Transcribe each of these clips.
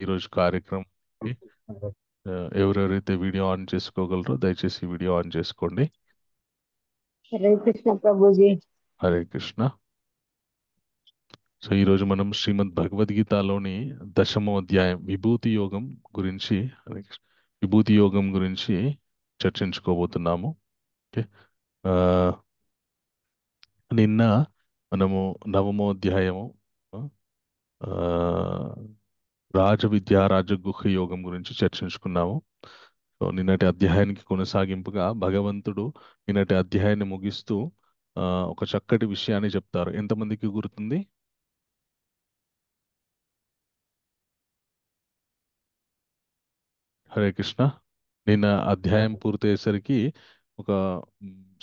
ఈరోజు కార్యక్రమంకి ఎవరెవరైతే video on చేసుకోగలరో దయచేసి వీడియో ఆన్ చేసుకోండి. హరే కృష్ణ ప్రభుజీ. హరే కృష్ణ. సో ఈరోజు మనం శ్రీమద్ భగవద్గీతలోని 10వ అధ్యాయం విభూతి యోగం గురించి హరే కృష్ణ, విభూతి యోగం గురించి చర్చించుకోబోతున్నాము. ఓకే. ఆ, నిన్న మనము 9వ అధ్యాయము ఆ, రాజవిద్య రాజగుహ యోగం గురించి చర్చించుకున్నాము. సో నిన్నటి అధ్యాయానికి కొనసాగింపుగా భగవంతుడు నిన్నటి అధ్యాయాన్ని ముగిస్తూ ఆ, ఒక చక్కటి విషయాన్ని చెప్తారు. ఎంతమందికి గుర్తుంది? హరే కృష్ణ. నిన్న అధ్యాయం పూర్తయ్యేసరికి ఒక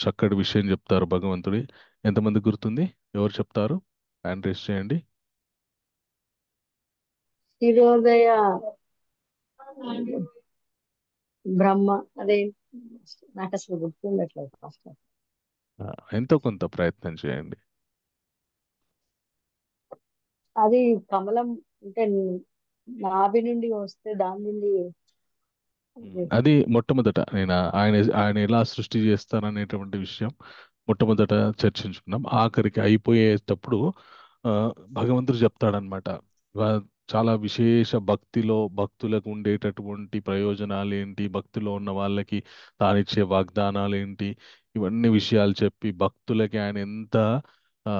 చక్కటి విషయం చెప్తారు భగవంతుడి. ఎంతమంది గుర్తుంది? ఎవరు చెప్తారు? హ్యాండ్ రేస్ చేయండి. శిరోదయ బ్రహ్మ అదే నాకు అసలు గుర్తుండట్లేదు ఫస్ట్. ఆ, ఎంతో కొంత ప్రయత్నం చేయండి. అది కమలం అంటే నాభి నుండి వస్తే దాని నుండి అది అది మొట్టమొదట నేను ఆయన ఎలా సృష్టి చేస్తారనేటువంటి విషయం మొట్టమొదట చర్చించుకున్నాం. ఆఖరికి అయిపోయేటప్పుడు ఆ, భగవంతుడు చెప్తాడనమాట. చాలా విశేష భక్తిలో భక్తులకు ఉండేటటువంటి ప్రయోజనాలు ఏంటి, భక్తిలో ఉన్న వాళ్ళకి తానిచ్చే వాగ్దానాలు ఏంటి, ఇవన్నీ విషయాలు చెప్పి భక్తులకి ఆయన ఎంత ఆ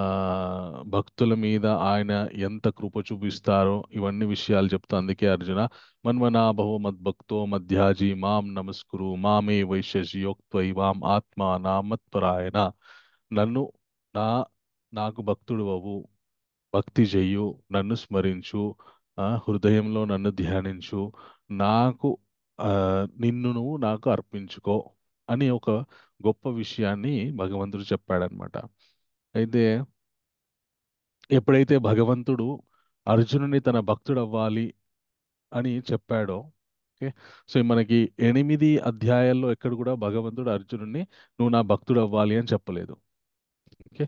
భక్తుల మీద ఆయన ఎంత కృప చూపిస్తారో ఇవన్నీ విషయాలు చెప్తా. అందుకే అర్జున మన్మనాభవ మద్భక్తో మధ్యాజీ మాం నమస్కురు మామే వైశ్యసి యోక్త్వైవాం ఆత్మా నా మత్పరాయణ. నన్ను నా నాకు భక్తుడు అవు, భక్తి చెయ్యు, నన్ను స్మరించు, హృదయంలో నన్ను ధ్యానించు, నాకు ఆ, నిన్ను నువ్వు నాకు అర్పించుకో అని ఒక గొప్ప విషయాన్ని భగవంతుడు చెప్పాడనమాట. అయితే ఎప్పుడైతే భగవంతుడు అర్జునుని తన భక్తుడు అవ్వాలి అని చెప్పాడో, ఓకే, సో మనకి 8 అధ్యాయాల్లో ఎక్కడ కూడా భగవంతుడు అర్జునుడిని నువ్వు నా భక్తుడు అవ్వాలి అని చెప్పలేదు. ఓకే.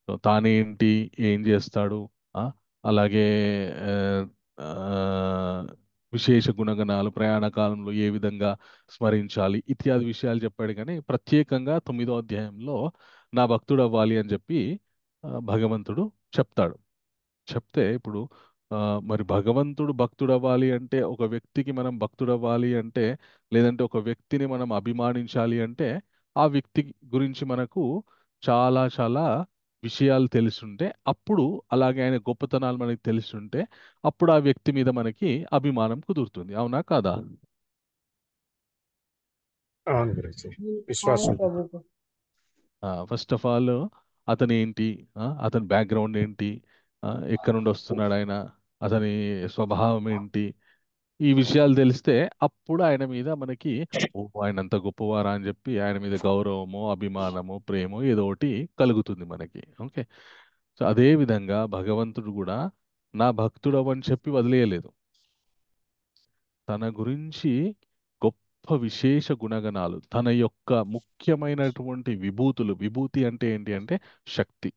సో తానేంటి, ఏం చేస్తాడు, ఆ, అలాగే ఆ, ఆ, విశేష గుణగణాలు ప్రయాణ కాలంలో ఏ విధంగా స్మరించాలి ఇత్యాది విషయాలు చెప్పాడు. కానీ ప్రత్యేకంగా 9వ అధ్యాయంలో నా భక్తుడు అవ్వాలి అని చెప్పి భగవంతుడు చెప్తాడు. చెప్తే ఇప్పుడు ఆ, మరి భగవంతుడు భక్తుడవ్వాలి అంటే, ఒక వ్యక్తికి మనం భక్తుడవ్వాలి అంటే, లేదంటే ఒక వ్యక్తిని మనం అభిమానించాలి అంటే, ఆ వ్యక్తి గురించి మనకు చాలా చాలా విషయాలు తెలుసుంటే అప్పుడు, అలాగే ఆయన గొప్పతనాలు మనకి తెలుసుంటే అప్పుడు ఆ వ్యక్తి మీద మనకి అభిమానం కుదురుతుంది. అవునా కాదా? అవును గురించి అవును విశ్వాసం ఉంటుంది. ప్రభుజీ. ఫస్ట్ ఆఫ్ ఆల్ అతను ఏంటి, అతని బ్యాక్గ్రౌండ్ ఏంటి, ఎక్కడి నుండి వస్తున్నాడు ఆయన, అతని స్వభావం ఏంటి, ఈ విషయాలు తెలిస్తే అప్పుడు ఆయన మీద మనకి ఓహో ఆయన అంత గొప్పవారా అని చెప్పి ఆయన మీద గౌరవమో అభిమానమో ప్రేమో ఏదో ఒకటి కలుగుతుంది మనకి. ఓకే. సో అదే విధంగా భగవంతుడు కూడా నా భక్తుడవు అని చెప్పి వదిలేయలేదు. తన గురించి గొప్ప విశేష గుణగణాలు, తన యొక్క ముఖ్యమైనటువంటి విభూతులు, విభూతి అంటే ఏంటి అంటే శక్తి.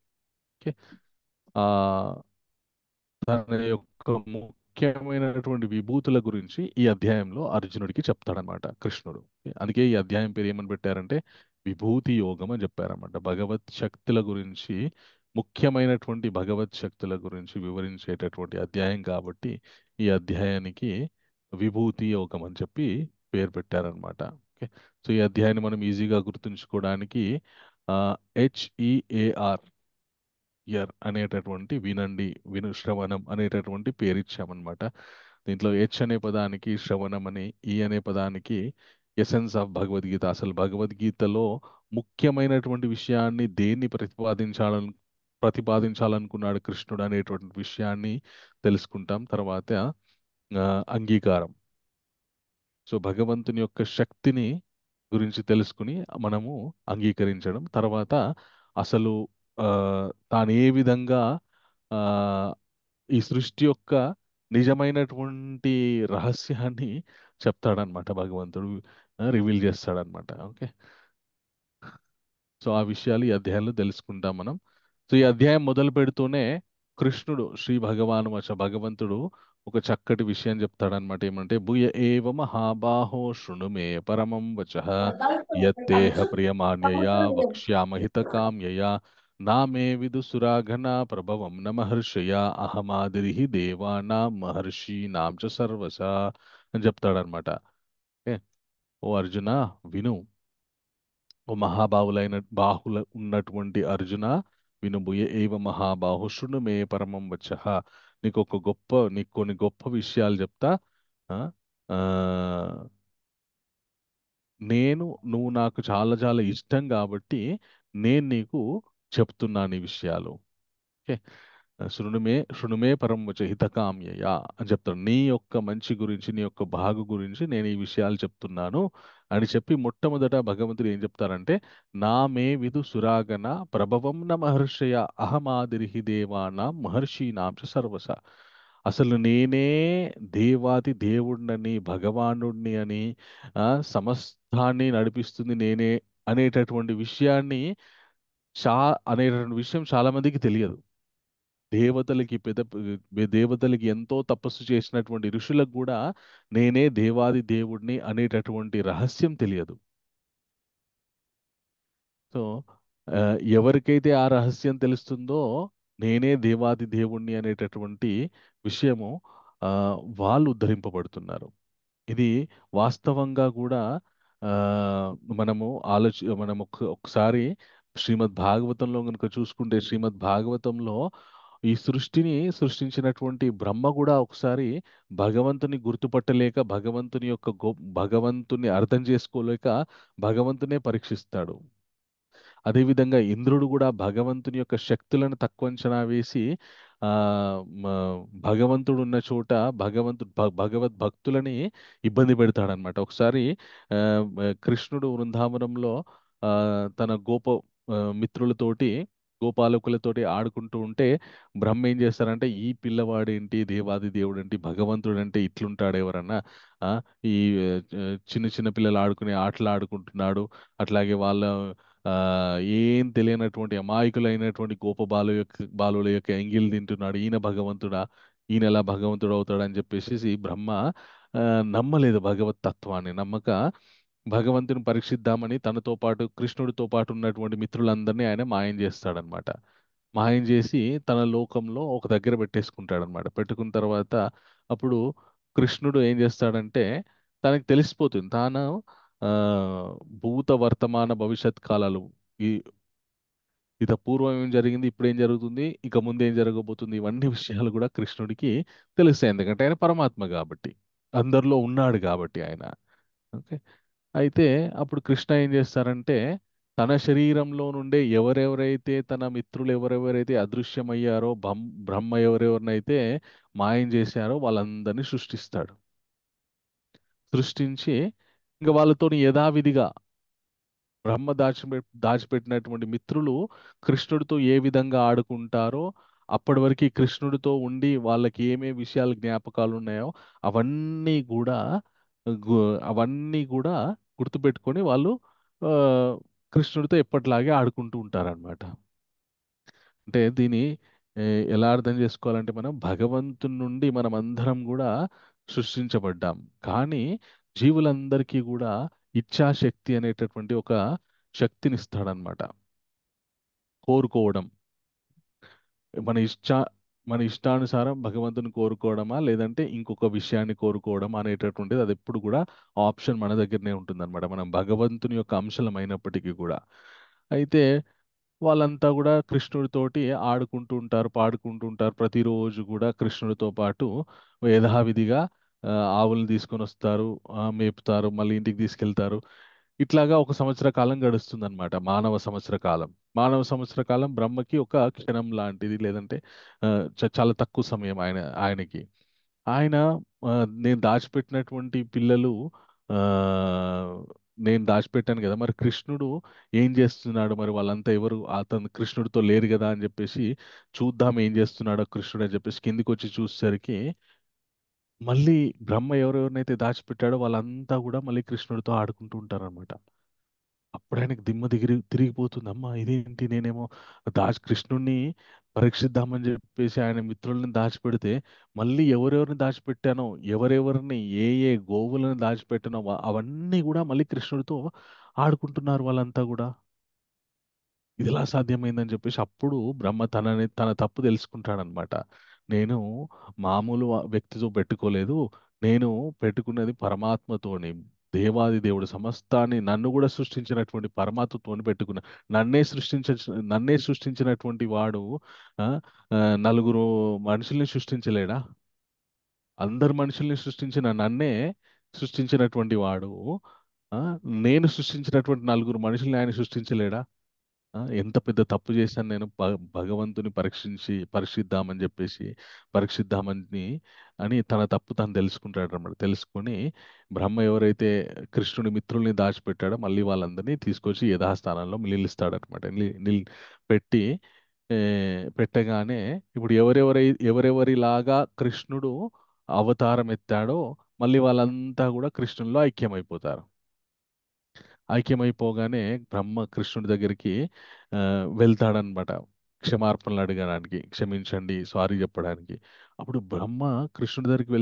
ఓకే. ఆ తన యొక్క ముఖ్యమైనటువంటి విభూతుల గురించి ఈ అధ్యాయంలో అర్జునుడికి చెప్తాడనమాట కృష్ణుడు. అందుకే ఈ అధ్యాయం పేరు ఏమని పెట్టారంటే విభూతి యోగం అని చెప్పారన్నమాట. భగవత్ శక్తుల గురించి, ముఖ్యమైనటువంటి భగవత్ శక్తుల గురించి వివరించేటటువంటి అధ్యాయం కాబట్టి ఈ అధ్యాయానికి విభూతి యోగం అని చెప్పి పేరు పెట్టారనమాట. ఓకే. సో ఈ అధ్యాయాన్ని మనం ఈజీగా గుర్తుంచుకోవడానికి HEAR ఇయర్ అనేటటువంటి వినండి, శ్రవణం అనేటటువంటి పేరు ఇచ్చామన్నమాట. దీంట్లో హెచ్ అనే పదానికి శ్రవణం అని, ఈ అనే పదానికి ఎసెన్స్ ఆఫ్ భగవద్గీత, అసలు భగవద్గీతలో ముఖ్యమైనటువంటి విషయాన్ని దేన్ని ప్రతిపాదించాలనుకున్నాడు కృష్ణుడు అనేటువంటి విషయాన్ని తెలుసుకుంటాం. తర్వాత ఆ, అంగీకారం. సో భగవంతుని యొక్క శక్తిని గురించి తెలుసుకుని మనము అంగీకరించడం. తర్వాత అసలు ఆ, తాను ఏ విధంగా ఆ, ఈ సృష్టి యొక్క నిజమైనటువంటి రహస్యాన్ని చెప్తాడనమాట భగవంతుడు, రివీల్ చేస్తాడనమాట. ఓకే. సో ఆ విషయాలు ఈ అధ్యాయంలో తెలుసుకుంటాం మనం. సో ఈ అధ్యాయం మొదలు పెడుతూనే కృష్ణుడు శ్రీ భగవాను వచ భగవంతుడు ఒక చక్కటి విషయం చెప్తాడనమాట. ఏమంటే భూయ ఏవ మహాబాహో శృణు మే పరమం వచః యత్తేహ ప్రియమాణ్యయా వక్ష్యామహితకామ్యయా నామే విదుసురాఘనా ప్రభవం న మహర్షయా అహమాదిరిహి దేవానాం మహర్షీనాం చ సర్వసా అని చెప్తాడనమాట. ఓకే. ఓ అర్జున, విను. ఓ బాహుల ఉన్నటువంటి అర్జున, వినుబుయ ఏవ మహాబాహు శృణు మే పరమం వచః. నీకు కొన్ని గొప్ప విషయాలు చెప్తా. ఆ ఆ, నువ్వు నాకు చాలా చాలా ఇష్టం కాబట్టి నేను నీకు చెప్తున్నాను ఈ విషయాలు. ఓకే. శృణుమే పరం వచ హితకామ్యయ అని చెప్తాడు. నీ యొక్క మంచి గురించి, నీ యొక్క బాగు గురించి నేను ఈ విషయాలు చెప్తున్నాను అని చెప్పి మొట్టమొదట భగవంతుడు ఏం చెప్తారంటే, నా మే విదు సురాగన ప్రభవం న మహర్షయ అహమాదిరిహి దేవానాం మహర్షీనాం చ సర్వస. అసలు నేనే దేవాది దేవుణ్ణని, భగవానుణ్ణి అని, సమస్తాన్ని నడిపిస్తుంది నేనే అనేటటువంటి విషయాన్ని చా అనేటటువంటి విషయం చాలా మందికి తెలియదు. దేవతలకి దేవతలకి ఎంతో తపస్సు చేసినటువంటి ఋషులకు కూడా నేనే దేవాది దేవుడిని అనేటటువంటి రహస్యం తెలియదు. సో ఆ, ఎవరికైతే ఆ రహస్యం తెలుస్తుందో, నేనే దేవాది దేవుణ్ణి అనేటటువంటి విషయము, ఆ, వాళ్ళు ఉద్ధరింపబడుతున్నారు. ఇది వాస్తవంగా కూడా ఆ, మనం ఒకసారి శ్రీమద్ భాగవతంలో కనుక చూసుకుంటే, శ్రీమద్ భాగవతంలో ఈ సృష్టిని సృష్టించినటువంటి బ్రహ్మ కూడా ఒకసారి భగవంతుని గుర్తుపట్టలేక, భగవంతుని అర్థం చేసుకోలేక భగవంతునే పరీక్షిస్తాడు. అదేవిధంగా ఇంద్రుడు కూడా భగవంతుని యొక్క శక్తులను తక్కువ అంచనా వేసి, ఆ మ- భగవంతుడు ఉన్న చోట భగవద్ భక్తులని ఇబ్బంది పెడతాడనమాట. ఒకసారి ఆ, కృష్ణుడు వృందావనంలో ఆ, తన మిత్రులతోటి, గోపాలకులతోటి ఆడుకుంటూ ఉంటే బ్రహ్మ ఏం చేస్తారంటే, ఈ పిల్లవాడేంటి దేవాది దేవుడేంటి, భగవంతుడు అంటే ఇట్లుంటాడు ఎవరన్నా, ఆ, ఈ చిన్న చిన్న పిల్లలు ఆడుకునే ఆటలు ఆడుకుంటున్నాడు, అట్లాగే వాళ్ళ ఆ, ఏం తెలియనటువంటి అమాయకులైనటువంటి బాలుల యొక్క ఎంగిల్ తింటున్నాడు, ఈయన భగవంతుడా, ఈయన ఎలా భగవంతుడు అవుతాడు అని చెప్పేసి బ్రహ్మ ఆ, నమ్మలేదు భగవత్ తత్వాన్ని. నమ్మక భగవంతుని పరీక్షిద్దామని తనతో పాటు, కృష్ణుడితో పాటు ఉన్నటువంటి మిత్రులందరినీ ఆయన మాయం చేస్తాడనమాట. మాయం చేసి తన లోకంలో ఒక దగ్గర పెట్టేసుకుంటాడనమాట. పెట్టుకున్న తర్వాత అప్పుడు కృష్ణుడు ఏం చేస్తాడంటే, తనకి తెలిసిపోతుంది తాను ఆ, భూత వర్తమాన భవిష్యత్ కాలాలు, ఈ ఇత పూర్వం ఏం జరిగింది, ఇప్పుడు ఏం జరుగుతుంది, ఇక ముందు ఏం జరగబోతుంది, ఇవన్నీ విషయాలు కూడా కృష్ణుడికి తెలుస్తాయి. ఎందుకంటే ఆయన పరమాత్మ కాబట్టి, అందరిలో ఉన్నాడు కాబట్టి ఆయన. ఓకే. అయితే అప్పుడు కృష్ణ ఏం చేస్తారంటే, తన శరీరంలో నుండే తన మిత్రులు ఎవరెవరైతే అదృశ్యమయ్యారో, బ్రహ్మ ఎవరెవరినైతే మాయం చేశారో వాళ్ళందరినీ సృష్టిస్తాడు. సృష్టించి ఇంకా వాళ్ళతోని యథావిధిగా దాచిపెట్టినటువంటి మిత్రులు కృష్ణుడితో ఏ విధంగా ఆడుకుంటారో, అప్పటి వరకు కృష్ణుడితో ఉండి వాళ్ళకి ఏమే విషయాలు జ్ఞాపకాలు ఉన్నాయో అవన్నీ కూడా అవన్నీ కూడా గుర్తుపెట్టుకొని వాళ్ళు ఆ, కృష్ణుడితో ఎప్పటిలాగే ఆడుకుంటూ ఉంటారన్నమాట. అంటే దీని ఏ, ఎలా అర్థం చేసుకోవాలంటే, మనం భగవంతుని నుండి మనం అందరం కూడా సృష్టించబడ్డాం. కానీ జీవులందరికీ కూడా ఇచ్ఛాశక్తి అనేటటువంటి ఒక శక్తినిస్తాడనమాట. కోరుకోవడం, మన ఇష్ట మన ఇష్టానుసారం భగవంతుని కోరుకోవడమా, లేదంటే ఇంకొక విషయాన్ని కోరుకోవడం అనేటటువంటిది, అది ఎప్పుడు కూడా ఆప్షన్ మన దగ్గరనే ఉంటుందన్నమాట, మనం భగవంతుని యొక్క అంశలం అయినప్పటికీ కూడా. అయితే వాళ్ళంతా కూడా కృష్ణుడితోటి ఆడుకుంటూ ఉంటారు, పాడుకుంటూ ఉంటారు. ప్రతిరోజు కూడా కృష్ణుడితో పాటు యథావిధిగా ఆ, ఆవులను తీసుకొని వస్తారు, మేపుతారు, మళ్ళీ ఇంటికి తీసుకెళ్తారు. ఇట్లాగా ఒక సంవత్సర కాలం గడుస్తుందన్నమాట. మానవ సంవత్సర కాలం బ్రహ్మకి ఒక క్షణం లాంటిది, లేదంటే ఆ, చాలా తక్కువ సమయం ఆయనకి. ఆయన ఆ, నేను దాచిపెట్టినటువంటి పిల్లలు, ఆ, నేను దాచిపెట్టాను కదా, మరి కృష్ణుడు ఏం చేస్తున్నాడు, మరి వాళ్ళంతా ఎవరు, అతను కృష్ణుడితో లేరు కదా అని చెప్పేసి చూద్దాం ఏం చేస్తున్నాడో కృష్ణుడు అని చెప్పేసి కిందికి వచ్చి చూసేసరికి, మళ్ళీ బ్రహ్మ ఎవరెవరినైతే దాచిపెట్టాడో వాళ్ళంతా కూడా మళ్ళీ కృష్ణుడితో ఆడుకుంటూ ఉంటారన్నమాట. అప్పుడు ఆయనకి దిమ్మ తిరిగిపోతుంది. అమ్మా ఇదేంటి, నేనేమో కృష్ణుడిని పరీక్షిద్దామని చెప్పేసి ఆయన మిత్రుల్ని దాచిపెడితే మళ్ళీ ఎవరెవరిని దాచిపెట్టానో, ఎవరెవరిని ఏ ఏ గోవులను దాచిపెట్టానో అవన్నీ కూడా మళ్ళీ కృష్ణుడితో ఆడుకుంటున్నారు వాళ్ళంతా కూడా. ఇది ఎలా సాధ్యమైందని చెప్పేసి అప్పుడు బ్రహ్మ తన తప్పు తెలుసుకుంటాడనమాట. నేను మామూలు వ్యక్తితో పెట్టుకోలేదు, నేను పెట్టుకున్నది పరమాత్మతోని, దేవాది దేవుడు సమస్తాన్ని నన్ను కూడా సృష్టించినటువంటి పరమాత్మతోని పెట్టుకున్నా. నన్నే సృష్టించ నన్నే సృష్టించినటువంటి వాడు ఆ, ఆ, నలుగురు మనుషుల్ని సృష్టించలేడా? అందరు మనుషుల్ని సృష్టించిన నన్నే సృష్టించినటువంటి వాడు ఆ, నేను సృష్టించినటువంటి నలుగురు మనుషుల్ని ఆయన సృష్టించలేడా? ఎంత పెద్ద తప్పు చేశాను నేను, భగవంతుని పరీక్షిద్దామని చెప్పేసి పరీక్షిద్దామని అని తన తప్పు తను తెలుసుకుంటాడు అన్నమాట. తెలుసుకొని బ్రహ్మ ఎవరైతే కృష్ణుడి మిత్రుల్ని దాచిపెట్టాడో మళ్ళీ వాళ్ళందరినీ తీసుకొచ్చి యథాస్థానంలో నిలిస్తాడనమాట. పెట్టి ఏ, పెట్టగానే ఇప్పుడు ఎవరెవరిలాగా కృష్ణుడు అవతారం ఎత్తాడో మళ్ళీ వాళ్ళంతా కూడా కృష్ణుల్లో ఐక్యమైపోతారు. ఐక్యమైపోగానే బ్రహ్మ కృష్ణుడి దగ్గరికి ఆ, వెళ్తాడనమాట, క్షమార్పణలు అడగడానికి, క్షమించండి, సారీ చెప్పడానికి. అప్పుడు బ్రహ్మ కృష్ణుడి దగ్గరికి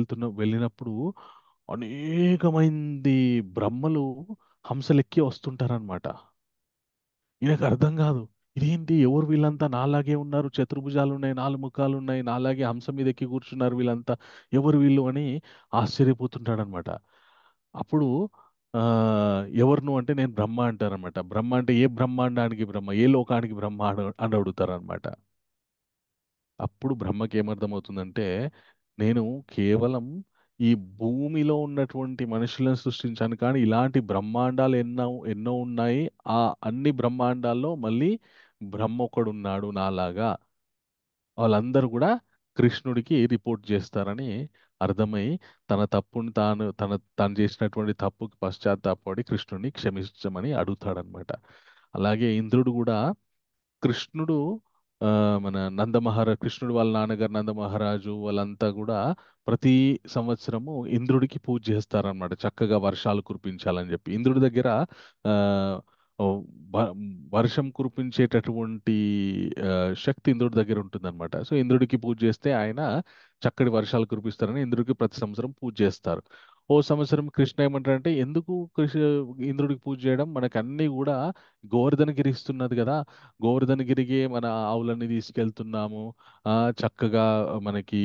వెళ్ళినప్పుడు అనేకమైంది బ్రహ్మలు హంసలెక్కి వస్తుంటారనమాట. ఈయనకు అర్థం కాదు, ఇదేంటి, ఎవరు వీళ్ళంతా నాలాగే ఉన్నారు, చతుర్భుజాలు ఉన్నాయి, నాలుగు ముఖాలు ఉన్నాయి, నాలాగే హంస మీద ఎక్కి కూర్చున్నారు వీళ్ళంతా, ఎవరు వీళ్ళు అని ఆశ్చర్యపోతుంటాడనమాట. అప్పుడు ఆ, ఎవరు నువ్వు అంటే నేను బ్రహ్మ అంటారనమాట. బ్రహ్మ అంటే ఏ బ్రహ్మాండానికి బ్రహ్మ, ఏ లోకానికి బ్రహ్మ అని అడుగుతారనమాట. అప్పుడు బ్రహ్మకి ఏమర్థమవుతుందంటే నేను కేవలం ఈ భూమిలో ఉన్నటువంటి మనుషులను సృష్టించాను, కానీ ఇలాంటి బ్రహ్మాండాలు ఎన్నో ఎన్నో ఉన్నాయి. ఆ అన్ని బ్రహ్మాండాల్లో మళ్ళీ బ్రహ్మ ఒకడున్నాడు నాలాగా, వాళ్ళందరూ కూడా కృష్ణుడికి రిపోర్ట్ చేస్తారని అర్థమై తను చేసినటువంటి తప్పుకి పశ్చాత్తాపడి కృష్ణుడిని క్షమించమని అడుగుతాడనమాట. అలాగే ఇంద్రుడు కూడా కృష్ణుడు ఆ, కృష్ణుడు వాళ్ళ నాన్నగారు నందమహారాజు వాళ్ళంతా కూడా ప్రతి సంవత్సరము ఇంద్రుడికి పూజ చేస్తారనమాట, చక్కగా వర్షాలు కురిపించాలని చెప్పి. ఇంద్రుడి దగ్గర ఆ, ఓ, వ- వర్షం కురిపించేటటువంటి ఆ, శక్తి ఇంద్రుడి దగ్గర ఉంటుందన్నమాట. సో ఇంద్రుడికి పూజ చేస్తే ఆయన చక్కటి వర్షాలు కురిపిస్తారని ఇంద్రుడికి ప్రతి సంవత్సరం పూజ చేస్తారు. ఓ సంవత్సరం కృష్ణ ఏమంటారంటే, ఎందుకు ఇంద్రుడికి పూజ చేయడం, మనకు అన్ని కూడా గోవర్ధనగిరి ఇస్తున్నది కదా, గోవర్ధనగిరికి మన ఆవులన్నీ తీసుకెళ్తున్నాము, చక్కగా మనకి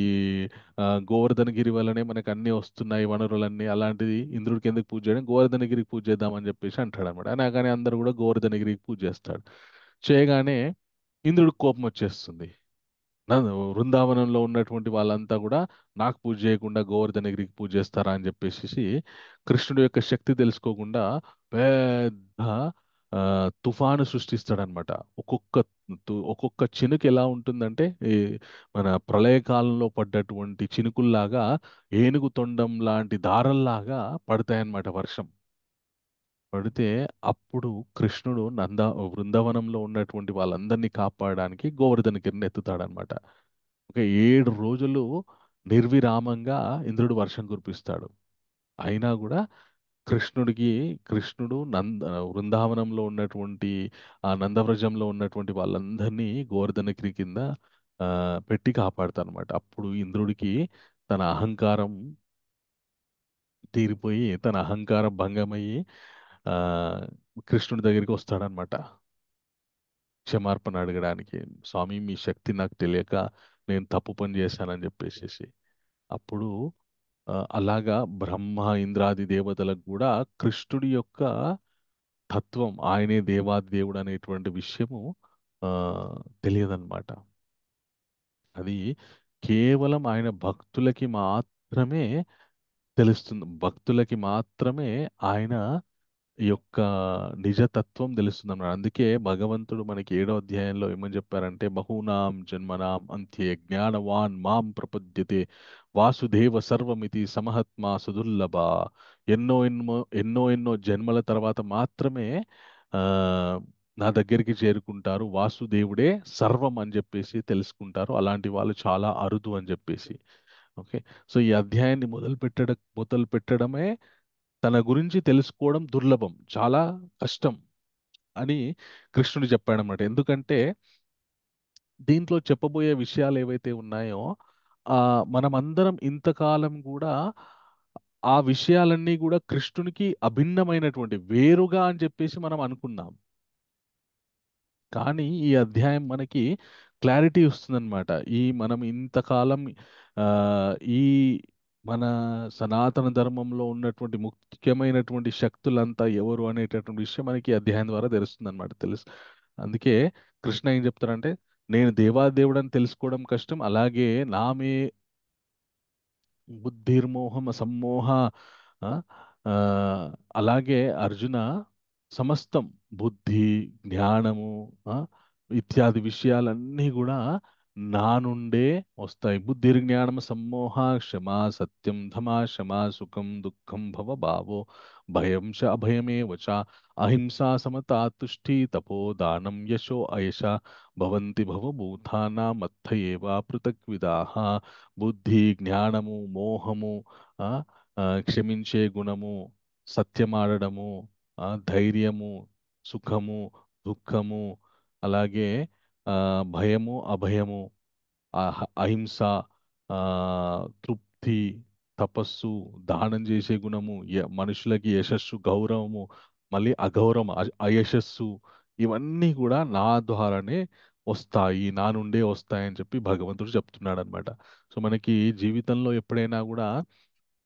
గోవర్ధనగిరి వల్లనే మనకు అన్నీ వస్తున్నాయి వనరులన్నీ, అలాంటిది ఇంద్రుడికి ఎందుకు పూజ చేయడం, గోవర్ధనగిరికి పూజ చేద్దామని చెప్పేసి అంటాడు అనమాట. అనగానే అందరూ కూడా గోవర్ధనగిరికి పూజ చేస్తాడు. చేయగానే ఇంద్రుడికి కోపం వచ్చేస్తుంది. బృందావనంలో ఉన్నటువంటి వాళ్ళంతా కూడా నాకు పూజ చేయకుండా గోవర్ధనగిరికి పూజ చేస్తారా అని చెప్పేసి కృష్ణుడి యొక్క శక్తి తెలుసుకోకుండా పెద్ద ఆ, తుఫాను సృష్టిస్తాడనమాట. ఒక్కొక్క చినుకు ఎలా ఉంటుందంటే ఈ మన ప్రళయకాలంలో పడ్డటువంటి చినుకుల్లాగా, ఏనుగు తొండం లాంటి దారల్లాగా పడతాయన్నమాట వర్షం. పడితే అప్పుడు కృష్ణుడు బృందావనంలో ఉన్నటువంటి వాళ్ళందరినీ కాపాడడానికి గోవర్ధనగిరిని ఎత్తుతాడనమాట. ఒక 7 రోజులు నిర్విరామంగా ఇంద్రుడు వర్షం కురిపిస్తాడు. అయినా కూడా కృష్ణుడికి కృష్ణుడు బృందావనంలో ఉన్నటువంటి ఆ నందవ్రజంలో ఉన్నటువంటి వాళ్ళందరినీ గోవర్ధనగిరి కింద ఆ, పెట్టి కాపాడుతానమాట. అప్పుడు ఇంద్రుడికి తన అహంకారం తీరిపోయి, తన అహంకారం భంగమయ్యి ఆ, కృష్ణుడి దగ్గరికి వస్తాడనమాట క్షమార్పణ అడగడానికి. స్వామి మీ శక్తి నాకు తెలియక నేను తప్పు పని చేశానని చెప్పేసి. అప్పుడు అలాగా బ్రహ్మ ఇంద్రాది దేవతలకు కూడా కృష్ణుడి యొక్క తత్వం, ఆయనే దేవాది దేవుడు అనేటువంటి విషయము ఆ, తెలియదన్నమాట. అది కేవలం ఆయన భక్తులకి మాత్రమే తెలుస్తుంది. భక్తులకి మాత్రమే ఆయన ఈ యొక్క నిజతత్వం తెలుస్తుంది అన్నమాట. అందుకే భగవంతుడు మనకి 7వ అధ్యాయంలో ఏమని చెప్పారంటే, బహూనాం జన్మనాం అంత్యే జ్ఞానవాన్ మాం ప్రపద్యతే వాసుదేవ సర్వమితి సమహత్మా సుదుర్లభ. ఎన్నో జన్మల తర్వాత మాత్రమే ఆ నా దగ్గరికి చేరుకుంటారు, వాసుదేవుడే సర్వం అని చెప్పేసి తెలుసుకుంటారు, అలాంటి వాళ్ళు చాలా అరుదు అని చెప్పేసి. ఓకే. సో ఈ అధ్యాయాన్ని మొదలు పెట్టడమే తన గురించి తెలుసుకోవడం దుర్లభం, చాలా కష్టం అని కృష్ణుడు చెప్పాడనమాట. ఎందుకంటే దీంట్లో చెప్పబోయే విషయాలు ఏవైతే ఉన్నాయో ఆ మనమందరం ఇంతకాలం కూడా ఆ విషయాలన్నీ కూడా కృష్ణునికి అభిన్నమైనటువంటి వేరుగా అని చెప్పేసి మనం అనుకున్నాం. కానీ ఈ అధ్యాయం మనకి క్లారిటీ ఇస్తుందన్నమాట. మనం ఇంతకాలం ఆ, ఈ మన సనాతన ధర్మంలో ఉన్నటువంటి ముఖ్యమైనటువంటి శక్తులంతా ఎవరు అనేటటువంటి విషయం మనకి ఈ అధ్యాయం ద్వారా తెలుస్తుంది అనమాట. అందుకే కృష్ణ ఏం చెప్తారంటే, నేను దేవాదేవుడని తెలుసుకోవడం కష్టం, అలాగే నామే బుద్ధిర్మోహం సమ్మోహ ఆ, ఆ, అలాగే అర్జున సమస్తం బుద్ధి జ్ఞానము ఆ, ఇత్యాది విషయాలన్నీ కూడా నా నుండే వస్తాయి. బుద్ధిర్జ్ఞానం సమ్మోహ క్షమా సత్యం ధమా శమా సుఖం దుఃఖం భవ భావో భయం చ అభయమేవ చ అహింసా సమతా తుష్టి తపో దానం యశో అయశ భవంతి భవభూతానాం మత్త ఏవ పృథగ్విదాః. బుద్ధి జ్ఞానము మోహము ఆ, క్షమించే గుణము, సత్యమాడడము, ధైర్యము, సుఖము, దుఃఖము, అలాగే భయము అభయము, అహింస, ఆ, తృప్తి, తపస్సు, దానం చేసే గుణము, మనుషులకి యశస్సు గౌరవము, మళ్ళీ అగౌరవం అయశస్సు, ఇవన్నీ కూడా నా ద్వారానే వస్తాయి, నా నుండే వస్తాయని చెప్పి భగవంతుడు చెప్తున్నాడు అనమాట. సో మనకి జీవితంలో ఎప్పుడైనా కూడా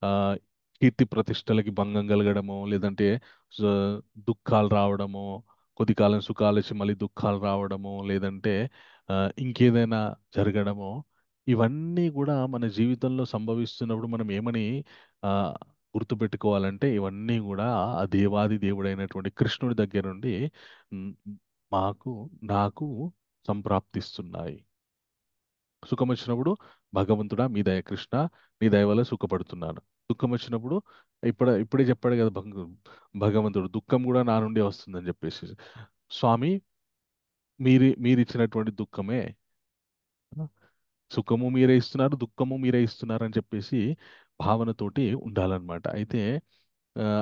ఆ కీర్తి ప్రతిష్టలకి భంగం కలగడమో, లేదంటే స- దుఃఖాలు రావడమో, కొద్ది కాలం సుఖాలు వచ్చి మళ్ళీ దుఃఖాలు రావడమో, లేదంటే ఆ, ఇంకేదైనా జరగడమో, ఇవన్నీ కూడా మన జీవితంలో సంభవిస్తున్నప్పుడు మనం ఏమని ఆ, గుర్తుపెట్టుకోవాలంటే, ఇవన్నీ కూడా ఆ దేవాది దేవుడైనటువంటి కృష్ణుడి దగ్గర నుండి మ్, మాకు నాకు సంప్రాప్తిస్తున్నాయి. సుఖం వచ్చినప్పుడు భగవంతుడా మీ దయ కృష్ణ, నీ దయ వల్ల సుఖపడుతున్నాను. దుఃఖం వచ్చినప్పుడు ఇప్పుడే చెప్పాడు కదా భగవంతుడు, దుఃఖం కూడా నా నుండి వస్తుందని చెప్పేసి. స్వామి, మీరిచ్చినటువంటి దుఃఖమే, సుఖము మీరే ఇస్తున్నారు, దుఃఖము మీరే ఇస్తున్నారు అని చెప్పేసి భావనతోటి ఉండాలన్నమాట. అయితే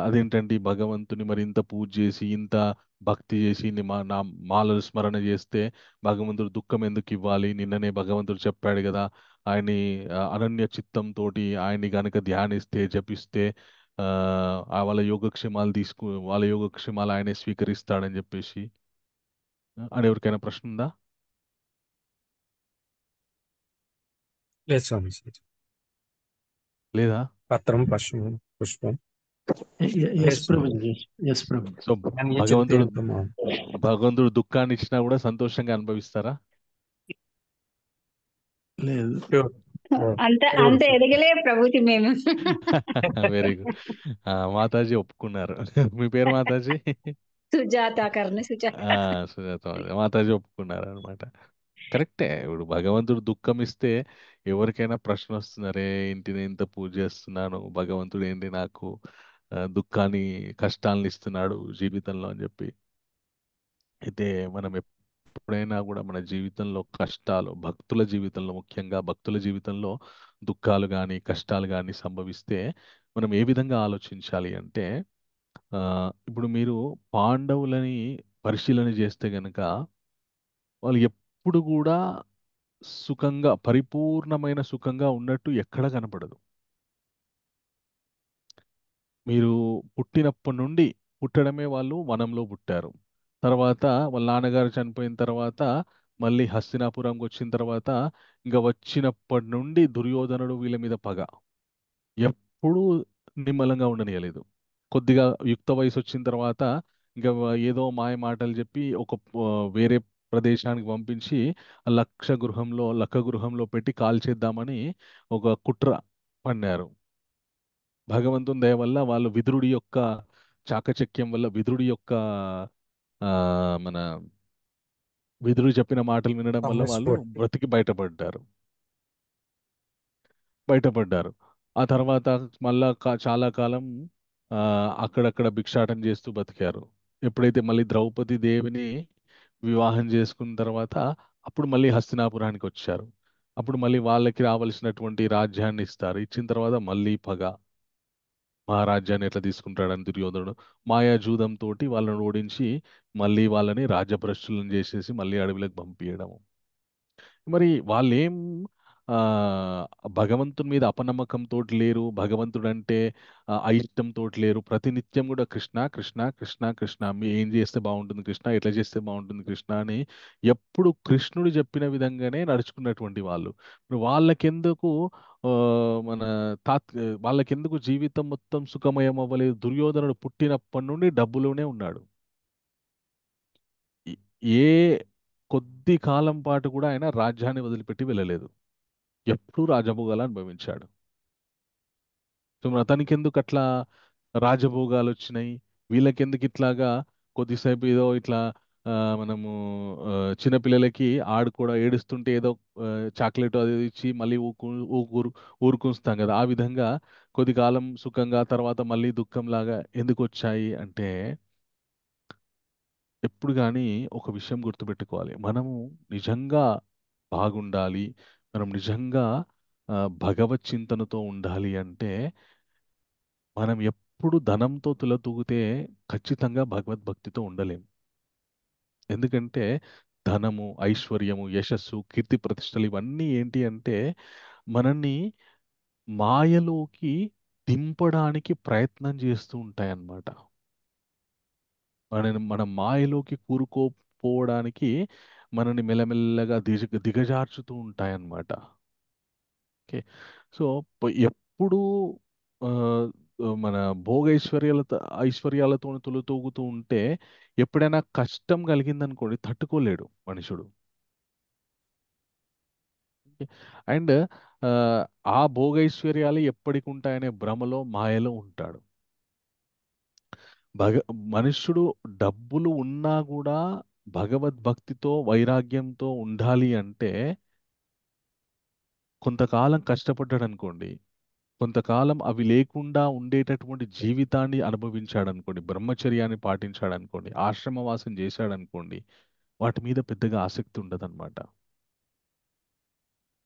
అదేంటండి, భగవంతుని మరి ఇంత పూజ చేసి ఇంత భక్తి చేసి నా మాలలు స్మరణ చేస్తే భగవంతుడు దుఃఖం ఎందుకు ఇవ్వాలి? నిన్ననే భగవంతుడు చెప్పాడు కదా, ఆయన్ని అనన్య చిత్తంతో ఆయన్ని గనక ధ్యానిస్తే జపిస్తే ఆ వాళ్ళ యోగక్షేమాలు ఆయనే స్వీకరిస్తాడని చెప్పేసి. అని ఎవరికైనా ప్రశ్న ఉందా? లేదు స్వామి. లేదా? పత్రం పుష్పం పుష్పం లేదు ఎస్ స్వామి. ప్రభు, ఎస్ ప్రభు. సో దాన్ని చెప్తే భగవంతుడు ఎంత బాగుంటుంది. భగవంతుడు దుఃఖాన్ని ఇచ్చినా కూడా సంతోషంగా అనుభవిస్తారా? లేదు. ప్యూర్ అంత ప్యూర్ అంత ఎదగలే ప్రభుకి మేము. Very good. మాతాజీ ఒప్పుకున్నారు. మీ పేరు మాతాజీ? సుజాత కర్ణ సుజాత. సుజాత మాతాజీ ఒప్పుకున్నారు అనమాట. కరెక్టే. ఇప్పుడు భగవంతుడు దుఃఖం ఇస్తే ఎవరికైనా ప్రశ్న వస్తుంది, అరే ఇంటిని ఇంత పూజ చేస్తున్నాను, భగవంతుడు ఏంటి నాకు దుఃఖాన్ని కష్టాలను ఇస్తున్నాడు జీవితంలో అని చెప్పి. అయితే మనం ఎప్పుడైనా కూడా మన జీవితంలో కష్టాలు, భక్తుల జీవితంలో, ముఖ్యంగా భక్తుల జీవితంలో దుఃఖాలు కానీ కష్టాలు కానీ సంభవిస్తే మనం ఏ విధంగా ఆలోచించాలి అంటే, ఆ, ఇప్పుడు మీరు పాండవులని పరిశీలన చేస్తే గనక వాళ్ళు ఎప్పుడు కూడా సుఖంగా, పరిపూర్ణమైన సుఖంగా ఉన్నట్టు ఎక్కడ కనపడదు. మీరు పుట్టినప్పటి నుండి, పుట్టడమే వాళ్ళు వనంలో పుట్టారు. తర్వాత వాళ్ళ నాన్నగారు చనిపోయిన తర్వాత మళ్ళీ హస్తినాపురంకి వచ్చిన తర్వాత ఇంకా వచ్చినప్పటి నుండి దుర్యోధనుడు వీళ్ళ మీద పగ. ఎప్పుడూ నిమ్మలంగా ఉండనియలేదు. కొద్దిగా యుక్త వయసు వచ్చిన తర్వాత ఇంకా ఏదో మాయ మాటలు చెప్పి వేరే ప్రదేశానికి పంపించి లక్క గృహంలో పెట్టి కాల్చేద్దామని ఒక కుట్ర పన్నారు. భగవంతుని దయ వల్ల వాళ్ళు విదురుడి యొక్క చాకచక్యం వల్ల, విదురుడి యొక్క ఆ, మన విదురుడు చెప్పిన మాటలు వినడం వల్ల వాళ్ళు సమయస్ఫూర్తి. బ్రతికి బయటపడ్డారు. ఆ తర్వాత మళ్ళా చాలా కాలం ఆ, అక్కడక్కడ భిక్షాటన చేస్తూ బతికారు. ఎప్పుడైతే మళ్ళీ ద్రౌపది దేవిని వివాహం చేసుకున్న తర్వాత అప్పుడు మళ్ళీ హస్తినాపురానికి వచ్చారు. అప్పుడు మళ్ళీ వాళ్ళకి రావాల్సినటువంటి రాజ్యాన్ని ఇస్తారు. ఇచ్చిన తర్వాత మళ్ళీ పగ, మహారాజ్యాన్ని ఎట్లా తీసుకుంటాడని దుర్యోధనుడు మాయాజూదం తోటి వాళ్ళని ఓడించి మళ్ళీ వాళ్ళని రాజ్యభ్రష్టులను చేసేసి మళ్ళీ అడవిలోకి పంపించడం. మరి వాళ్ళేం ఆ, భగవంతుని మీద అపనమ్మకంతో లేరు, భగవంతుడు అంటే అయిష్టంతో లేరు. ప్రతినిత్యం కూడా కృష్ణ కృష్ణ కృష్ణ కృష్ణ, మీ ఏం చేస్తే బాగుంటుంది కృష్ణ, ఎట్లా చేస్తే బాగుంటుంది కృష్ణ అని ఎప్పుడు కృష్ణుడు చెప్పిన విధంగానే నడుచుకున్నటువంటి వాళ్ళు. ఇప్పుడు వాళ్ళకెందుకు ఆ, మన తాత్ వాళ్ళకెందుకు జీవితం మొత్తం సుఖమయం అవ్వలేదు? దుర్యోధనుడు పుట్టినప్పటి నుండి డబ్బులోనే ఉన్నాడు. ఈ- ఏ కొద్ది కాలం పాటు కూడా ఆయన రాజ్యాన్ని వదిలిపెట్టి వెళ్ళలేదు. ఎప్పుడూ రాజభోగాలు అనుభవించాడు. సో మరి అతనికి ఎందుకు అట్లా రాజభోగాలు వచ్చినాయి? వీళ్ళకెందుకు ఇట్లాగా కొద్దిసేపు ఏదో ఇట్లా ఆ, మనము ఆ, చిన్నపిల్లలకి కూడా ఏడుస్తుంటే ఏదో చాక్లెట్ అది ఇది ఇచ్చి మళ్ళీ ఊరుకుంటాం కదా, ఆ విధంగా కొద్ది కాలం సుఖంగా తర్వాత మళ్ళీ దుఃఖంలాగా ఎందుకు వచ్చాయి అంటే, ఎప్పుడు కానీ ఒక విషయం గుర్తుపెట్టుకోవాలి. మనము నిజంగా బాగుండాలి, మనం నిజంగా భగవత్ చింతనతో ఉండాలి అంటే, మనం ఎప్పుడు ధనంతో తులతూగితే ఖచ్చితంగా భగవద్భక్తితో ఉండలేం. ఎందుకంటే ధనము, ఐశ్వర్యము, యశస్సు, కీర్తి ప్రతిష్టలు ఇవన్నీ ఏంటి అంటే మనల్ని మాయలోకి దింపడానికి ప్రయత్నం చేస్తూ ఉంటాయన్నమాట. మనం మాయలోకి కూరుకోపోవడానికి మనని మెల్లమెల్లగా దిగజార్చుతూ ఉంటాయన్నమాట. ఓకే. సో ఎప్పుడు ఆ, మన ఐశ్వర్యాలతో తులతూగుతూ ఉంటే ఎప్పుడైనా కష్టం కలిగిందనుకోండి తట్టుకోలేడు మనుషుడు. అండ్ ఆ భోగైశ్వర్యాలు ఎప్పటికి ఉంటాయనే భ్రమలో మాయలో ఉంటాడు. భగ మనుష్యుడు డబ్బులు ఉన్నా కూడా భగవద్భక్తితో వైరాగ్యంతో ఉండాలి అంటే కొంతకాలం కష్టపడ్డాడు అనుకోండి, కొంతకాలం అవి లేకుండా ఉండేటటువంటి జీవితాన్ని అనుభవించాడనుకోండి, బ్రహ్మచర్యాన్ని పాటించాడనుకోండి, ఆశ్రమవాసం చేశాడనుకోండి, వాటి మీద పెద్దగా ఆసక్తి ఉండదన్నమాట.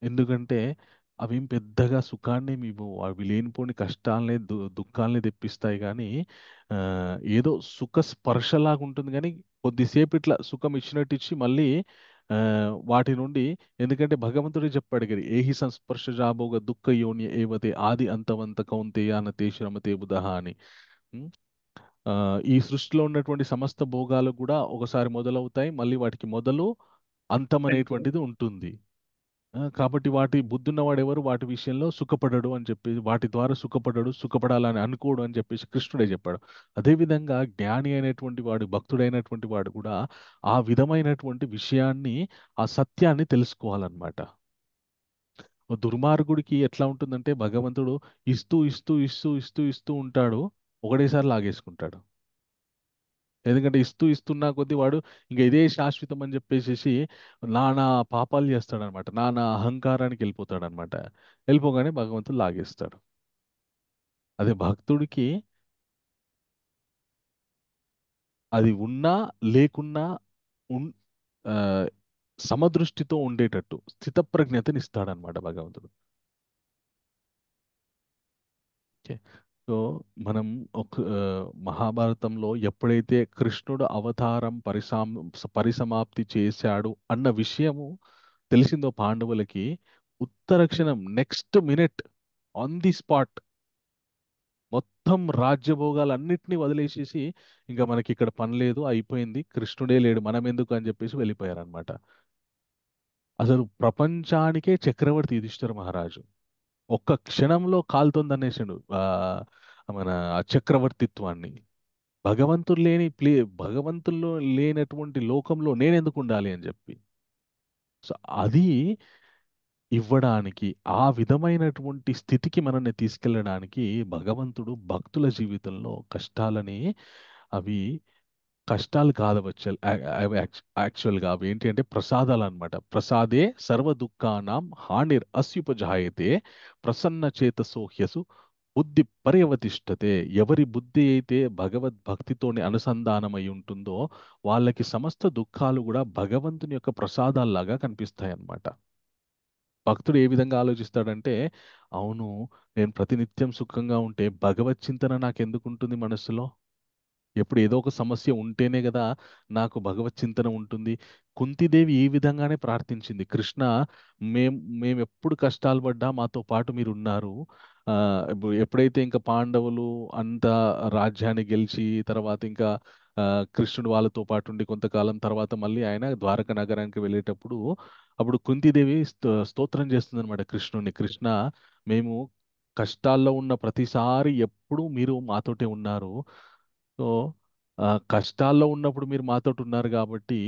ఎందుకంటే అవేం పెద్దగా సుఖాన్ని ఇవ్వవు. అవి లేనిపోని కష్టాలనే దుఃఖాలనే తెప్పిస్తాయి కానీ ఆ, ఏదో సుఖ స్పర్శలాగా ఉంటుంది కానీ కొద్దిసేపు ఇట్లా సుఖం ఇచ్చినట్టు ఇచ్చి మళ్ళీ ఆ, వాటి నుండి, ఎందుకంటే భగవంతుడే చెప్పాడు కదా, ఏహి సంస్పర్శ జాభోగ దుఃఖ యోని ఏవతే ఆది అంతవంత కౌంతేయానతే శ్రమతే బుధః అని. ఉం? ఆ, ఈ సృష్టిలో ఉన్నటువంటి సమస్త భోగాలు కూడా ఒకసారి మొదలవుతాయి, మళ్ళీ వాటికి మొదలు అంతం అనేటువంటిది ఉంటుంది. కాబట్టి వాటి బుద్ధున్నవాడు ఎవరు వాటి విషయంలో సుఖపడడు అని చెప్పి, వాటి ద్వారా సుఖపడడు, సుఖపడాలని అనుకోడు అని చెప్పేసి కృష్ణుడే చెప్పాడు. అదేవిధంగా జ్ఞాని అయినటువంటి వాడు, భక్తుడైనటువంటి వాడు కూడా ఆ విధమైనటువంటి విషయాన్ని, ఆ సత్యాన్ని తెలుసుకోవాలన్నమాట. ఓ దుర్మార్గుడికి ఎట్లా ఉంటుందంటే భగవంతుడు ఇస్తూ ఇస్తూ ఇస్తూ ఇస్తూ ఇస్తూ ఉంటాడు, ఒకటేసారి లాగేసుకుంటాడు. ఎందుకంటే ఇస్తూ ఇస్తున్నా కొద్దీ వాడు ఇంకా ఇదే శాశ్వతం అని చెప్పేసి నానా పాపాలు చేస్తాడనమాట, నానా అహంకారానికి వెళ్ళిపోతాడనమాట. వెళ్ళిపోగానే భగవంతుడు లాగేస్తాడు. అదే భక్తుడికి అది ఉన్నా లేకున్నా ఉన్ ఆ, సమదృష్టితో ఉండేటట్టు స్థితప్రజ్ఞతని ఇస్తాడనమాట భగవంతుడు. ఓకే. సో మనం మహాభారతంలో ఎప్పుడైతే కృష్ణుడు అవతారం పరిసమాప్తి చేశాడు అన్న విషయము తెలిసిందో పాండవులకి, ఉత్తర క్షణం next minute on the spot మొత్తం రాజ్యభోగాలన్నిటినీ వదిలేసేసి ఇంకా మనకి ఇక్కడ పని లేదు, అయిపోయింది, కృష్ణుడే లేడు, మనం ఎందుకు అని చెప్పేసి వెళ్ళిపోయారనమాట. అసలు ప్రపంచానికే చక్రవర్తి యుధిష్ఠిర మహారాజు ఒక్క క్షణంలో కాలుతోందనేసాడు మన ఆ చక్రవర్తిత్వాన్ని. భగవంతుడు లేని భగవంతుల్లో లేనటువంటి లోకంలో నేనెందుకు ఉండాలి అని చెప్పి. సో అది ఇవ్వడానికి, ఆ విధమైనటువంటి స్థితికి మనల్ని తీసుకెళ్ళడానికి భగవంతుడు భక్తుల జీవితంలో కష్టాలని, అవి కష్టాలు కాదవచ్చు, అవి యాక్చువల్గా అవి ఏంటి అంటే ప్రసాదాలు అనమాట. ప్రసాదే సర్వ దుఃఖానాం హానిర్ అస్యుపజాయతే ప్రసన్న చేతసో హ్యసు బుద్ధి పర్యవతిష్టతే. ఎవరి బుద్ధి అయితే భగవద్భక్తితోని అనుసంధానమై ఉంటుందో వాళ్ళకి సమస్త దుఃఖాలు కూడా భగవంతుని యొక్క ప్రసాదాల్లాగా కనిపిస్తాయి అన్నమాట. భక్తుడు ఏ విధంగా ఆలోచిస్తాడంటే, అవును, నేను ప్రతినిత్యం సుఖంగా ఉంటే భగవత్ చింతన నాకెందుకు ఉంటుంది మనసులో? ఎప్పుడు ఏదో ఒక సమస్య ఉంటేనే కదా నాకు భగవత్ చింతన ఉంటుంది. కుంతిదేవి ఈ విధంగానే ప్రార్థించింది, కృష్ణ, మేము ఎప్పుడు కష్టాలు పడ్డా మాతో పాటు మీరు ఉన్నారు. ఆ, ఎప్పుడైతే ఇంకా పాండవులు అంత రాజ్యాన్ని గెలిచి తర్వాత ఇంకా ఆ, కృష్ణుడు వాళ్ళతో పాటు ఉండి కొంతకాలం తర్వాత మళ్ళీ ఆయన ద్వారక నగరానికి వెళ్ళేటప్పుడు అప్పుడు కుంతిదేవి స్తోత్రం చేస్తుంది అనమాట కృష్ణుడిని, కృష్ణ, మేము కష్టాల్లో ఉన్న ప్రతిసారి ఎప్పుడు మీరు మాతోటే ఉన్నారు. సో కష్టాల్లో ఉన్నప్పుడు మీరు మాతోటి ఉన్నారు కాబట్టి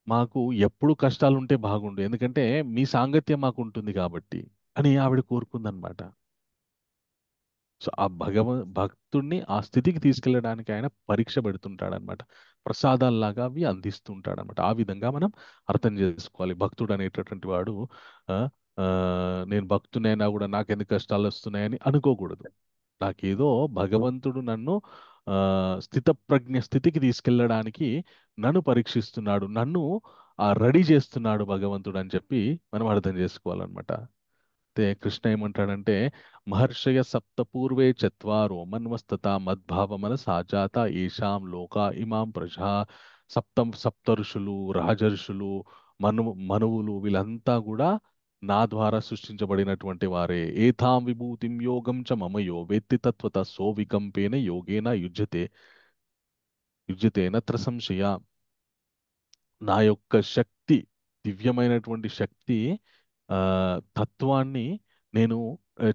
మాకు ఎప్పుడు కష్టాలు ఉంటే బాగుండు, ఎందుకంటే మీ సాంగత్యం మాకు ఉంటుంది కాబట్టి అని ఆవిడ కోరుకుందనమాట. సో ఆ భక్తుడిని ఆ స్థితికి తీసుకెళ్ళడానికి ఆయన పరీక్ష పెడుతుంటాడనమాట. ప్రసాదాల్లాగా అవి అందిస్తుంటాడనమాట. ఆ విధంగా మనం అర్థం చేసుకోవాలి. భక్తుడు అనేటటువంటి వాడు ఆ, ఆ, నేను భక్తునైనా కూడా నాకెందుకు కష్టాలు వస్తున్నాయని అనుకోకూడదు. నాకేదో భగవంతుడు నన్ను స్థితప్రజ్ఞ స్థితికి తీసుకెళ్ళడానికి నన్ను పరీక్షిస్తున్నాడు, నన్ను రెడీ చేస్తున్నాడు భగవంతుడు అని చెప్పి మనం అర్థం చేసుకోవాలన్నమాట. అయితే కృష్ణ ఏమంటాడంటే, మహర్షయ సప్త పూర్వే చత్వారో మన్వస్తత మద్భావ మనసా జాత ఏషాం లోకా ఇమాం ప్రజా. సప్త ఋషులు, రాజర్షులు, మనువులు వీళ్ళంతా కూడా నా ద్వారా సృష్టించబడినటువంటి వారే. ఏతాం విభూతిం యోగం చ మమయో వేత్తి తత్వత సో వికంపేన యోగేన యుజ్యతే నత్ర సంశయ. నా యొక్క శక్తి, దివ్యమైనటువంటి శక్తి, ఆ, తత్వాన్ని నేను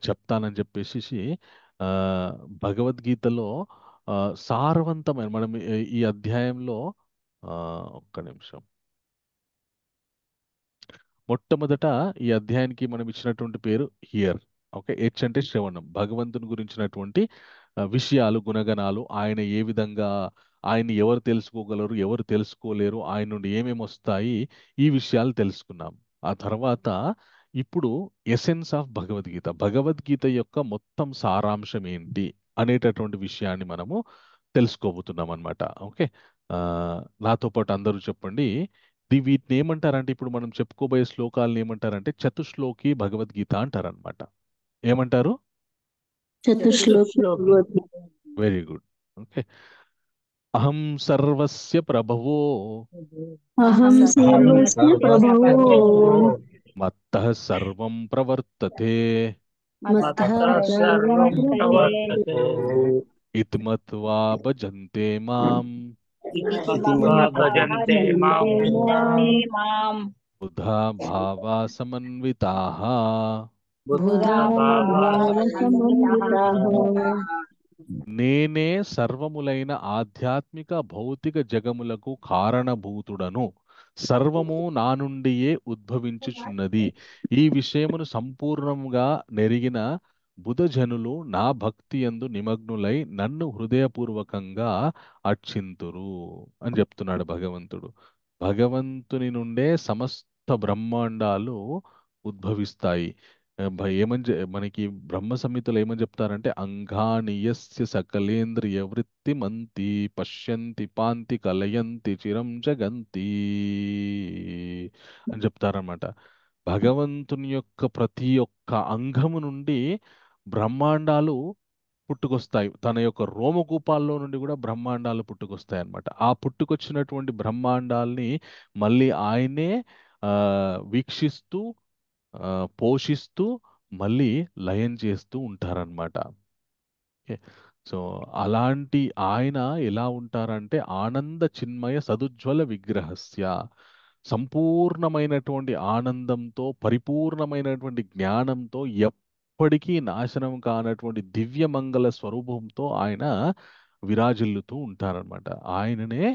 చెప్తానని చెప్పేసి ఆ, భగవద్గీతలో ఆ, సారవంతమైన మనం ఈ అధ్యాయంలో ఆ, ఒక్క నిమిషం, మొట్టమొదట ఈ అధ్యాయానికి మనం ఇచ్చినటువంటి పేరు హియర్. ఓకే, హెచ్ అంటే శ్రవణం, భగవంతుని గురించినటువంటి విషయాలు, గుణగణాలు, ఆయన ఏ విధంగా, ఆయన్ని ఎవరు తెలుసుకోగలరు, ఎవరు తెలుసుకోలేరు, ఆయన నుండి ఏమేమి వస్తాయి, ఈ విషయాలు తెలుసుకున్నాం. ఆ తర్వాత ఇప్పుడు ఎసెన్స్ ఆఫ్ భగవద్గీత, భగవద్గీత యొక్క మొత్తం సారాంశం ఏంటి అనేటటువంటి విషయాన్ని మనము తెలుసుకోబోతున్నాం అనమాట. ఓకే, ఆ, నాతో పాటు అందరూ చెప్పండి. వీటిని ఏమంటారంటే, ఇప్పుడు మనం చెప్పుకోబోయే శ్లోకాలను ఏమంటారంటే చతుశ్లోకి భగవద్గీత అంటారనమాట. ఏమంటారు? Chatushloki Bhagavad Gita. Very good. Okay, అహం సర్వస్య ప్రభవో అహం సర్వస్య ప్రభవో మత్తః సర్వం ప్రవర్తతే మత్తః సర్వం ప్రవర్తతే. ఇతి మత్వా భజంతే మాం ఇది ఇతిమా భజంతే మాం మాం బుధా భావా సమన్వితాః. బుధా భావ సమన్వితాః. నేనే సర్వములైన ఆధ్యాత్మిక భౌతిక జగములకు కారణభూతుడను, సర్వము నా నుండియే ఉద్భవించుచున్నది. ఈ విషయమును సంపూర్ణముగా నెరిగిన బుధజనులు నా భక్తి యందు నిమగ్నులై నన్ను హృదయపూర్వకంగా అర్చింతురు అని చెప్తున్నాడు భగవంతుడు. భగవంతుని నుండే సమస్త బ్రహ్మాండాలు ఉద్భవిస్తాయి. మనకి బ్రహ్మ సంహితలో ఏమని చెప్తారంటే, అంగాని యస్య సకలేంద్రియ వృత్తిమంతి పశ్యంతి పాంతి కలయంతి చిరం జగంతి అని చెప్తారన్నమాట. భగవంతుని యొక్క ప్రతి ఒక్క అంగము నుండి బ్రహ్మాండాలు పుట్టుకొస్తాయి. తన యొక్క రోమకూపాల్లో నుండి కూడా బ్రహ్మాండాలు పుట్టుకొస్తాయి అన్నమాట. ఆ పుట్టుకొచ్చినటువంటి బ్రహ్మాండాల్ని మళ్ళీ ఆయనే ఆ, వీక్షిస్తూ ఆ, పోషిస్తూ మళ్ళీ లయం చేస్తూ ఉంటారనమాట. ఓకే, సో అలాంటి ఆయన ఎలా ఉంటారంటే, ఆనంద చిన్మయ సదుజ్వల విగ్రహస్య, సంపూర్ణమైనటువంటి ఆనందంతో, పరిపూర్ణమైనటువంటి జ్ఞానంతో, ఎప్పటికీ నాశనం కానటువంటి దివ్యమంగళ స్వరూపంతో ఆయన విరాజిల్లుతూ ఉంటారనమాట. ఆయననే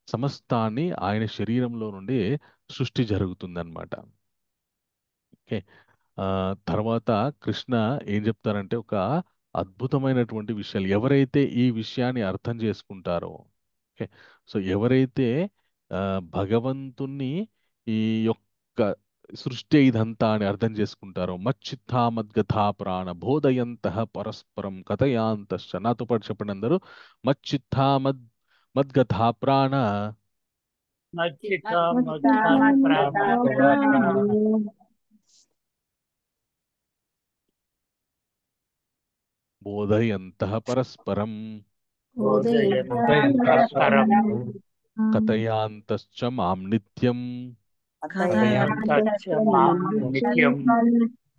సమస్తాన్ని ఆయన శరీరంలో నుండి సృష్టి జరుగుతుందన్నమాట. ఓకే, ఆ, తర్వాత కృష్ణ ఏం చెప్తారంటే, ఒక అద్భుతమైనటువంటి విషయాలు, ఎవరైతే ఈ విషయాన్ని అర్థం చేసుకుంటారో, ఓకే, సో ఎవరైతే ఆ, భగవంతుణ్ణి ఈ యొక్క సృష్టి ఇదంతా అని అర్థం చేసుకుంటారో, మచ్చిత్తా మద్గథా ప్రాణ బోధయంతః పరస్పరం కథయాంతశ్చ. నాతో పాటు చెప్పండి అందరూ, మచ్చిత్తా మద్గథా ప్రాణ మచ్చిత్తా బోధయంతః పరస్పరం ఉదయంతఃపరం కథయాంతశ్చ మాం నిత్యం కథయంతచ్చ మాం నిత్యం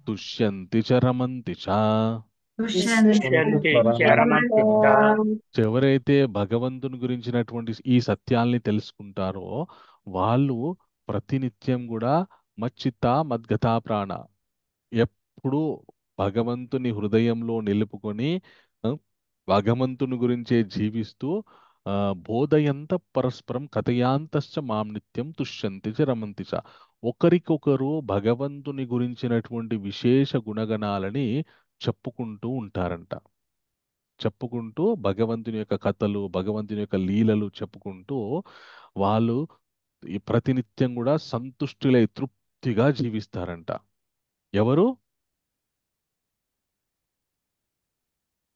తుష్యంతి చ రమంతి చ. తుష్యంతి చరమంతి చ. ఎవరైతే భగవంతుని గురించినటువంటి ఈ సత్యాల్ని తెలుసుకుంటారో వాళ్ళు ప్రతినిత్యం కూడా మచ్చిత్త మద్గతా ప్రాణ ఎప్పుడూ భగవంతుని హృదయంలో నిలుపుకొని ఆ, భగవంతుని గురించే జీవిస్తూ ఆ, బోధయంత పరస్పరం కథయాంతశ్చ మాం నిత్యం తుష్యంతి చ రమంతి చ. ఒకరికొకరు భగవంతుని గురించినటువంటి విశేష గుణగణాలని చెప్పుకుంటూ ఉంటారంట. చెప్పుకుంటూ భగవంతుని యొక్క కథలు భగవంతుని యొక్క లీలలు చెప్పుకుంటూ వాళ్ళు ఈ ప్రతినిత్యం కూడా సంతుష్టులై తృప్తిగా జీవిస్తారంట. ఎవరు?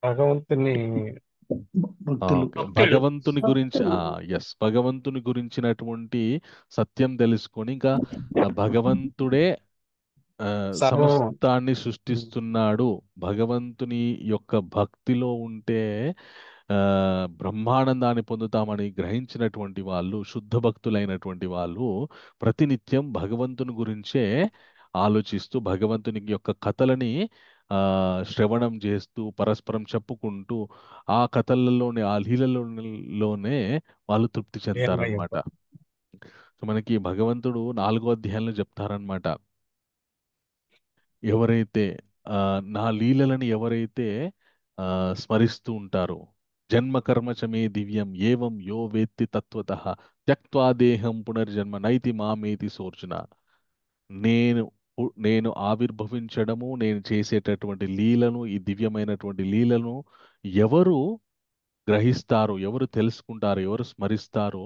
భగవంతుని భక్తులు ఓకే, భగవంతుని గురించి భగవంతుని గురించినటువంటి సత్యం తెలుసుకొని ఇంకా భగవంతుడే సర్వం సమస్తాన్ని సృష్టిస్తున్నాడు, భగవంతుని యొక్క భక్తిలో ఉంటే ఆ, బ్రహ్మానందాన్ని పొందుతామని గ్రహించినటువంటి వాళ్ళు, శుద్ధ భక్తులైనటువంటి వాళ్ళు ప్రతినిత్యం భగవంతుని గురించే ఆలోచిస్తూ భగవంతుని యొక్క కథలని శ్రవణం చేస్తూ పరస్పరం చెప్పుకుంటూ ఆ కథలలోనే ఆ లీలలోనే వాళ్ళు తృప్తి చెందుతారనమాట. సో మనకి భగవంతుడు 4వ అధ్యాయంలో చెప్తారనమాట, ఎవరైతే నా లీలలని ఎవరైతే స్మరిస్తూ ఉంటారో, జన్మ కర్మ చ మే దివ్యం ఏవం యో వేత్తి తత్వతః త్యక్త్వా దేహం పునర్జన్మ నైతి మామేతి సోర్జున. నేను నేను ఆవిర్భవించడము, నేను చేసేటటువంటి లీలను, ఈ దివ్యమైనటువంటి లీలను ఎవరు గ్రహిస్తారో, ఎవరు తెలుసుకుంటారో, ఎవరు స్మరిస్తారో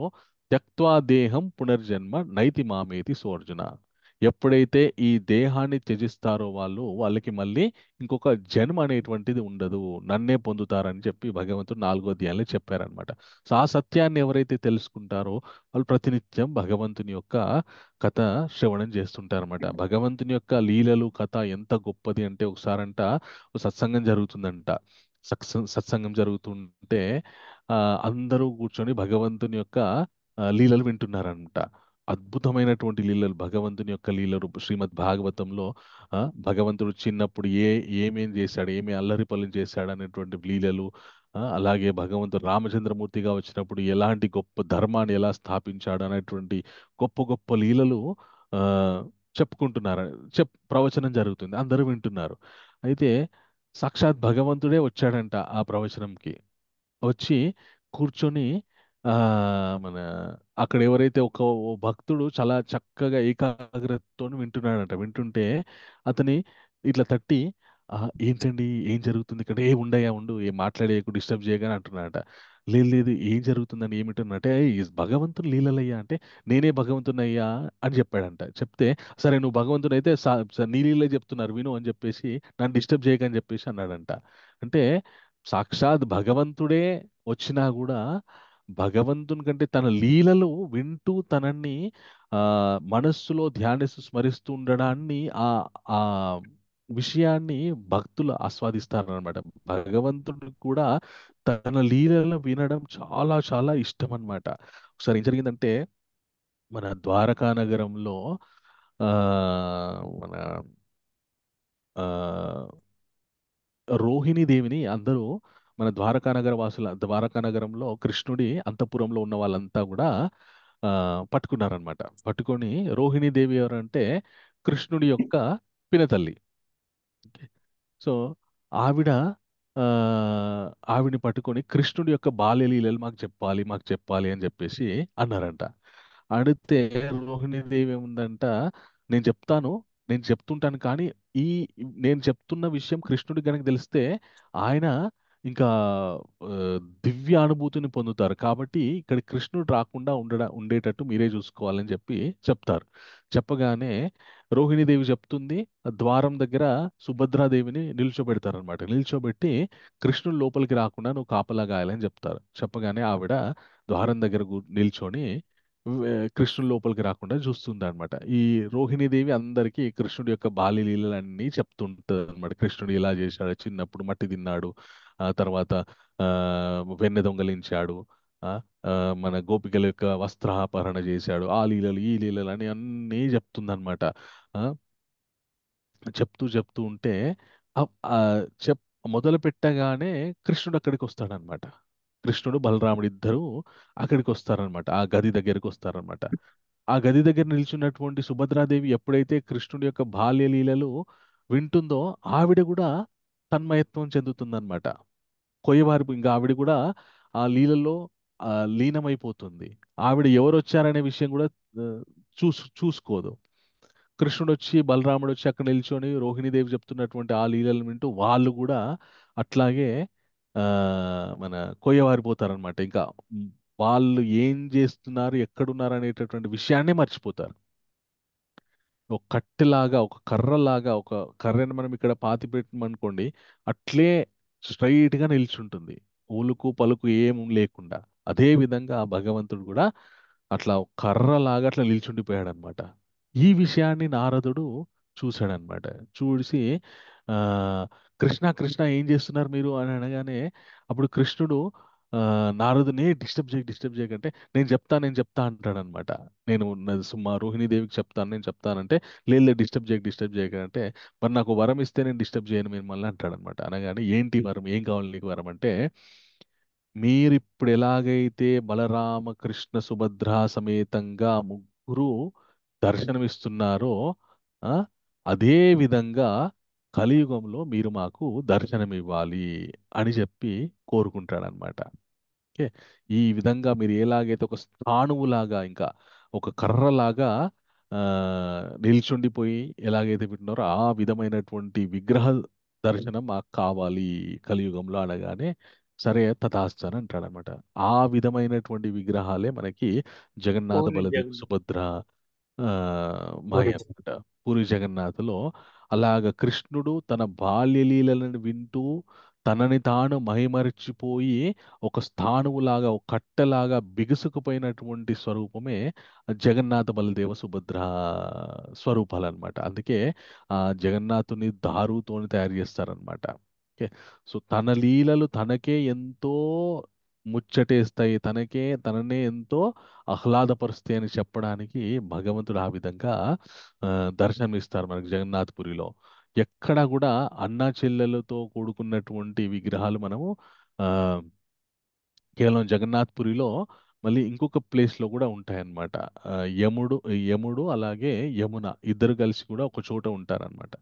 త్యక్త్వా దేహం పునర్జన్మ నైతి మామేతి సోర్జున. ఎప్పుడైతే ఈ దేహాన్ని త్యజిస్తారో వాళ్ళకి మళ్ళీ ఇంకొక జన్మ అనేటువంటిది ఉండదు, నన్నే పొందుతారని చెప్పి భగవంతుడు 4వ అధ్యాయంలో చెప్పారనమాట. సో ఆ సత్యాన్ని ఎవరైతే తెలుసుకుంటారో వాళ్ళు ప్రతినిత్యం భగవంతుని యొక్క కథ శ్రవణం చేస్తుంటారన్నమాట. భగవంతుని యొక్క లీలలు కథ ఎంత గొప్పది అంటే ఒకసారంట ఓ సత్సంగం జరుగుతుందంట. సత్సంగం జరుగుతుంటే ఆ, అందరూ కూర్చొని భగవంతుని యొక్క లీలలు వింటున్నారంట. అద్భుతమైనటువంటి లీలలు, భగవంతుని యొక్క లీలలు శ్రీమద్ భాగవతంలో భగవంతుడు చిన్నప్పుడు ఏమేం చేశాడు, ఏమి అల్లరి పనులు చేశాడు అనేటువంటి లీలలు, అలాగే భగవంతుడు రామచంద్రమూర్తిగా వచ్చినప్పుడు ఎలాంటి గొప్ప ధర్మాన్ని ఎలా స్థాపించాడు అనేటువంటి గొప్ప గొప్ప లీలలు ఆ, చెప్పుకుంటున్నారు. ప్రవచనం జరుగుతుంది, అందరూ వింటున్నారు. అయితే సాక్షాత్ భగవంతుడే వచ్చాడంట ఆ ప్రవచనంకి. వచ్చి కూర్చొని ఆ మన అక్కడ ఎవరైతే ఓ భక్తుడు చాలా చక్కగా ఏకాగ్రతతో వింటున్నాడంట. వింటుంటే అతని ఇట్లా తట్టి ఏంటండి ఏం జరుగుతుంది ఇక్కడ, ఏ ఉండయా ఉండు, ఏం మాట్లాడేయకు, డిస్టర్బ్ చేయగానే అంటున్నాడట. లేదు లేదు ఏం జరుగుతుందని ఏమిటంటే భగవంతుని లీలలయ్యా అంటే, నేనే భగవంతుని అయ్యా అని చెప్పాడంట. చెప్తే సరే నువ్వు భగవంతుని అయితే నీ లీలే చెప్తున్నారు విను అని చెప్పేసి నన్ను డిస్టర్బ్ చేయకని చెప్పేసి అన్నాడంట. అంటే సాక్షాత్ భగవంతుడే వచ్చినా కూడా భగవంతుని కంటే తన లీలలు వింటూ తనని ఆ మనస్సులో ధ్యానిస్తూ స్మరిస్తూ ఉండడాన్ని ఆ ఆ విషయాన్ని భక్తులు ఆస్వాదిస్తారనమాట. భగవంతుడికి కూడా తన లీలలు వినడం చాలా చాలా ఇష్టం అన్నమాట. ఒకసారి ఏం జరిగిందంటే మన ద్వారకా నగరంలో ఆ మన ఆ రోహిణీ దేవిని అందరూ మన ద్వారకా నగర వాసుల ద్వారకా నగరంలో కృష్ణుడి అంతఃపురంలో ఉన్న వాళ్ళంతా కూడా పట్టుకున్నారనమాట. పట్టుకొని రోహిణీ దేవి ఎవరంటే కృష్ణుడి యొక్క పినతల్లి. సో ఆవిడ ఆ, ఆవిడని పట్టుకొని కృష్ణుడి యొక్క బాల్యలీలలు మాకు చెప్పాలి మాకు చెప్పాలి అని చెప్పేసి అన్నారంట. అడిగితే రోహిణీదేవి ఏముందంట, నేను చెప్తాను, నేను చెప్తుంటాను కానీ ఈ నేను చెప్తున్న విషయం కృష్ణుడికి కనుక తెలిస్తే ఆయన ఇంకా ఆ, దివ్య అనుభూతిని పొందుతారు, కాబట్టి ఇక్కడ కృష్ణుడు రాకుండా ఉండేటట్టు మీరే చూసుకోవాలని చెప్పి చెప్తారు. చెప్పగానే రోహిణీదేవి చెప్తుంది, ఆ ద్వారం దగ్గర సుభద్రాదేవిని నిల్చోబెడతారనమాట. నిల్చోబెట్టి కృష్ణుడు లోపలికి రాకుండా నువ్వు కాపలా గాయాలని చెప్తారు. చెప్పగానే ఆవిడ ద్వారం దగ్గర నిల్చొని కృష్ణుడు లోపలికి రాకుండా చూస్తుంది అనమాట. ఈ రోహిణీదేవి అందరికీ కృష్ణుడి యొక్క బాల్య లీలలన్నీ చెప్తుంటది అనమాట. కృష్ణుడు ఇలా చేశాడు, చిన్నప్పుడు మట్టి తిన్నాడు, ఆ తర్వాత ఆ, వెన్నె దొంగలించాడు. ఆ, ఆ, మన గోపికల యొక్క వస్త్రాపహరణ చేశాడు. ఆ లీలలు ఈ లీలలు అని అన్నీ చెప్తుందన్నమాట. ఆ, చెప్తూ చెప్తూ ఉంటే ఆ- ఆ చెప్ మొదలు పెట్టగానే కృష్ణుడు అక్కడికి వస్తాడనమాట. కృష్ణుడు బలరాముడు ఇద్దరు అక్కడికి వస్తారనమాట. ఆ గది దగ్గరికి వస్తారనమాట. ఆ గది దగ్గర నిల్చున్నటువంటి సుభద్రాదేవి ఎప్పుడైతే కృష్ణుడి యొక్క బాల్య లీలలు వింటుందో ఆవిడ కూడా తన్మయత్వం చెందుతుందన్నమాట. కొయ్యవారిపు ఇంకా ఆవిడ కూడా ఆ లీలలో ఆ, లీనమైపోతుంది. ఆవిడ ఎవరు వచ్చారనే విషయం కూడా ఆ, చూసుకోదు. కృష్ణుడు వచ్చి బలరాముడు వచ్చి అక్కడ నిల్చొని రోహిణీదేవి చెప్తున్నటువంటి ఆ లీలలు వింటూ వాళ్ళు కూడా అట్లాగే ఆ, మన కొయ్యవారిపోతారనమాట. ఇంకా వాళ్ళు ఏం చేస్తున్నారు ఎక్కడున్నారు అనేటటువంటి విషయాన్నే మర్చిపోతారు. ఒక కట్టెలాగా ఒక కర్రలాగా ఒక కర్రని మనం ఇక్కడ పాతి పెట్టమనుకోండి, అట్లే స్ట్రైట్ గా నిల్చుంటుంది. ఉలుకు పలుకు ఏం లేకుండా. అదే విధంగా ఆ భగవంతుడు కూడా అట్లా ఒక కర్రలాగా అట్లా నిల్చుండిపోయాడు అనమాట. ఈ విషయాన్ని నారదుడు చూశాడనమాట. చూసి ఆ కృష్ణ కృష్ణ ఏం చేస్తున్నారు మీరు అని అనగానే అప్పుడు కృష్ణుడు నారదుని డిస్టర్బ్ చేయకంటే నేను చెప్తా అంటాడనమాట. సుమా రోహిణీదేవికి చెప్తాను, నేను చెప్తానంటే లేదు లేదు డిస్టర్బ్ చేయకంటే మరి నాకు వరం ఇస్తే నేను డిస్టర్బ్ చేయను మిమ్మల్ని అంటాడనమాట. అనగానే ఏంటి వరం, ఏం కావాలి నీకు వరం అంటే మీరిప్పుడు ఎలాగైతే బలరామ కృష్ణ సుభద్ర సమేతంగా ముగ్గురు దర్శనమిస్తున్నారో ఆ, అదే విధంగా కలియుగంలో మీరు మాకు దర్శనమివ్వాలి అని చెప్పి కోరుకుంటాడనమాట. ఓకే. ఈ విధంగా మీరు ఎలాగైతే ఒక స్థాణువులాగా ఇంకా ఒక కర్రలాగా ఆ, నిల్చుండిపోయి ఎలాగైతే పెట్టినారో ఆ విధమైనటువంటి విగ్రహ దర్శనం మాకు కావాలి కలియుగంలో అనగానే సరే తథాస్తు అని అంటాడనమాట. ఆ విధమైనటువంటి విగ్రహాలే మనకి జగన్నాథ పూరి బలదేవ జగన్ సుభద్ర ఆ, మాయ పూరి అన్నమాట. పూరి జగన్నాథ్లో అలాగ కృష్ణుడు తన బాల్యలీలను వింటూ తనని తాను మైమరిచిపోయి ఒక స్థాణువులాగా ఒక కట్టెలాగా బిగుసుకుపోయినటువంటి స్వరూపమే జగన్నాథ బలదేవ సుభద్ర స్వరూపాలన్నమాట. అందుకే ఆ జగన్నాథుని దారుతోని తయారు చేస్తారనమాట. ఓకే. సో తన లీలలు తనకే ఎంతో ముచ్చటేస్తాయి, తననే ఎంతో ఆహ్లాదపరుస్తాయి అని చెప్పడానికి భగవంతుడు ఆ విధంగా ఆ, దర్శనమిస్తారు మనకి జగన్నాథపురిలో. ఎక్కడ కూడా అన్నా చెల్లెలతో కూడుకున్నటువంటి విగ్రహాలు మనము ఆ, కేవలం జగన్నాథ్పురిలో మళ్ళీ ఇంకొక ప్లేస్ లో కూడా ఉంటాయన్నమాట. ఆ, యముడు యముడు అలాగే యమున ఇద్దరు కలిసి కూడా ఒక చోట ఉంటారన్నమాట.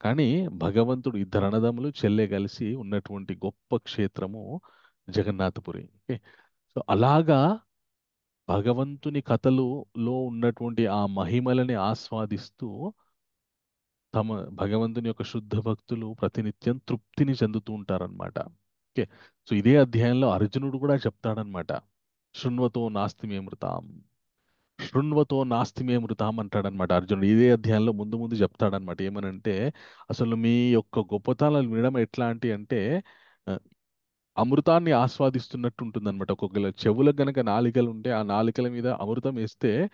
కానీ భగవంతుడు ఇద్దరు అన్నదమ్ములు చెల్లె కలిసి ఉన్నటువంటి గొప్ప క్షేత్రము జగన్నాథపురి. ఓకే. సో అలాగా భగవంతుని కథలులో ఉన్నటువంటి ఆ మహిమలని ఆస్వాదిస్తూ తమ భగవంతుని యొక్క శుద్ధ భక్తులు ప్రతినిత్యం తృప్తిని చెందుతూ ఉంటారన్నమాట. ఓకే. సో ఇదే అధ్యాయంలో అర్జునుడు కూడా చెప్తాడనమాట. శృణ్వతో నాస్తి మే మృతాం, శృణ్వతో నాస్తి మే మృతాం అంటాడనమాట అర్జునుడు. ఇదే అధ్యాయంలో ముందు ముందు చెప్తాడనమాట. ఏమనంటే అసలు మీ యొక్క గొప్పతనాలు వినడం ఎట్లాంటి అంటే ఆ, అమృతాన్ని ఆస్వాదిస్తున్నట్టు ఉంటుందన్నమాట. ఒక్కొక్కల చెవులకు గనక నాలికలు ఉంటే ఆ నాలికల మీద అమృతం వేస్తే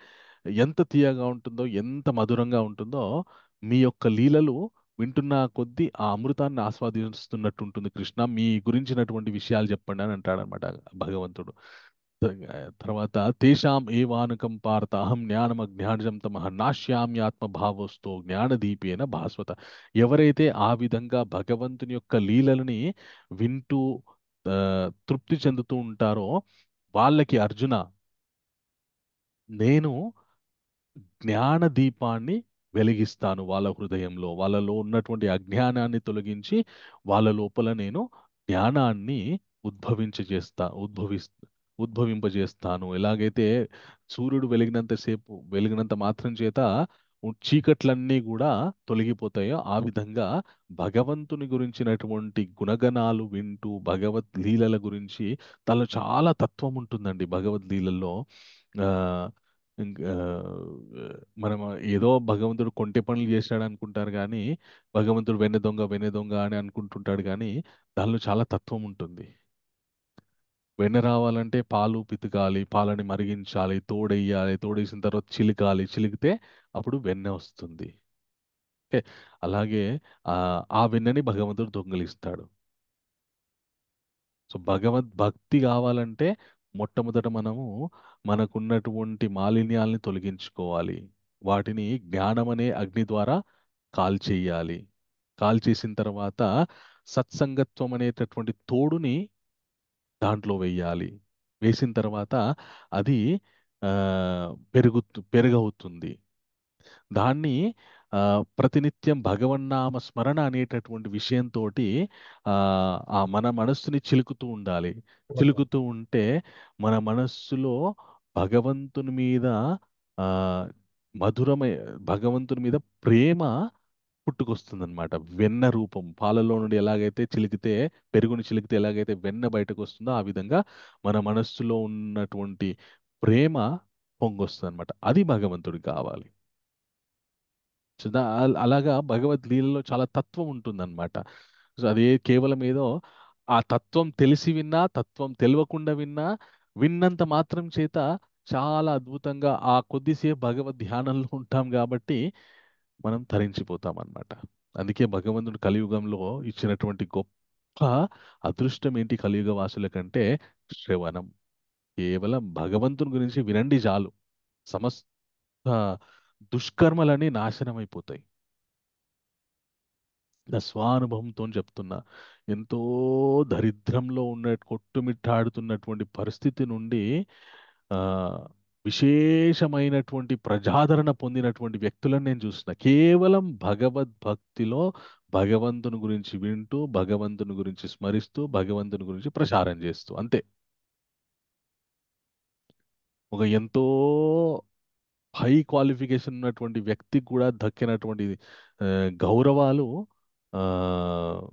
ఎంత తీయగా ఉంటుందో, ఎంత మధురంగా ఉంటుందో మీ యొక్క లీలలు వింటున్న కొద్దీ ఆ అమృతాన్ని ఆస్వాదిస్తున్నట్టు ఉంటుంది కృష్ణ. మీ గురించినటువంటి విషయాలు చెప్పండి అని అంటాడనమాట భగవంతుడు. తర్వాత తేషాం ఏవానుకం పార్థ అహం జ్ఞానం అజ్ఞానజం తమః నాశ్యామ్యాత్మ భావోస్తో జ్ఞానదీపేన భాస్వత. ఎవరైతే ఆ విధంగా భగవంతుని యొక్క లీలలని వింటూ ఆ, తృప్తి చెందుతూ ఉంటారో వాళ్ళకి అర్జున నేను జ్ఞాన దీపాన్ని వెలిగిస్తాను వాళ్ళ హృదయంలో. వాళ్ళలో ఉన్నటువంటి అజ్ఞానాన్ని తొలగించి వాళ్ళ లోపల నేను జ్ఞానాన్ని ఉద్భవింపజేస్తాను. ఎలాగైతే సూర్యుడు వెలిగినంత మాత్రం చేత చీకట్లన్నీ కూడా తొలగిపోతాయో ఆ విధంగా భగవంతుని గురించినటువంటి గుణగణాలు వింటూ భగవద్ లీలల గురించి దానిలో చాలా తత్వం ఉంటుందండి భగవద్ లీలల్లో. ఆ ఇంకా మనం ఏదో భగవంతుడు కొంటె పనులు చేశాడు అనుకుంటారు కానీ భగవంతుడు వెన్నె దొంగ అని అనుకుంటుంటాడు కానీ దానిలో చాలా తత్వం ఉంటుంది. వెన్న రావాలంటే పాలు పితకాలి, పాలని మరిగించాలి, తోడేసిన తర్వాత చిలికితే అప్పుడు వెన్న వస్తుంది. ఓకే. అలాగే ఆ ఆ వెన్నని భగవంతుడు దొంగిలిస్తాడు. సో భగవద్భక్తి కావాలంటే మొట్టమొదట మనము మనకున్నటువంటి మాలిన్యాల్ని తొలగించుకోవాలి. వాటిని జ్ఞానం అనే అగ్ని ద్వారా కాల్చేయాలి. కాల్చేసిన తర్వాత సత్సంగత్వం అనేటటువంటి తోడుని దాంట్లో వేయాలి. వేసిన తర్వాత అది ఆ, పెరుగవుతుంది. దాన్ని ప్రతినిత్యం భగవన్నామ స్మరణ అనేటటువంటి విషయంతోటి ఆ మన మనస్సుని చిలుకుతూ ఉండాలి. చిలుకుతూ ఉంటే మన మనస్సులో భగవంతుని మీద ఆ మధురమై భగవంతుని మీద ప్రేమ పుట్టుకొస్తుందన్నమాట. వెన్న రూపం పాలలో నుండి ఎలాగైతే చిలికితే పెరుగుని చిలికితే ఎలాగైతే వెన్న బయటకు వస్తుందో ఆ విధంగా మన మనస్సులో ఉన్నటువంటి ప్రేమ పొంగొస్తుంది అనమాట. అది భగవంతుడికి కావాలి. సో అలాగా భగవద్గీతలో చాలా తత్వం ఉంటుందన్నమాట. సో అదే కేవలం ఏదో ఆ తత్వం తెలిసి విన్నా తత్వం తెలియకుండా విన్నా విన్నంత మాత్రం చేత చాలా అద్భుతంగా ఆ కొద్దిసేపు భగవద్ ధ్యానంలో ఉంటాం కాబట్టి మనం తరించిపోతాం అన్నమాట. అందుకే భగవంతుడు కలియుగంలో ఇచ్చినటువంటి గొప్ప అదృష్టం ఏంటి కలియుగ వాసుల కంటే శ్రవణం. కేవలం భగవంతుని గురించి వినండి చాలు, సమస్త దుష్కర్మలన్నీ నాశనం అయిపోతాయి. నా స్వానుభవంతో చెప్తున్నా. ఎంతో దరిద్రంలో ఉన్న కొట్టుమిట్టాడుతున్నటువంటి పరిస్థితి నుండి ఆ విశేషమైనటువంటి ప్రజాదరణ పొందినటువంటి వ్యక్తులను నేను చూసిన కేవలం భగవద్భక్తిలో భగవంతుని గురించి వింటూ భగవంతుని గురించి స్మరిస్తూ భగవంతుని గురించి ప్రచారం చేస్తూ అంతే. ఒక ఎంతో హై క్వాలిఫికేషన్ ఉన్నటువంటి వ్యక్తికి కూడా దక్కినటువంటి ఆ, గౌరవాలు ఆ,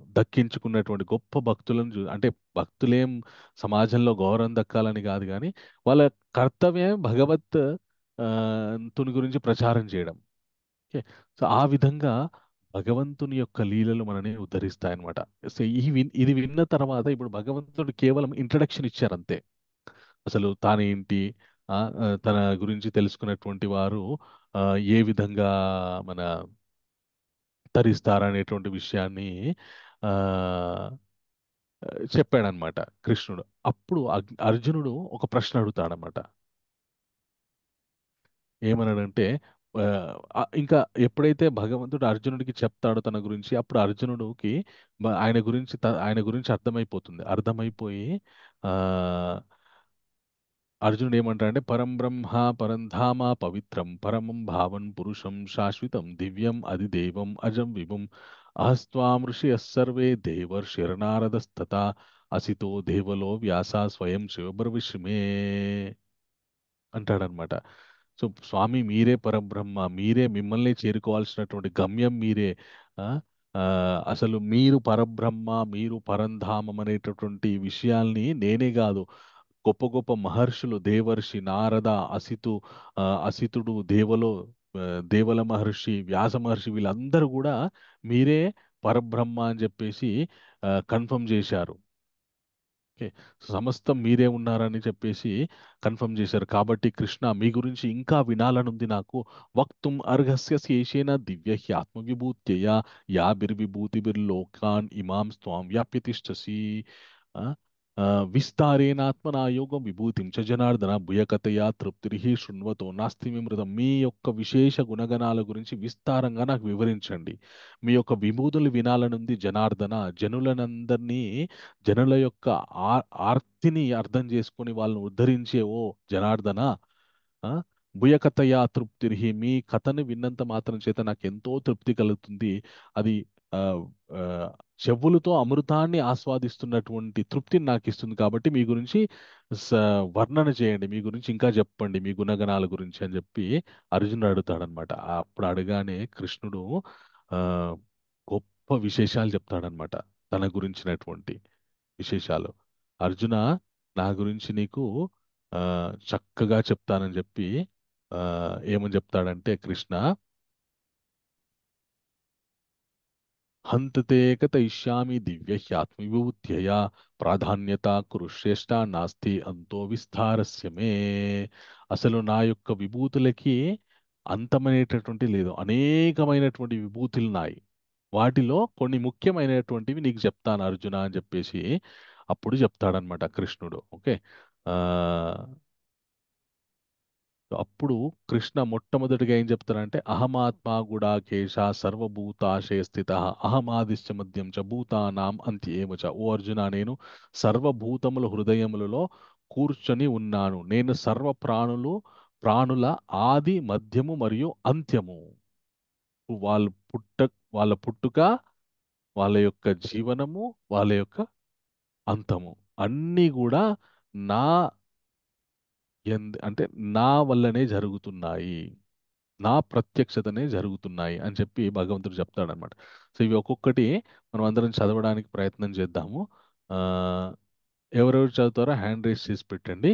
దక్కించుకున్నటువంటి గొప్ప భక్తులను అంటే భక్తులేం సమాజంలో గౌరవం దక్కాలని కాదు కానీ వాళ్ళ కర్తవ్యం భగవత్ ఆ, తుని గురించి ప్రచారం చేయడం. ఓకే. సో ఆ విధంగా భగవంతుని యొక్క లీలలు మనని ఉద్ధరిస్తాయన్నమాట. సో ఇది విన్న తర్వాత ఇప్పుడు భగవంతుడు కేవలం ఇంట్రడక్షన్ ఇచ్చారు అంతే. అసలు తానేంటి, తన గురించి తెలుసుకున్నటువంటి వారు ఆ, ఏ విధంగా మన తరిస్తారనేటువంటి విషయాన్ని ఆ చెప్పాడనమాట కృష్ణుడు. అప్పుడు అర్జునుడు ఒక ప్రశ్న అడుగుతాడనమాట. ఏమన్నాడంటే ఆ, ఇంకా ఎప్పుడైతే భగవంతుడు అర్జునుడికి చెప్తాడో తన గురించి అప్పుడు అర్జునుడికి ఆయన గురించి అర్థమైపోతుంది. అర్థమైపోయి ఆ అర్జునుడు ఏమంటాడంటే పరం బ్రహ్మ పరంధామ పవిత్రం పరమం భావం పురుషం శాశ్వతం దివ్యం అధిదేవం అజం విభుం అహస్త్వామృషి సర్వే దేవర్షిరనారదస్తథా అసితో దేవలో వ్యాస స్వయం శివబ్రవిష్మే అంటాడనమాట. సో స్వామి మీరే పరబ్రహ్మ, మీరే మిమ్మల్ని చేరుకోవాల్సినటువంటి గమ్యం మీరే. ఆ, ఆ, అసలు మీరు పరబ్రహ్మ, మీరు పరంధామం అనేటటువంటి విషయాల్ని నేనే కాదు, గొప్ప గొప్ప మహర్షులు దేవర్షి నారద అసితుడు ఆ, దేవల మహర్షి వ్యాస మహర్షి వీళ్ళందరూ కూడా మీరే పరబ్రహ్మ అని చెప్పేసి కన్ఫర్మ్ చేశారు. ఓకే. సమస్తం మీరే ఉన్నారని చెప్పేసి కన్ఫర్మ్ చేశారు. కాబట్టి కృష్ణ మీ గురించి ఇంకా వినాలనుంది నాకు. వక్తుం అర్హస్య శేషేన దివ్య హ్యాత్మ విభూత్యయ యాభిర్విభూతిభిర్లోకాన్ ఇమాం స్వాం వ్యాప్యతిష్టసి. ఆ, విస్తారేణాత్మనా యోగం విభూతిం చ జనార్దన భూయకతయా తృప్తిరిహి శృణ్వతో నాస్తి విమృతం. మీ యొక్క విశేష గుణగణాల గురించి విస్తారంగా నాకు వివరించండి. మీ యొక్క విభూతులు వినాలనుంది జనార్దన. జనుల యొక్క ఆర్తిని అర్థం చేసుకొని వాళ్ళని ఉద్ధరించే ఓ జనార్దన. ఆ, భూయకథయా తృప్తిర్హి. మీ కథని విన్నంత మాత్రం చేత నాకు ఎంతో తృప్తి కలుగుతుంది. అది ఆ, ఆ, చెవులతో అమృతాన్ని ఆస్వాదిస్తున్నటువంటి తృప్తిని నాకు ఇస్తుంది. కాబట్టి మీ గురించి స- వర్ణన చేయండి, మీ గురించి ఇంకా చెప్పండి, మీ గుణగణాల గురించి అని చెప్పి అర్జునుడు అడుగుతాడనమాట. అప్పుడు అడగానే కృష్ణుడు ఆ గొప్ప విశేషాలు చెప్తాడనమాట, తన గురించినటువంటి విశేషాలు. అర్జున, నా గురించి నీకు ఆ, చక్కగా చెప్తానని చెప్పి ఆ, ఏమని చెప్తాడంటే కృష్ణ, హంతతే కథయిష్యామి దివ్య హ్యాత్మవిభూత్యయా ప్రాధాన్యత కురుశ్రేష్ట నాస్తి అంతో విస్తారస్య మే. అసలు నా యొక్క విభూతులకి అంతమనేటటువంటి లేదు, అనేకమైనటువంటి విభూతులు ఉన్నాయి. వాటిలో కొన్ని ముఖ్యమైనటువంటివి నీకు చెప్తాను అర్జున అని చెప్పేసి అప్పుడు చెప్తాడనమాట కృష్ణుడు. ఓకే. ఆ, అప్పుడు కృష్ణ మొట్టమొదటిగా ఏం చెప్తారంటే అహమాత్మా గుడాకేశ సర్వభూతాశయ స్థిత అహమాదిశ్చ మధ్యం చ భూతానాం అంత్యేమచ. ఓ అర్జున, నేను సర్వభూతముల హృదయములలో కూర్చొని ఉన్నాను. నేను సర్వ ప్రాణుల ఆది మధ్యము మరియు అంత్యము. వాళ్ళు పుట్ట వాళ్ళ పుట్టుక, వాళ్ళ యొక్క జీవనము, వాళ్ళ యొక్క అంతము అన్నీ కూడా నా అంటే నా వల్లనే జరుగుతున్నాయి, నా ప్రత్యక్షతనే జరుగుతున్నాయి అని చెప్పి భగవంతుడు చెప్తాడనమాట. సో ఇవి ఒక్కొక్కటి మనం అందరం చదవడానికి ప్రయత్నం చేద్దాము. ఆ, ఎవరెవరు చదువుతారో హ్యాండ్ రైస్ చేసి పెట్టండి.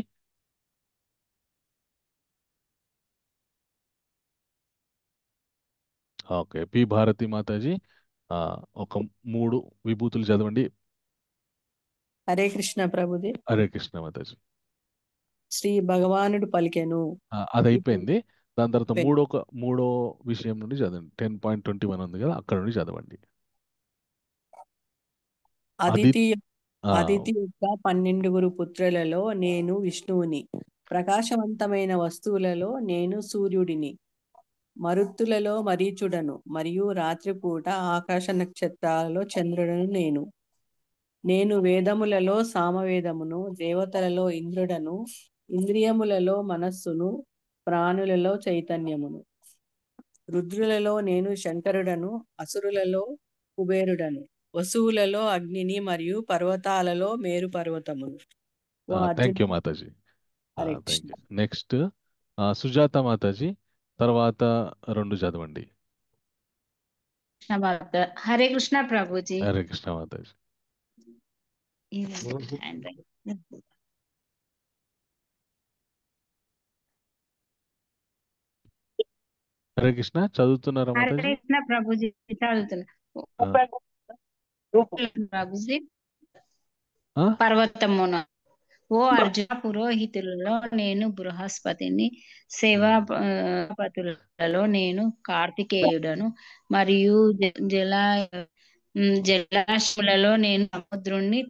ఓకే, పి భారతి మాతాజీ ఆ, ఒక 3 విభూతులు చదవండి. హరే కృష్ణ ప్రభుజీ. హరే కృష్ణ మాతాజీ. శ్రీ భగవానుడు పలికెను. అది ఇప్పుడు అయిపోయింది. దాని తర్వాత మూడో విషయం నుండి చదవండి. 10.21 ఉంది కదా, అక్కడ నుండి చదవండి. అదితి ఆ, అదితి యొక్క 12 పుత్రులలో నేను విష్ణువుని, ప్రకాశవంతమైన వస్తువులలో నేను సూర్యుడిని, మరుత్తులలో మరీచుడను, మరియు రాత్రిపూట ఆకాశ నక్షత్రాలలో చంద్రుడను నేను వేదములలో సామవేదమును, దేవతలలో ఇంద్రుడను, ఇంద్రియములలో మనస్సును, ప్రాణులలో చైతన్యమును, రుద్రులలో నేను శంకరుడను, అసురులలో కుబేరుడను, వసువులలో అగ్నిని, మరియు పర్వతాలలో మేరు పర్వతమును. ఓ థ్యాంక్ యూ అర్జున, మాతాజీ. Hare thank Krishna. You. Next Sujatha మాతాజీ, తర్వాత 2 చదవండి. కృష్ణ భక్త హరే కృష్ణ ప్రభుజీ. హరే కృష్ణ మాతాజీ. ఇదండి హ్యాండ్ రైట్. హరే కృష్ణ చదువుతున్నారా హరే మాతాజీ? కృష్ణ ప్రభుజీ చదువుతున్నా. ఆ, ప్రభుజీ ఆ? పర్వతమున. ఓ అర్జున, పురోహితులలో నేను బృహస్పతిని, సేవాపతులలో నేను కార్తికేయుడను, మరియు జలాశయులలో నేను సముద్రుణ్ణి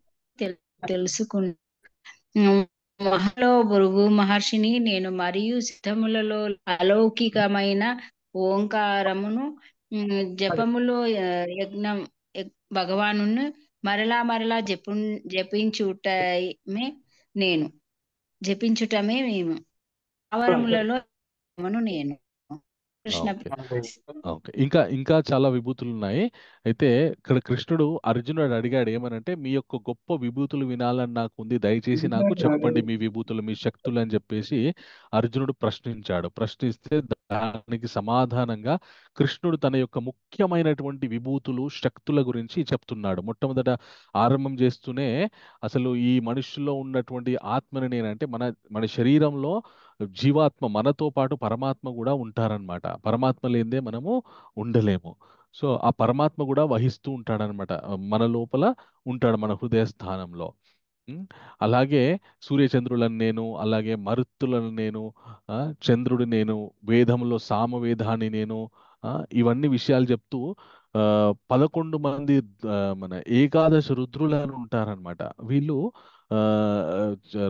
తెలుసుకున్నాను. మహలో భృగు మహర్షిని నేను, మరియు సిద్ధములలో అలౌకికమైన ఓంకారమును, జపములో యజ్ఞం భగవాను మరలా మరలా జపించుటమే నేను జపించుటమే మేము ఆవరములలో నేను. కృష్ణ ఓకే. ఓకే, ఇంకా ఇంకా చాలా విభూతులు ఉన్నాయి. అయితే ఇక్కడ కృష్ణుడు అర్జునుడు అడిగాడు ఏమనంటే, మీ యొక్క గొప్ప విభూతులు వినాలని నాకు ఉంది, దయచేసి నాకు చెప్పండి మీ విభూతులు, మీ శక్తులు అని చెప్పేసి అర్జునుడు ప్రశ్నించాడు. ప్రశ్నిస్తే దానికి సమాధానంగా కృష్ణుడు తన యొక్క ముఖ్యమైనటువంటి విభూతులు, శక్తుల గురించి చెప్తున్నాడు. మొట్టమొదట ఆరంభం చేస్తూనే అసలు ఈ మనుషుల్లో ఉన్నటువంటి ఆత్మని నేనంటే మన మన శరీరంలో జీవాత్మ, మనతో పాటు పరమాత్మ కూడా ఉంటారనమాట. పరమాత్మ లేనిదే మనము ఉండలేము. సో ఆ పరమాత్మ కూడా వహిస్తూ ఉంటాడనమాట, మన లోపల ఉంటాడు, మన హృదయ స్థానంలో. ఉమ్, అలాగే సూర్యచంద్రులను నేను, అలాగే మరుత్తులను నేను, ఆ, చంద్రుడు నేను, వేదంలో సామవేదాన్ని నేను, ఆ, ఇవన్నీ విషయాలు చెప్తూ 11 మంది మన ఏకాదశ రుద్రులను ఉంటారనమాట. వీళ్ళు ఆ,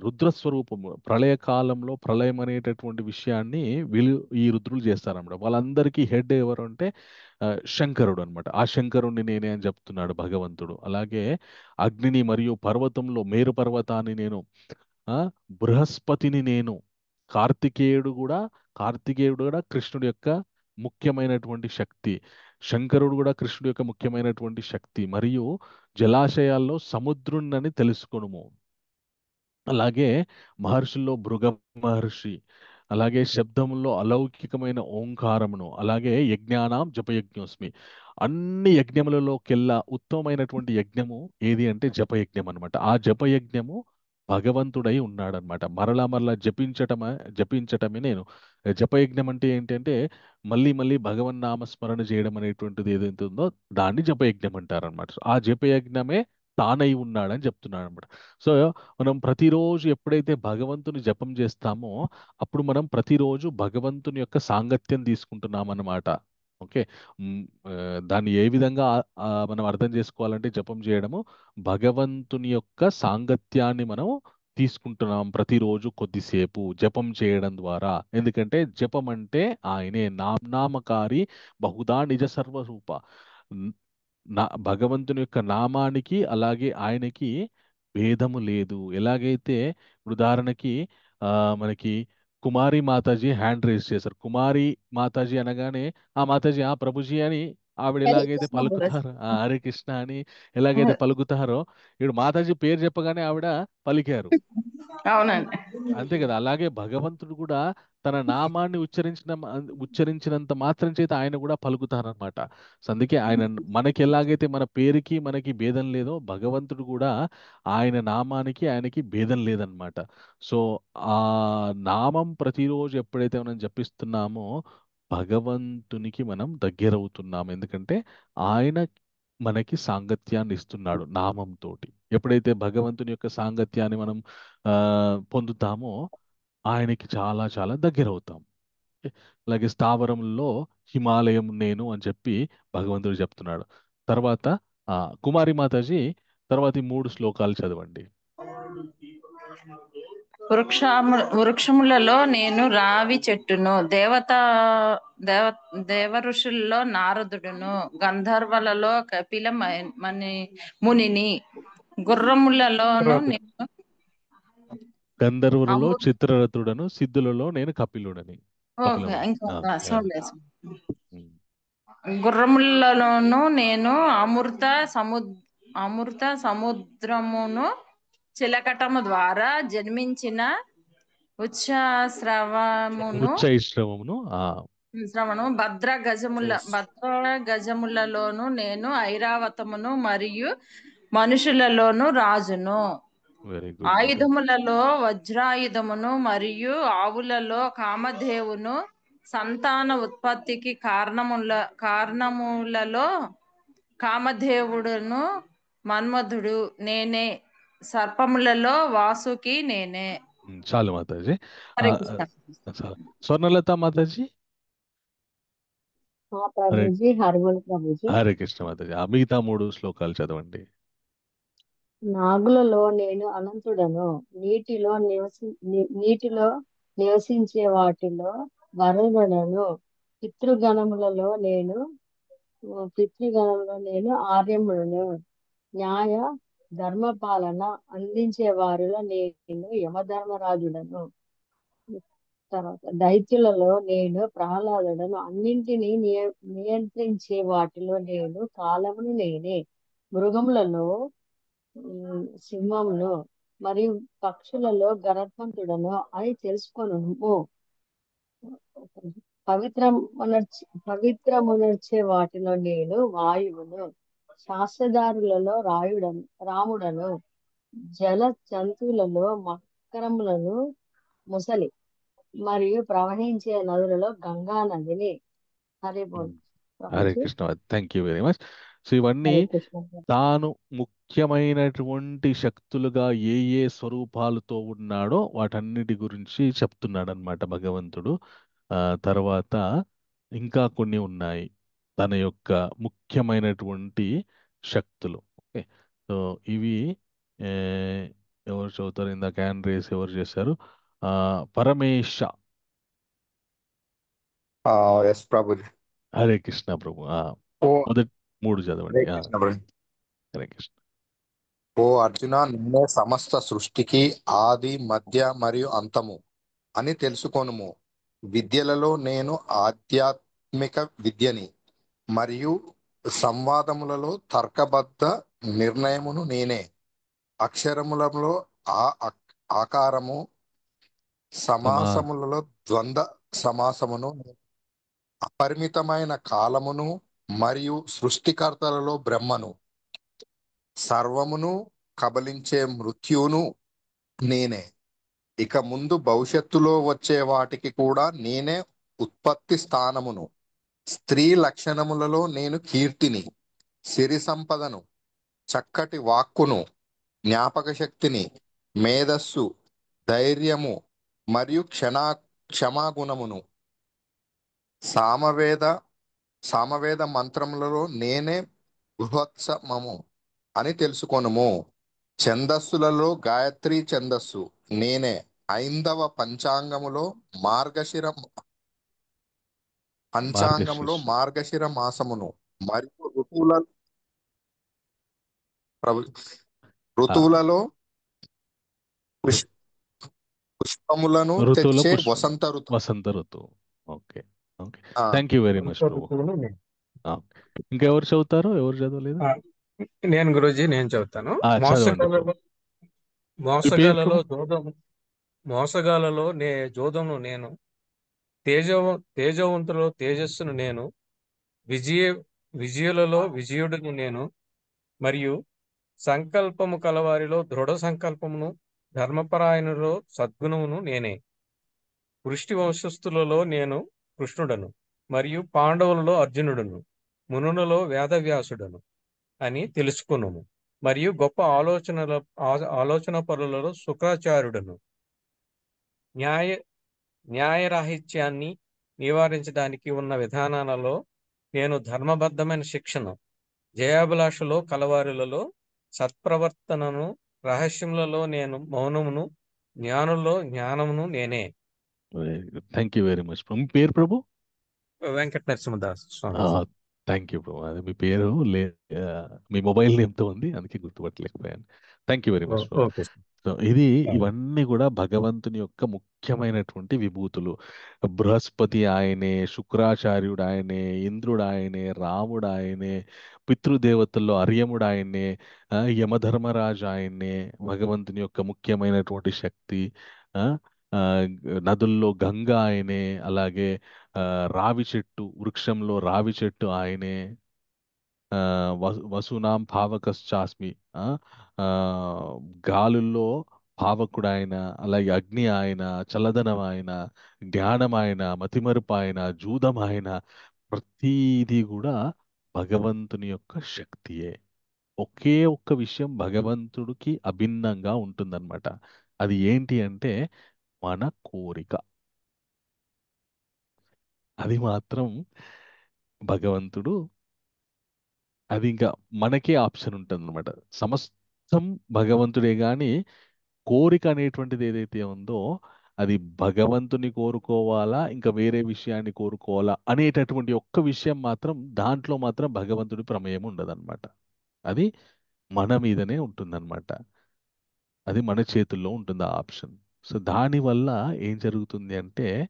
రుద్రస్వరూపము, ప్రళయ కాలంలో ప్రళయం అనేటటువంటి విషయాన్ని వీళ్ళు ఈ రుద్రులు చేస్తారన్నమాట. వాళ్ళందరికీ హెడ్ ఎవరు అంటే శంకరుడు అనమాట. ఆ శంకరుణ్ణి నేనే అని చెప్తున్నాడు భగవంతుడు. అలాగే అగ్నిని మరియు పర్వతంలో మేరు పర్వతాన్ని నేను, ఆ, బృహస్పతిని నేను, కార్తికేయుడు కూడా కృష్ణుడి యొక్క ముఖ్యమైనటువంటి శక్తి, శంకరుడు కూడా కృష్ణుడి యొక్క ముఖ్యమైనటువంటి శక్తి, మరియు జలాశయాల్లో సముద్రుణ్ణని తెలుసుకొనుము. అలాగే మహర్షుల్లో భృగ మహర్షి, అలాగే శబ్దములో అలౌకికమైన ఓంకారమును, అలాగే యజ్ఞానాం జపయజ్ఞోస్మి. అన్ని యజ్ఞములలోకెల్లా ఉత్తమమైనటువంటి యజ్ఞము ఏది అంటే జపయజ్ఞం అనమాట. ఆ జపయజ్ఞము భగవంతుడై ఉన్నాడనమాట. మరలా మరలా జపించటమే నేను. జపయజ్ఞం అంటే ఏంటంటే మళ్ళీ మళ్ళీ భగవన్నామ స్మరణ చేయడం అనేటువంటిది ఏదైతే ఉందో దాన్ని జపయజ్ఞం అంటారనమాట. ఆ జపయజ్ఞమే తానై ఉన్నాడని చెప్తున్నాడు అనమాట. సో మనం ప్రతిరోజు ఎప్పుడైతే భగవంతుని జపం చేస్తామో అప్పుడు మనం ప్రతిరోజు భగవంతుని యొక్క సాంగత్యం తీసుకుంటున్నాం అన్నమాట. ఓకే. దాన్ని ఏ విధంగా మనం అర్థం చేసుకోవాలంటే జపం చేయడము భగవంతుని యొక్క సాంగత్యాన్ని మనం తీసుకుంటున్నాం ప్రతిరోజు కొద్దిసేపు జపం చేయడం ద్వారా. ఎందుకంటే జపం అంటే ఆయనే నామకారి బహుదా నిజ సర్వరూప. న్- భగవంతుని యొక్క నామానికి అలాగే ఆయనకి భేదము లేదు. ఎలాగైతే ఉదాహరణకి ఆ, మనకి కుమారి మాతాజీ హ్యాండ్ రేస్ చేశారు. కుమారి మాతాజీ అనగానే ఆ మాతాజీ ఆ ప్రభుజీ అని ఆవిడ హరే ఎలాగైతే కృష్ణ గురస్. పలుకుతారో, ఆ హరే కృష్ణ అని ఎలాగైతే పలుకుతారో, ఇప్పుడు మాతాజీ పేరు చెప్పగానే ఆవిడ పలికారు. అవునండి. అంతే కదా. అలాగే భగవంతుడు కూడా తన నామాన్ని ఉచ్చరించినంత మాత్రం చేత ఆయన కూడా పలుకుతారనమాట. సో అందుకే ఆయన మనకి ఎలాగైతే మన పేరుకి మనకి భేదం లేదో భగవంతుడు కూడా ఆయన నామానికి ఆయనకి భేదం లేదనమాట. సో ఆ నామం ప్రతిరోజు ఎప్పుడైతే మనం జపిస్తున్నామో భగవంతునికి మనం దగ్గరవుతున్నాం. ఎందుకంటే ఆయన మనకి సాంగత్యాన్ని ఇస్తున్నాడు నామంతోటి. ఎప్పుడైతే భగవంతుని యొక్క సాంగత్యాన్ని మనం ఆ, పొందుతామో ఆయనకి చాలా చాలా దగ్గరవుతాం. అలాగే స్థావరంలో హిమాలయం నేను అని చెప్పి భగవంతుడు చెప్తున్నాడు. తర్వాత ఆ, కుమారి మాతాజీ తర్వాత ఈ 3 శ్లోకాలు చదవండి. వృక్షములలో నేను రావి చెట్టును, దేవ దేవ ఋషుల్లో నారదుడును, గంధర్వులలో కపిల మునిని, గుర్రములలోను నేను గంధర్వులలో అమృత. చిత్రరథుడను, సిద్ధులలో నేను కపిలుడని. ఓకే, కపిలముని. ఇంకొక చూడలేదు. ఉమ్. గుర్రములలోను నేను అమృత సముద్రమును చిలకటము ద్వారా జన్మించిన ఉచ్ఛ్రావమును ఉచ్చైశ్రవమును భద్ర గజములలోను నేను ఐరావతమును మరియు మనుషులలోను రాజును. వెరీ గుడ్ మాతాజీ. ఆయుధములలో వజ్రాయుధమును మరియు ఆవులలో కామధేవును, సంతాన ఉత్పత్తికి కారణములలో కామధేవుడును, మన్మధుడు నేనే, సర్పములలో వాసుకి నేనే. చాలు మాతాజీ. హరే కృష్ణ. చాలు. స్వర్ణలత మాతాజీ. హరే ప్రభుజీ హరిబోల్ ప్రభుజీ. హరే కృష్ణ మాతాజీ. ఆ మిగతా 3 శ్లోకాలు చదవండి. నాగులలో నేను అనంతుడను, నీటిలో నివసించే వాటిలో వరుణుడను, పితృగణములలో నేను ఆర్యములను, న్యాయ ధర్మపాలన అందించే వారిలో నేను యమధర్మరాజుడను. తర్వాత దైత్యులలో నేను ప్రహ్లాదుడను, అన్నింటినీ నియంత్రించే వాటిలో నేను కాలమును నేనే, మృగములలో సింహమును మరియు పక్షులలో గరుత్మంతుడను అని తెలుసుకొనుము. పవిత్రమునర్చే వాటిలో నేను వాయువును, శాస్త్రదారులలో రాముడను, జల జంతువులలో మకరములను ముసలి, మరియు ప్రవహించే నదులలో గంగా నదిని. హరి బోల్ Hare Prabhuji. Krishna. Thank you very much. So ఇవన్నీ హరే కృష్ణ. తాను ముఖ్యమైనటువంటి శక్తులుగా ఏ ఏ స్వరూపాలతో ఉన్నాడో వాటన్నిటి గురించి చెప్తున్నాడు అనమాట భగవంతుడు. తర్వాత ఇంకా కొన్ని ఉన్నాయి తన యొక్క ముఖ్యమైనటువంటి శక్తులు. ఓకే. సో ఇవి ఏ, ఎవరు చదువుతారు? ఇందాక హ్యాండ్ రేస్ ఎవరు చేశారు? పరమేశ. ఎస్ ప్రభుజీ. హరే కృష్ణ ప్రభు. ఓ మొదటి 3 హరే చదవండి. కృష్ణ ప్రభు. హరే కృష్ణ. ఓ అర్జున, నేనే సమస్త సృష్టికి ఆది మధ్య మరియు అంతము అని తెలుసుకొనుము. విద్యలలో నేను ఆధ్యాత్మిక విద్యని మరియు సంవాదములలో తర్కబద్ధ నిర్ణయమును నేనే. అక్షరములలో ఆకారము, సమా సమాసములలో ద్వంద్వ సమాసమును, అపరిమితమైన కాలమును మరియు సృష్టికర్తలలో బ్రహ్మను, సర్వమును కబలించే మృత్యువును నేనే. ఇక ముందు భవిష్యత్తులో వచ్చే వాటికి కూడా నేనే ఉత్పత్తి స్థానమును. స్త్రీ లక్షణములలో నేను కీర్తిని, సిరి సంపదను, చక్కటి వాక్కును, జ్ఞాపక శక్తిని, మేధస్సు, ధైర్యము మరియు క్షమాగుణమును, సామవేద సామవేద మంత్రములలో నేనే బృహత్సమము అని తెలుసుకొనుము. ఛందస్సులలో గాయత్రి ఛందస్సు నేనే. ఐందవ పంచాంగములో మార్గశీర్ష మార్గశిర మాసమును మరియు ఋతువుల ప్రభు ఆ, ఋతువులలో పుష్ పుష్పములను ఋతువులో తెచ్చే పుష్ప వసంత ఋతువు. వసంత ఋతువు. ఓకే. ఓకే. ఆ, థ్యాంక్ యూ వెరీ మచ్ వసంత ప్రభు. ఋతువును నేను. ఆ, ఇంకెవరు చదువుతారు? ఎవరు చదవలేదు? ఆ, నేను గురూజీ నేను చెబుతాను. చదవండి ప్రభు. మోసగాలలో మీ పేరు మోసగాలలో ప్రభు? జోదము మోసగాలలో జోదమును నేను. తేజవంతులలో తేజస్సును నేను. విజయ విజయులలో విజయుడును నేను. మరియు సంకల్పము కలవారిలో దృఢ సంకల్పమును, ధర్మపరాయణులో సద్గుణమును నేనే. వృష్టి వంశస్థులలో నేను కృష్ణుడను, మరియు పాండవులలో అర్జునుడను, మునులలో వేదవ్యాసుడను అని తెలుసుకున్నాము. మరియు గొప్ప ఆలోచన పరులలో శుక్రాచార్యుడను. న్యాయ న్యాయరాహిత్యాన్ని నివారించడానికి ఉన్న విధానాలలో నేను ధర్మబద్ధమైన శిక్షను. జయాభిలాషలో కలవారులలో సత్ప్రవర్తనను. రహస్యములలో నేను మౌనమును, జ్ఞానుల్లో జ్ఞానమును నేనే. థ్యాంక్ యూ వెరీ మచ్ ప్రభు. మీ పేరు ప్రభు? వెంకట నరసింహదాస్ స్వామి. థ్యాంక్ యూ ప్రభు. అది మీ పేరు ఆ, మీ మొబైల్ నేమ్తో ఉంది, అందుకే గుర్తుపట్టలేకపోయాను. థ్యాంక్ యూ వెరీ మచ్ ప్రభు. Okay sir. సో ఇవన్నీ కూడా భగవంతుని యొక్క ముఖ్యమైనటువంటి విభూతులు. బృహస్పతి ఆయనే, శుక్రాచార్యుడు ఆయనే, ఇంద్రుడు ఆయనే, రాముడు ఆయనే, పితృదేవతల్లో అర్యముడు ఆయనే, యమధర్మరాజు ఆయనే. భగవంతుని యొక్క ముఖ్యమైనటువంటి శక్తి. ఆ, ఆ, నదుల్లో గంగా ఆయనే, అలాగే రావి చెట్టు, వృక్షంలో రావి చెట్టు ఆయనే. వసునాం భావకశ్చాస్మి. ఆ, ఆ, గాలుల్లో భావకుడు ఆయన, అలాగే అగ్ని ఆయన, చల్లదనం ఆయన, జ్ఞానం ఆయన, మతిమరుపు ఆయన, జూదం ఆయన. ప్రతీది కూడా భగవంతుని యొక్క శక్తియే. ఒకే ఒక్క విషయం భగవంతుడికి అభిన్నంగా ఉంటుందన్నమాట. అది ఏంటి అంటే మన కోరిక. అది మాత్రం భగవంతుడు, అది ఇంకా మనకే ఆప్షన్ ఉంటుంది అనమాట. సమస్తం భగవంతుడే గాని కోరిక అనేటువంటిది ఏదైతే ఉందో అది భగవంతుని కోరుకోవాలా ఇంకా వేరే విషయాన్ని కోరుకోవాలా అనేటటువంటి ఒక్క విషయం మాత్రం, దాంట్లో మాత్రం భగవంతుడి ప్రమేయం ఉండదన్నమాట. అది మన మీదనే ఉంటుందన్నమాట. అది మన చేతుల్లో ఉంటుంది ఆ ఆప్షన్. సో దానివల్ల ఏం జరుగుతుంది అంటే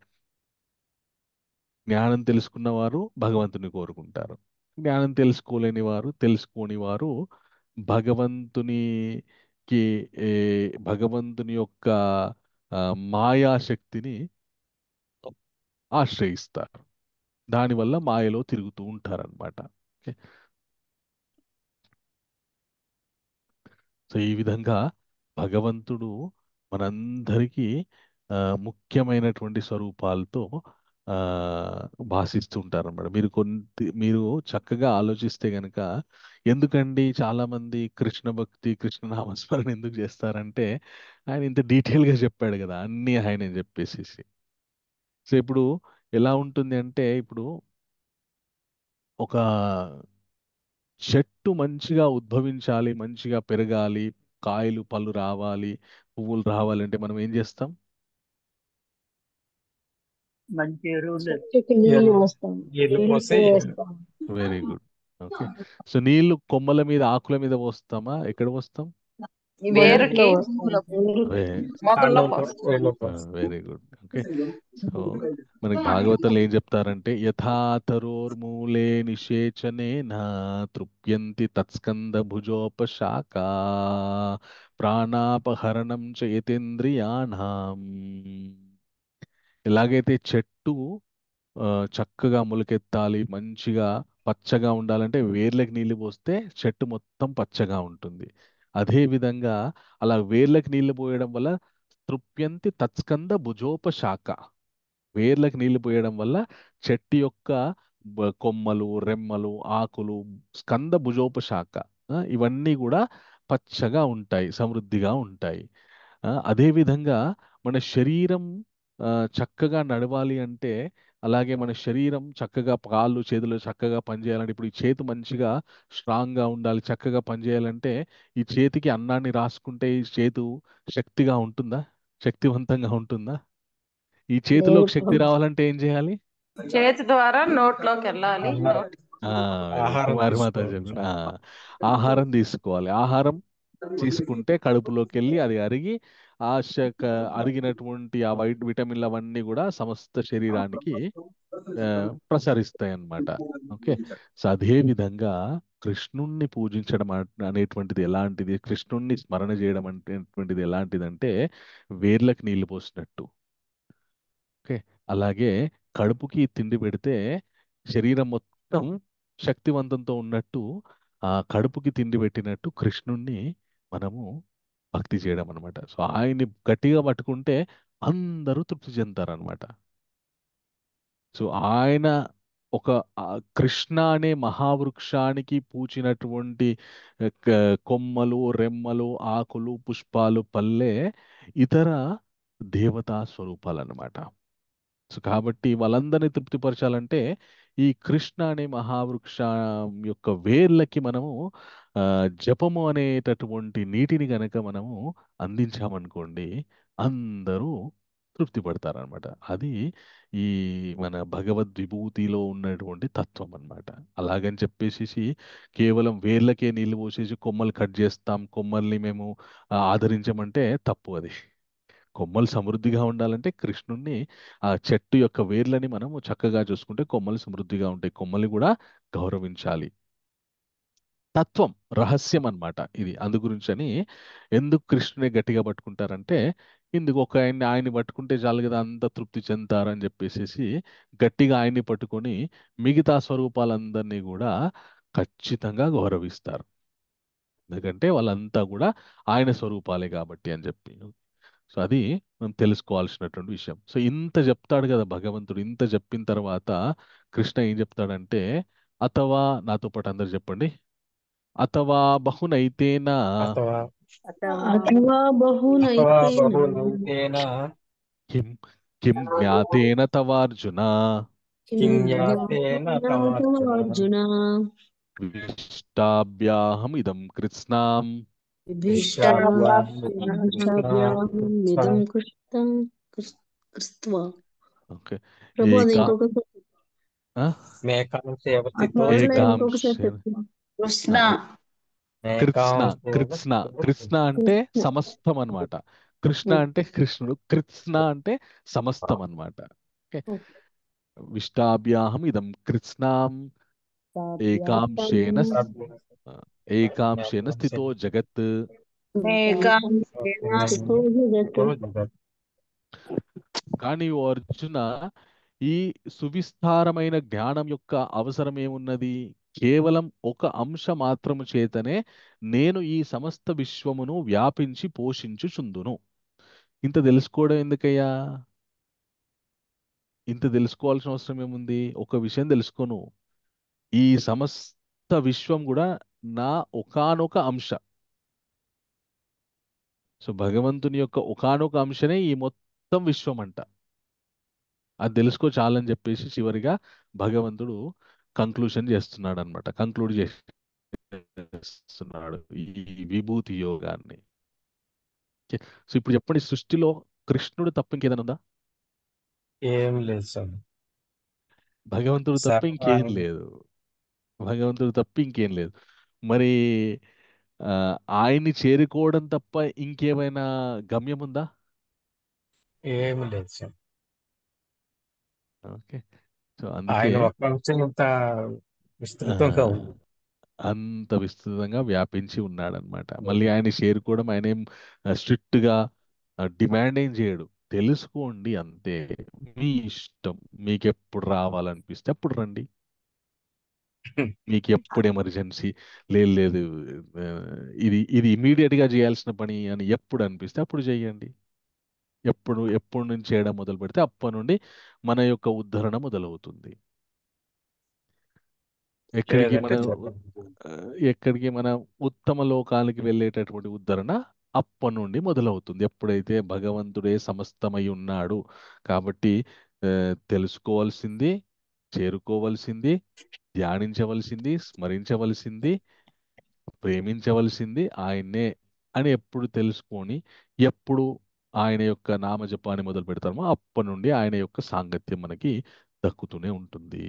జ్ఞానం తెలుసుకున్న వారు భగవంతుని కోరుకుంటారు. జ్ఞానం తెలుసుకోని వారు భగవంతునికి భగవంతుని యొక్క మాయాశక్తిని ఆశ్రయిస్తారు. దానివల్ల మాయలో తిరుగుతూ ఉంటారనమాట. ఓకే. సో ఈ విధంగా భగవంతుడు మనందరికీ ముఖ్యమైనటువంటి స్వరూపాలతో ఆ, భాషిస్తూ ఉంటారన్నమాట. మీరు చక్కగా ఆలోచిస్తే గనక, ఎందుకండి చాలా మంది కృష్ణ భక్తి, కృష్ణ నామస్మరణ ఎందుకు చేస్తారంటే ఆయన ఇంత డీటెయిల్గా చెప్పాడు కదా అన్నీ ఆయన చెప్పేసేసి. సో ఇప్పుడు ఎలా ఉంటుంది అంటే, ఇప్పుడు ఒక చెట్టు మంచిగా ఉద్భవించాలి, మంచిగా పెరగాలి, కాయలు పళ్ళు రావాలి, పువ్వులు రావాలంటే మనం ఏం చేస్తాం? మంచి ఎరువులు చెట్టుకి నీళ్లు పోస్తాం, నీళ్ళు పోసి నీళ్లు వేస్తాం. Very good. ఓకే. సో నీళ్లు కొమ్మల మీద, ఆకుల మీద పోస్తామా? ఎక్కడ పోస్తాం? వేరుకి మొదట్లో పోస్తాం. మొదల్లో కాండంతో పోస్తాం. వేళ్ళలో పోసి. Very good. ఓకే. సో మనకి భాగవతంలో ఏం చెప్తారంటే, యథాతరోర్మూలే నిషేచనేన తృప్యంతి తత్స్కంద భుజోపశాఖ ప్రాణాపహరణం చ యతేంద్రియాణం. ఎలాగైతే చెట్టు చక్కగా మొలకెత్తాలి, మంచిగా పచ్చగా ఉండాలంటే వేర్లకు నీళ్లు పోస్తే చెట్టు మొత్తం పచ్చగా ఉంటుంది. అదే విధంగా అలా వేర్లకు నీళ్లు పోయడం వల్ల తృప్యంతి తత్స్కంద భుజోపశాఖ. వేర్లకు నీళ్లు పోయడం వల్ల చెట్టు యొక్క కొమ్మలు, రెమ్మలు, ఆకులు, స్కంద భుజోపశాఖ ఇవన్నీ కూడా పచ్చగా ఉంటాయి, సమృద్ధిగా ఉంటాయి. అదే విధంగా మన శరీరం చక్కగా నడవాలి అంటే అలాగే మన శరీరం చక్కగా కాళ్ళు చేతులు చక్కగా పనిచేయాలంటే ఇప్పుడు ఈ చేతి మంచిగా స్ట్రాంగ్గా ఉండాలి, చక్కగా పనిచేయాలంటే ఈ చేతికి అన్నాన్ని రాసుకుంటే ఈ చేతు శక్తిగా ఉంటుందా? శక్తివంతంగా ఉంటుందా? ఈ చేతిలోకి శక్తి లేదు. రావాలంటే ఏం చేయాలి? చేతి ద్వారా నోట్లోకి వెళ్ళాలి. ఆహారం వెరీ గుడ్. ఆహారం కుమారి మాత తీసుకోవాలి. చెప్పిన ఆహారం తీసుకోవాలి. ఆహారం తీసుకుంటే కడుపులోకి వెళ్ళి అది అరిగి ఆ అరిగినటువంటి ఆ విటమిన్లు అవన్నీ కూడా సమస్త శరీరానికి ప్రసరిస్తాయి అన్నమాట. ఓకే. సో అదే విధంగా కృష్ణుణ్ణి పూజించడం అనేటువంటిది ఎలాంటిది, కృష్ణుణ్ణి స్మరణ చేయడం అనేటువంటిది ఎలాంటిదంటే వేర్లకు నీళ్లు పోసినట్టు. ఓకే. అలాగే కడుపుకి తిండి పెడితే శరీరం మొత్తం శక్తివంతంతో ఉన్నట్టు ఆ కడుపుకి తిండి పెట్టినట్టు కృష్ణుణ్ణి మనము భక్తి చేయడం అనమాట. సో ఆయన్ని గట్టిగా పట్టుకుంటే అందరూ తృప్తి చెందుతారనమాట. సో ఆయన ఒక కృష్ణ అనే మహావృక్షానికి పూచినటువంటి కొమ్మలు, రెమ్మలు, ఆకులు, పుష్పాలు, పల్లె ఇతర దేవతా స్వరూపాలు అన్నమాట. సో కాబట్టి వాళ్ళందరినీ తృప్తిపరచాలంటే ఈ కృష్ణ అనే మహావృక్షం యొక్క వేర్లకి మనము జపము అనేటటువంటి నీటిని గనక మనము అందించామనుకోండి అందరూ తృప్తి పడతారనమాట. అది ఈ మన భగవద్ విభూతిలో ఉన్నటువంటి తత్వం అన్నమాట. అలాగని చెప్పేసి కేవలం వేర్లకే నీళ్లు పోసేసి కొమ్మలు కట్ చేస్తాం, కొమ్మల్ని మేము ఆదరించమంటే తప్పు అది. కొమ్మలు సమృద్ధిగా ఉండాలంటే కృష్ణుణ్ణి ఆ చెట్టు యొక్క వేర్లని మనము చక్కగా చూసుకుంటే కొమ్మలు సమృద్ధిగా ఉంటాయి. కొమ్మల్ని కూడా గౌరవించాలి. తత్వం రహస్యం అన్నమాట ఇది. అందు గురించని ఎందుకు కృష్ణుని గట్టిగా పట్టుకుంటారంటే ఇందుకు ఒక ఆయన్ని పట్టుకుంటే చాలు కదా అంత తృప్తి చెందుతారని చెప్పేసి గట్టిగా ఆయన్ని పట్టుకొని మిగతా స్వరూపాలందరినీ కూడా ఖచ్చితంగా గౌరవిస్తారు. ఎందుకంటే వాళ్ళంతా కూడా ఆయన స్వరూపాలే కాబట్టి అని చెప్పి. సో అది మనం తెలుసుకోవాల్సినటువంటి విషయం. సో ఇంత చెప్తాడు కదా భగవంతుడు. ఇంత చెప్పిన తర్వాత కృష్ణ ఏం చెప్తాడంటే అథవా, నాతో పాటు అందరు చెప్పండి, అథవా బహునైతేన అథవా అథవా అథవా బహునైతేన బహునైతేన కిం కిం జ్ఞాతేన తవార్జున కిం కిం జ్ఞాతేన జ్ఞాతేన తవ తవార్జున అర్జున విష్టాభ్యాహం ఇదం కృత్స్నాం విభిష్టాభ్యాం నిదం కృష్ణం కృత్వా. ఓకే. ప్రభు అది ఏకా ఇంకొకసారి ఆ? మేకాంశేవతితో అట్లా ఏకాంశ ఇంకొకసారి చెప్పు. కృష్ణ కృత్స్న మేకాంశేవ కృత్స్న కృత్స్న అంటే కృష్ణ సమస్తం అన్నమాట. కృష్ణ అంటే కృష్ణుడు, కృత్స్న అంటే సమస్తం అన్నమాట. ఓకే. విష్టాభ్యాహం ఇదం కృత్స్నాం ఏకాంశేన ఏకాంశేన స్థితో జగత్. ఏకాంశేన స్థితో జగత్. కానీ ఓ అర్జున, ఈ సువిస్తారమైన జ్ఞానం యొక్క అవసరం ఏమున్నది? కేవలం ఒక అంశ మాత్రము చేతనే నేను ఈ సమస్త విశ్వమును వ్యాపించి పోషించుచుందును. ఇంత తెలుసుకోవడం ఎందుకయ్యా? ఇంత తెలుసుకోవాల్సిన అవసరం ఏముంది? ఒక విషయం తెలుసుకోను, ఈ సమస్త విశ్వం కూడా నా ఒకానొక అంశ. సో భగవంతుని యొక్క ఒకానొక అంశనే ఈ మొత్తం విశ్వం అంట. అది తెలుసుకో చాలని చెప్పేసి చివరిగా భగవంతుడు కంక్లూషన్ చేస్తున్నాడు అనమాట. కంక్లూడ్ చేస్తున్నాడు ఈ విభూతి యోగాన్ని. సో ఇప్పుడు చెప్పండి, సృష్టిలో కృష్ణుడు తప్ప ఇంకేదైనా ఉందా? ఏం లేదు సార్. భగవంతుడు తప్ప ఇంకేం లేదు. భగవంతుడు తప్ప ఇంకేం లేదు. మరి ఆ, ఆయన్ని చేరుకోవడం తప్ప ఇంకేమైనా గమ్యం ఉందా? ఏం లేదు సార్. ఓకే. సో అందుకే ఆయన ఒక్క అంశం ఇంత ఆ, విస్తృతంగా ఉంది. అంత విస్తృతంగా వ్యాపించి ఉన్నాడనమాట. మళ్ళీ ఆయన చేరుకోవడం ఆయన ఏం స్ట్రిక్ట్ గా డిమాండ్ ఏం చేయడు. తెలుసుకోండి అంతే, మీ ఇష్టం, మీకు ఎప్పుడు రావాలనిపిస్తే అప్పుడు రండి, మీకు ఎప్పుడు ఎమర్జెన్సీ లేదు లేదు ఆ, ఇది ఇది ఇమీడియట్ గా చేయాల్సిన పని అని ఎప్పుడు అనిపిస్తే అప్పుడు చేయండి. ఎప్పుడు నుంచి చేయడం మొదలు పెడితే అప్పటి నుండి మన యొక్క ఉద్ధరణ మొదలవుతుంది. ఎక్కడికి ఏదంటే మన చెప్పండి. ఎక్కడికి మన ఉత్తమ లోకాలకి వెళ్ళేటటువంటి ఉద్ధరణ అప్పటి నుండి మొదలవుతుంది. ఎప్పుడైతే భగవంతుడే సమస్తమై ఉన్నాడు కాబట్టి ఆ, తెలుసుకోవాల్సింది, చేరుకోవలసింది, ధ్యానించవలసింది, స్మరించవలసింది, ప్రేమించవలసింది ఆయన్నే అని ఎప్పుడు తెలుసుకొని ఎప్పుడు ఆయన యొక్క నామజపాన్ని మొదలు పెడతామో అప్పటి నుండి ఆయన యొక్క సాంగత్యం మనకి దక్కుతూనే ఉంటుంది.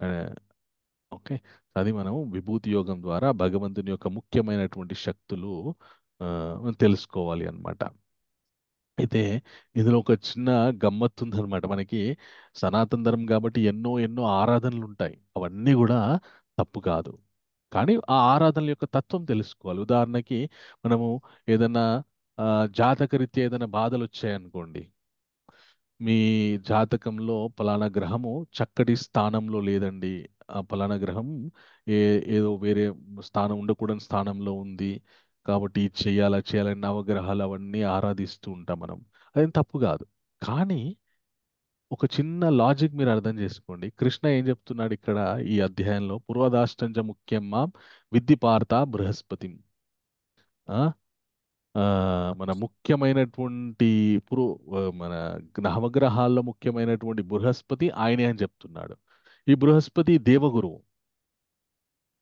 ఆ, ఓకే. అది మనం విభూతి యోగం ద్వారా భగవంతుని యొక్క ముఖ్యమైనటువంటి శక్తులు మనం తెలుసుకోవాలి అన్నమాట. అయితే ఇందులో ఒక చిన్న గమ్మత్తు ఉందన్నమాట. మనకి సనాతన ధర్మం కాబట్టి ఎన్నో ఎన్నో ఆరాధనలు ఉంటాయి. అవన్నీ కూడా తప్పు కాదు. కానీ ఆ ఆరాధనల యొక్క తత్వం తెలుసుకోవాలి. ఉదాహరణకి మనము ఏదైనా జాతకరీత్యా ఏదైనా బాధలు వచ్చాయనుకోండి, మీ జాతకంలో పలానా గ్రహము చక్కటి స్థానంలో లేదండి, ఆ పలానా గ్రహం ఏ ఏదో వేరే స్థానం ఉండకూడని స్థానంలో ఉంది, కాబట్టి ఇది చేయాలా చేయాలని నవగ్రహాలు అవన్నీ ఆరాధిస్తూ ఉంటాం మనం. అదేం తప్పు కాదు. కానీ ఒక చిన్న లాజిక్ మీరు అర్థం చేసుకోండి. కృష్ణ ఏం చెప్తున్నాడు ఇక్కడ ఈ అధ్యాయంలో? పూర్వదాష్టంచ ముఖ్యమ్మ విద్ధి పార్థ బృహస్పతి. మన ముఖ్యమైనటువంటి మన నవగ్రహాల్లో ముఖ్యమైనటువంటి బృహస్పతి ఆయనే అని చెప్తున్నాడు. ఈ బృహస్పతి దేవగురువు.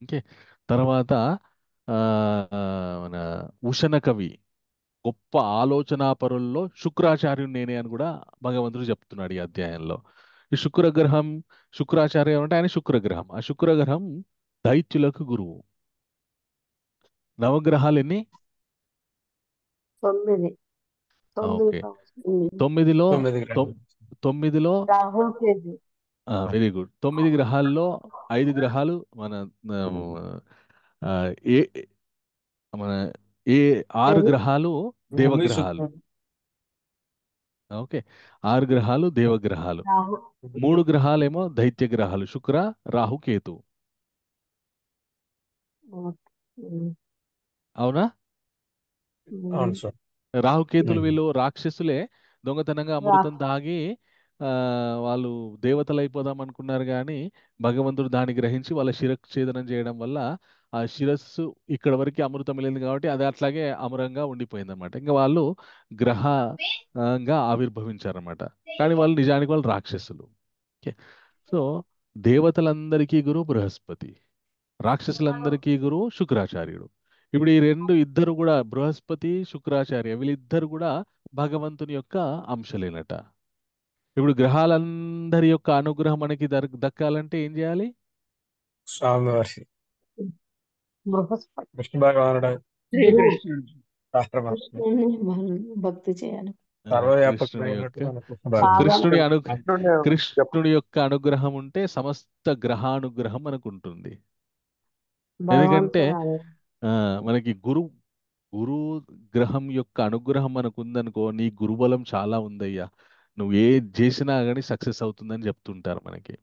ఓకే. తర్వాత ఆ, మన ఉషన కవి గొప్ప ఆలోచనాపరుల్లో శుక్రాచార్యుడు నేనే అని కూడా భగవంతుడు చెప్తున్నాడు ఈ అధ్యాయంలో. ఈ శుక్రగ్రహం, శుక్రాచార్య అంటే ఆయన శుక్రగ్రహం. ఆ శుక్రగ్రహం దైత్యులకు గురువు. నవగ్రహాలు ఎన్ని? 9 ఓకే. 9 తొమ్మిదిలో 9 గ్రాములు. తొమ్మిదిలో రాహు కేతు వెరీ గుడ్. 9 గ్రహాల్లో 5 గ్రహాలు మన ఆ, ఏ మన ఏ 6 రవి గ్రహాలు భూమి, దేవగ్రహాలు. శుక్రుడు, ఓకే. 6 గ్రహాలు దేవగ్రహాలు, రాహు 3 గ్రహాలేమో దైత్య గ్రహాలు, శుక్ర, రాహు, కేతు. ఉమ్, అవునా? అవును ఉమ్, సార్. రాహుకేతులు వీళ్ళు రాక్షసులే. దొంగతనంగా అమృతం రాహు తాగి ఆ, వాళ్ళు దేవతలు అయిపోదాం అనుకున్నారు, కానీ భగవంతుడు దాన్ని గ్రహించి వాళ్ళ శిరఛేదనం చేయడం వల్ల ఆ శిరస్సు ఇక్కడ వరకు అమృతం వెళ్ళింది కాబట్టి అది అట్లాగే అమరంగా ఉండిపోయింది అనమాట. ఇంకా వాళ్ళు గ్రహంగా ఆవిర్భవించారన్నమాట. కానీ వాళ్ళు నిజానికి వాళ్ళు రాక్షసులు. ఓకే. సో దేవతలందరికీ గురువు బృహస్పతి, రాక్షసులందరికీ గురువు శుక్రాచార్యుడు. ఇప్పుడు ఈ ఇద్దరు కూడా బృహస్పతి, శుక్రాచార్య వీళ్ళిద్దరు కూడా భగవంతుని యొక్క అంశలేనట. ఇప్పుడు గ్రహాలందరి యొక్క అనుగ్రహం మనకి దక్కాలంటే ఏం చేయాలి? స్వామివారి బృహస్పతి విష్ణు భగవానుడు శ్రీకృష్ణుడు పరమాత్మ కృష్ణుని భక్తి చేయాలి. కృష్ణుని సర్వవ్యాపకుడైనట్టు యొక్క మన కృష్ణ సో భగవానుడు. కృష్ణుడి యొక్క అనుగ్రహం ఉంటే సమస్త గ్రహానుగ్రహం మనకు ఉంటుంది. ఎందుకంటే భగవంతుడు మనకి గురు గ్రహం యొక్క అనుగ్రహం మనకు ఉందనుకో, నీ గురుబలం చాలా ఉందయ్యా, నువ్వు ఏది చేసినా కానీ సక్సెస్ అవుతుందని చెప్తుంటారు మనకి.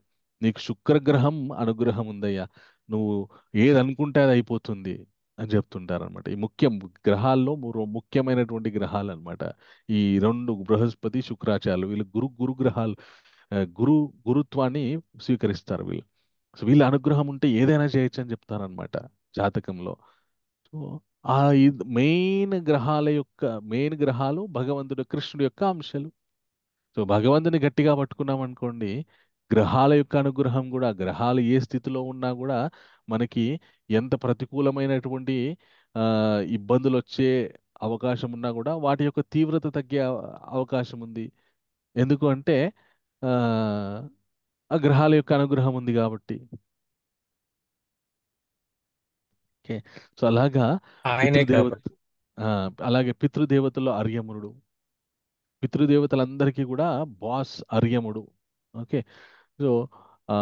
నీకు శుక్రగ్రహం అనుగ్రహం ఉందయ్యా, నువ్వు ఏది అనుకుంటే అది అయిపోతుంది అని చెప్తుంటారు అనమాట. ఈ గ్రహాల్లో ముఖ్యమైనటువంటి గ్రహాలు అనమాట ఈ రెండు, బృహస్పతి, శుక్రాచార్యులు. వీళ్ళు గురుగ్రహాలు, గురు గురుత్వాన్ని స్వీకరిస్తారు వీళ్ళు. సో వీళ్ళ అనుగ్రహం ఉంటే ఏదైనా చేయొచ్చు అని చెప్తారనమాట జాతకంలో. సో ఆ మెయిన్ గ్రహాలు భగవంతుడు కృష్ణుడు యొక్క అంశాలు. సో భగవంతుని గట్టిగా పట్టుకున్నాం అనుకోండి, గ్రహాల యొక్క అనుగ్రహం కూడా, గ్రహాలు ఏ స్థితిలో ఉన్నా కూడా మనకి ఎంత ప్రతికూలమైనటువంటి ఆ, ఇబ్బందులు వచ్చే అవకాశం ఉన్నా కూడా వాటి యొక్క తీవ్రత తగ్గే అవకాశం ఉంది. ఎందుకు అంటే ఆ ఆ గ్రహాల యొక్క అనుగ్రహం ఉంది కాబట్టి. ఓకే. సో అలాగా ఆయనే పితృదేవ కాబట్టి ఆ, అలాగే పితృదేవతల్లో అర్యముడు, పితృదేవతలందరికీ కూడా బాస్ అర్యముడు. ఓకే. సో ఆ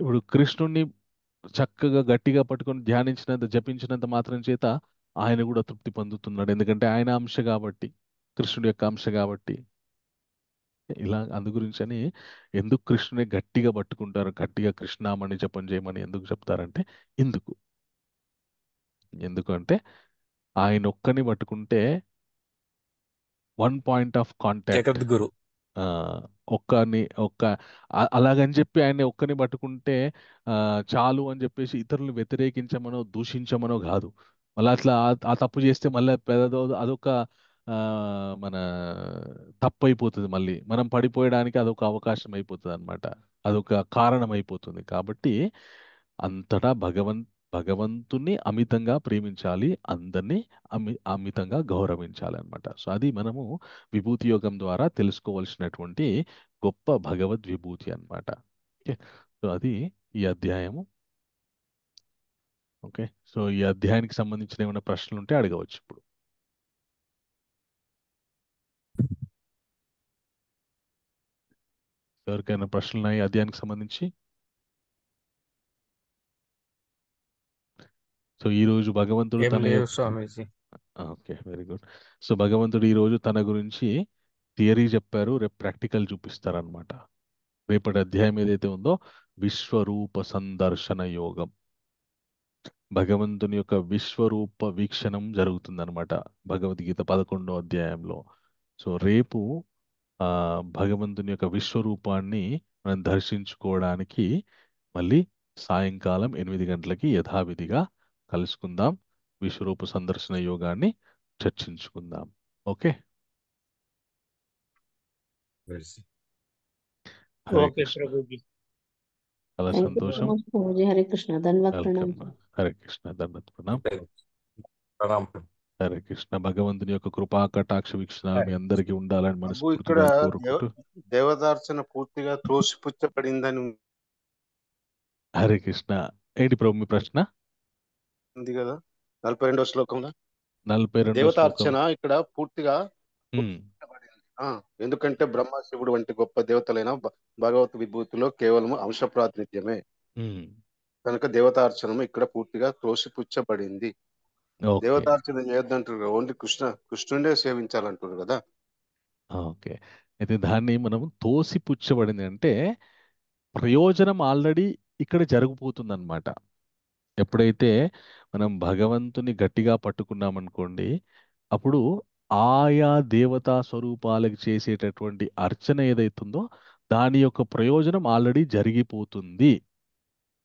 ఇప్పుడు కృష్ణుణ్ణి చక్కగా గట్టిగా పట్టుకొని ధ్యానించినంత, జపించినంత మాత్రం చేత ఆయన కూడా తృప్తి పొందుతున్నాడు. ఎందుకంటే ఆయన అంశ కాబట్టి, కృష్ణుడి యొక్క అంశ కాబట్టి. ఇలా అందు గురించి అని ఎందుకు కృష్ణుని గట్టిగా పట్టుకుంటారు, గట్టిగా కృష్ణామణి జపం చేయమని ఎందుకు చెప్తారంటే ఇందుకు. ఎందుకంటే ఆయన ఒక్కని పట్టుకుంటే వన్ పాయింట్ ఆఫ్ కాంటాక్ట్, జగద్గురు. అలాగని చెప్పి ఆయన ఒక్కని పట్టుకుంటే చాలు అని చెప్పేసి ఇతరులను వ్యతిరేకించమనో దూషించమనో కాదు. మళ్ళీ అట్లా ఆ తప్పు చేస్తే మళ్ళీ అదొక ఆ, మన తప్పైపోతుంది. మళ్ళీ మనం పడిపోయడానికి అదొక అవకాశం అయిపోతుంది అనమాట. అదొక కారణం అయిపోతుంది. కాబట్టి అంతటా భగవంతుని అమితంగా ప్రేమించాలి, అందరినీ అమితంగా గౌరవించాలి అనమాట. సో అది మనము విభూతి యోగం ద్వారా తెలుసుకోవాల్సినటువంటి గొప్ప భగవద్ విభూతి అనమాట. ఓకే, సో అది ఈ అధ్యాయము. ఓకే, సో ఈ అధ్యాయానికి సంబంధించిన ఏమైనా ప్రశ్నలు ఉంటే అడగవచ్చు ఇప్పుడు. ఎవరికైనా ప్రశ్నలు ఉన్నాయి ఈ అధ్యాయానికి సంబంధించి? సో ఈ రోజు భగవంతుడు ఏం తన లేవు స్వామీజీ. Okay, very good. సో భగవంతుడు ఈ రోజు తన గురించి థియరీ చెప్పారు, రేపు ప్రాక్టికల్ చూపిస్తారనమాట. రేపటి అధ్యాయం ఏదైతే ఉందో విశ్వరూప సందర్శన యోగం, భగవంతుని యొక్క విశ్వరూప వీక్షణం జరుగుతుందన్నమాట భగవద్గీత 11వ అధ్యాయంలో. సో రేపు భగవంతుని యొక్క విశ్వరూపాన్ని మనం దర్శించుకోవడానికి మళ్ళీ సాయంకాలం 8 గంటలకి యథావిధిగా కలుసుకుందాం. విశ్వరూప సందర్శన యోగాన్ని చర్చించుకుందాం. Okay, Hare okay Krishna. ప్రభుజీ. చాలా థ్యాంక్ యూ సో సంతోషం. మచ్ ప్రభుజీ. హరే కృష్ణ. ధన్యవాద వెల్కమ్. ప్రణామ్. హరే కృష్ణ, దండత్ ప్రణామ్. ప్రణామం. హరే కృష్ణ. భగవంతుని యొక్క కృపా కటాక్ష వీక్షణాలు మీ అందరికీ ఉండాలని ప్రభు, ఇక్కడ మనస్ఫూర్తిగా కోరుకుంటూ దేవదార్చన పూర్తిగా త్రోసిపుచ్చబడిందని హరే కృష్ణ. ఏంటి ప్రభు మీ ప్రశ్న? ఉంది కదా 42వ శ్లోకంలో. 42వ శ్లోకం. దేవతార్చన ఇక్కడ పూర్తిగా ఉమ్, ఆ, ఎందుకంటే బ్రహ్మ శివుడు వంటి గొప్ప దేవతలైన భగవత్ విభూతిలో కేవలం అంశ ప్రాతినిధ్యమే ఉమ్, కనుక దేవతార్చనము ఇక్కడ పూర్తిగా త్రోసిపుచ్చబడింది. ఓకే దేవతార్చన చేయొద్దంటారు, ఓన్లీ కృష్ణుడే సేవించాలంటారు కదా. ఓకే. అయితే దాన్ని మనం తోసిపుచ్చబడింది అంటే ప్రయోజనం ఆల్రెడీ ఇక్కడ జరిగిపోతుందన్నమాట. ఎప్పుడైతే మనం భగవంతుని గట్టిగా పట్టుకున్నామనుకోండి, అప్పుడు ఆయా దేవతా స్వరూపాలకు చేసేటటువంటి అర్చన ఏదైతుందో దాని యొక్క ప్రయోజనం ఆల్రెడీ జరిగిపోతుంది